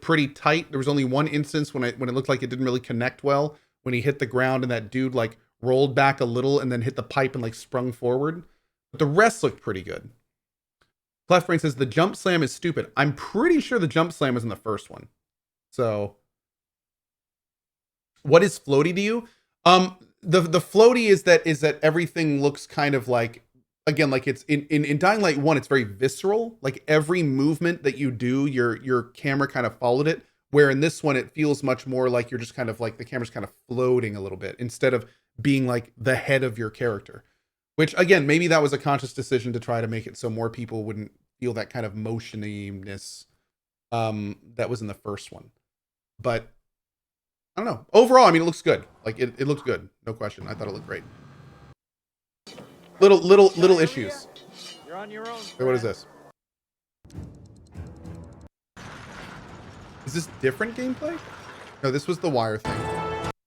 pretty tight. There was only one instance when it looked like it didn't really connect well, when he hit the ground and that dude like rolled back a little and then hit the pipe and like sprung forward. But the rest looked pretty good. Cleft Brain says the jump slam is stupid. I'm pretty sure the jump slam was in the first one. So what is floaty to you? The floaty is that everything looks kind of like, again, like it's in Dying Light 1, it's very visceral. Like every movement that you do, your camera kind of followed it. Where in this one, it feels much more like you're just kind of like the camera's kind of floating a little bit instead of being like the head of your character. Which again, maybe that was a conscious decision to try to make it so more people wouldn't feel that kind of motioniness that was in the first one. But I don't know. Overall, I mean, it looks good. Like it looks good, no question. I thought it looked great. Little issues. You're on your own. Okay, what is this? Is this different gameplay? No, this was the wire thing.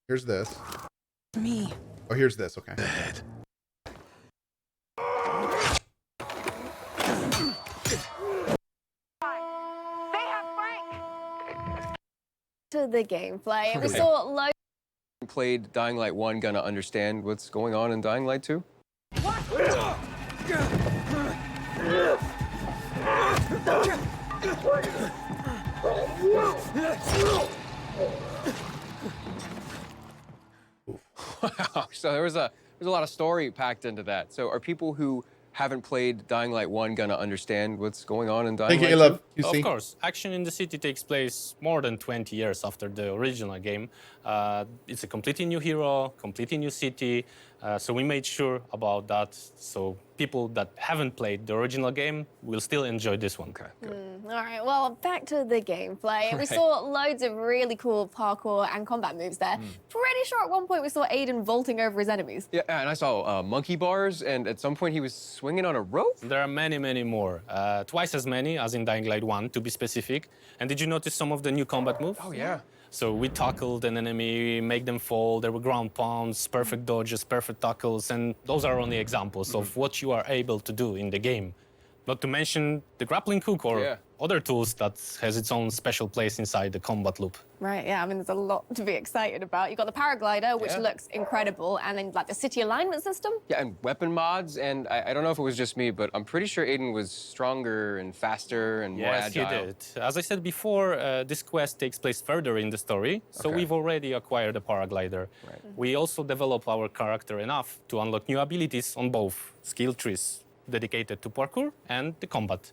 Here's this. Me. Oh, here's this. Okay. To the gameplay, we saw loads. Played Dying Light 1, gonna understand what's going on in Dying Light 2? Wow, so there's a lot of story packed into that. So are people who haven't played Dying Light 1 gonna understand what's going on in Dying Light 2? Of course. Action in the city takes place more than 20 years after the original game. It's a completely new hero, completely new city. So we made sure about that. So people that haven't played the original game will still enjoy this one. Okay, good. All right, well, back to the gameplay. We Right. saw loads of really cool parkour and combat moves there. Pretty sure at one point we saw Aiden vaulting over his enemies. Yeah, and I saw monkey bars, and at some point he was swinging on a rope? There are many, many more. Twice as many as in Dying Light 1, to be specific. And did you notice some of the new combat moves? Oh, yeah. So we tackled an enemy, make them fall. There were ground pounds, perfect dodges, perfect tackles, and those are only examples of what you are able to do in the game. Not to mention the grappling hook or other tools that has its own special place inside the combat loop. Right, yeah, I mean, there's a lot to be excited about. You've got the Paraglider, which looks incredible, and then, like, the city alignment system. Yeah, and weapon mods, and I don't know if it was just me, but I'm pretty sure Aiden was stronger and faster and more agile. Yes, he did. As I said before, this quest takes place further in the story, so we've already acquired a Paraglider. Right. We also develop our character enough to unlock new abilities on both skill trees dedicated to parkour and the combat.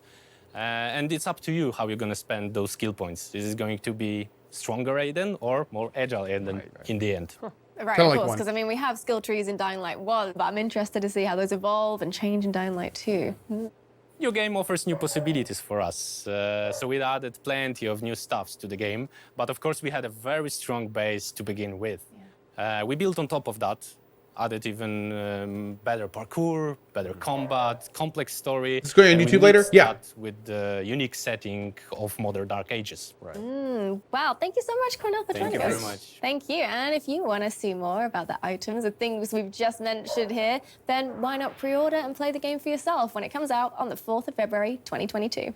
And it's up to you how you're going to spend those skill points. Is it going to be stronger Aiden or more agile Aiden in the end? Right, of course, because I mean, we have skill trees in Dying Light 1, but I'm interested to see how those evolve and change in Dying Light 2. Your game offers new possibilities for us, so we added plenty of new stuffs to the game, but of course we had a very strong base to begin with. We built on top of that, added even better parkour, better combat, complex story. Is this going on and we YouTube later? mixed Yeah. that with the unique setting of modern Dark Ages. Right. Wow, thank you so much, Cornell, for Thank joining you us. very much. Thank you. And if you want to see more about the items, the things we've just mentioned here, then why not pre-order and play the game for yourself when it comes out on the 4th of February, 2022.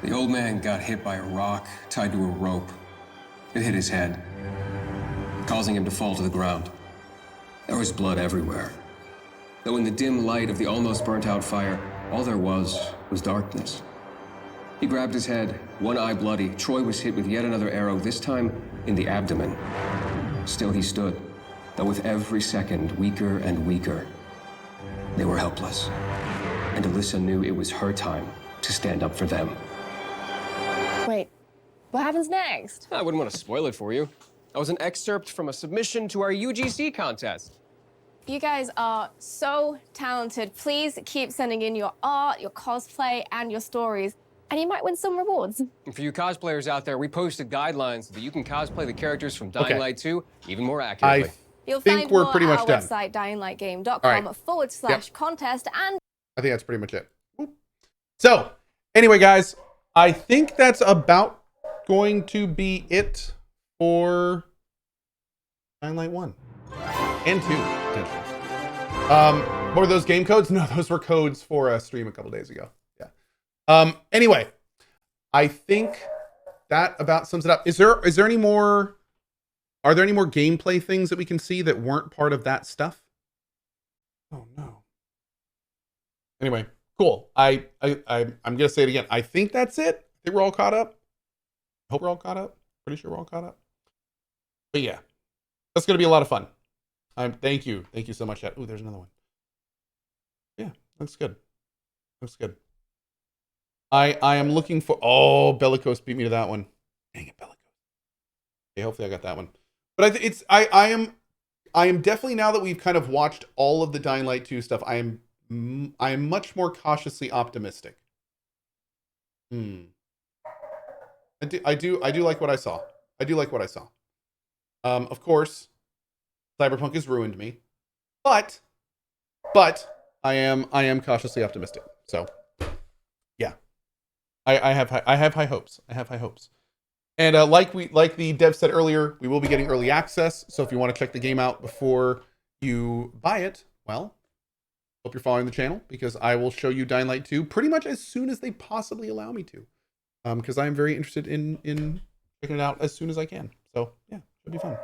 The old man got hit by a rock tied to a rope. It hit his head, causing him to fall to the ground. There was blood everywhere. Though in the dim light of the almost burnt-out fire, all there was darkness. He grabbed his head, one eye bloody. Troy was hit with yet another arrow, this time in the abdomen. Still he stood, though with every second weaker and weaker. They were helpless. And Alyssa knew it was her time to stand up for them. Wait, what happens next? I wouldn't want to spoil it for you. That was an excerpt from a submission to our UGC contest. You guys are so talented. Please keep sending in your art, your cosplay, and your stories, and you might win some rewards. And for you cosplayers out there, we posted guidelines so that you can cosplay the characters from Dying Light 2 even more accurately. You'll think find we're more pretty at much our done. website, dyinglightgame.com All right. /contest, and I think that's pretty much it. So, anyway, guys, I think that's about going to be it for Dying Light 1 and 2, potentially. What are those game codes? No, those were codes for a stream a couple days ago. Yeah. Anyway, I think that about sums it up. Is there any more? Are there any more gameplay things that we can see that weren't part of that stuff? Oh no. Anyway, cool. I'm gonna say it again. I think that's it. I think we're all caught up. I hope we're all caught up. Pretty sure we're all caught up. But yeah, that's gonna be a lot of fun. Thank you so much, chat. Oh, there's another one. Yeah, looks good. Looks good. I am looking for. Oh, Bellicose beat me to that one. Dang it, Bellicose. Okay, hopefully I got that one. But I am definitely, now that we've kind of watched all of the Dying Light 2 stuff, I am much more cautiously optimistic. I do like what I saw. I do like what I saw. Of course, Cyberpunk has ruined me, but I am cautiously optimistic. So, yeah, I have high hopes. I have high hopes. And like the dev said earlier, we will be getting early access. So if you want to check the game out before you buy it, well, hope you're following the channel, because I will show you Dying Light 2 pretty much as soon as they possibly allow me to. Because I am very interested in checking it out as soon as I can. So yeah, should be fun.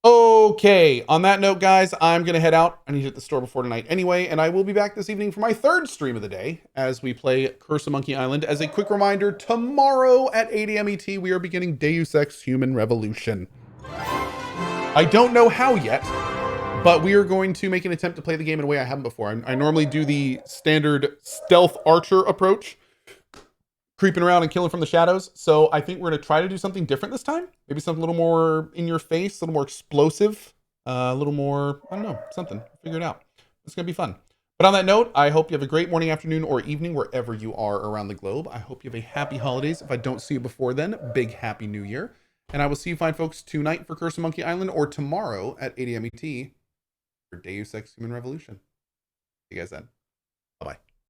Okay, on that note, guys, I'm going to head out. I need to hit the store before tonight anyway, and I will be back this evening for my third stream of the day as we play Curse of Monkey Island. As a quick reminder, tomorrow at 8 a.m. ET, we are beginning Deus Ex Human Revolution. I don't know how yet, but we are going to make an attempt to play the game in a way I haven't before. I normally do the standard stealth archer approach, creeping around and killing from the shadows. So I think we're going to try to do something different this time. Maybe something a little more in your face, a little more explosive, a little more, I don't know, something. Figure it out. It's going to be fun. But on that note, I hope you have a great morning, afternoon, or evening wherever you are around the globe. I hope you have a happy holidays. If I don't see you before then, big happy new year. And I will see you fine folks tonight for Curse of Monkey Island, or tomorrow at 8 a.m. ET for Deus Ex Human Revolution. See you guys then. Bye-bye.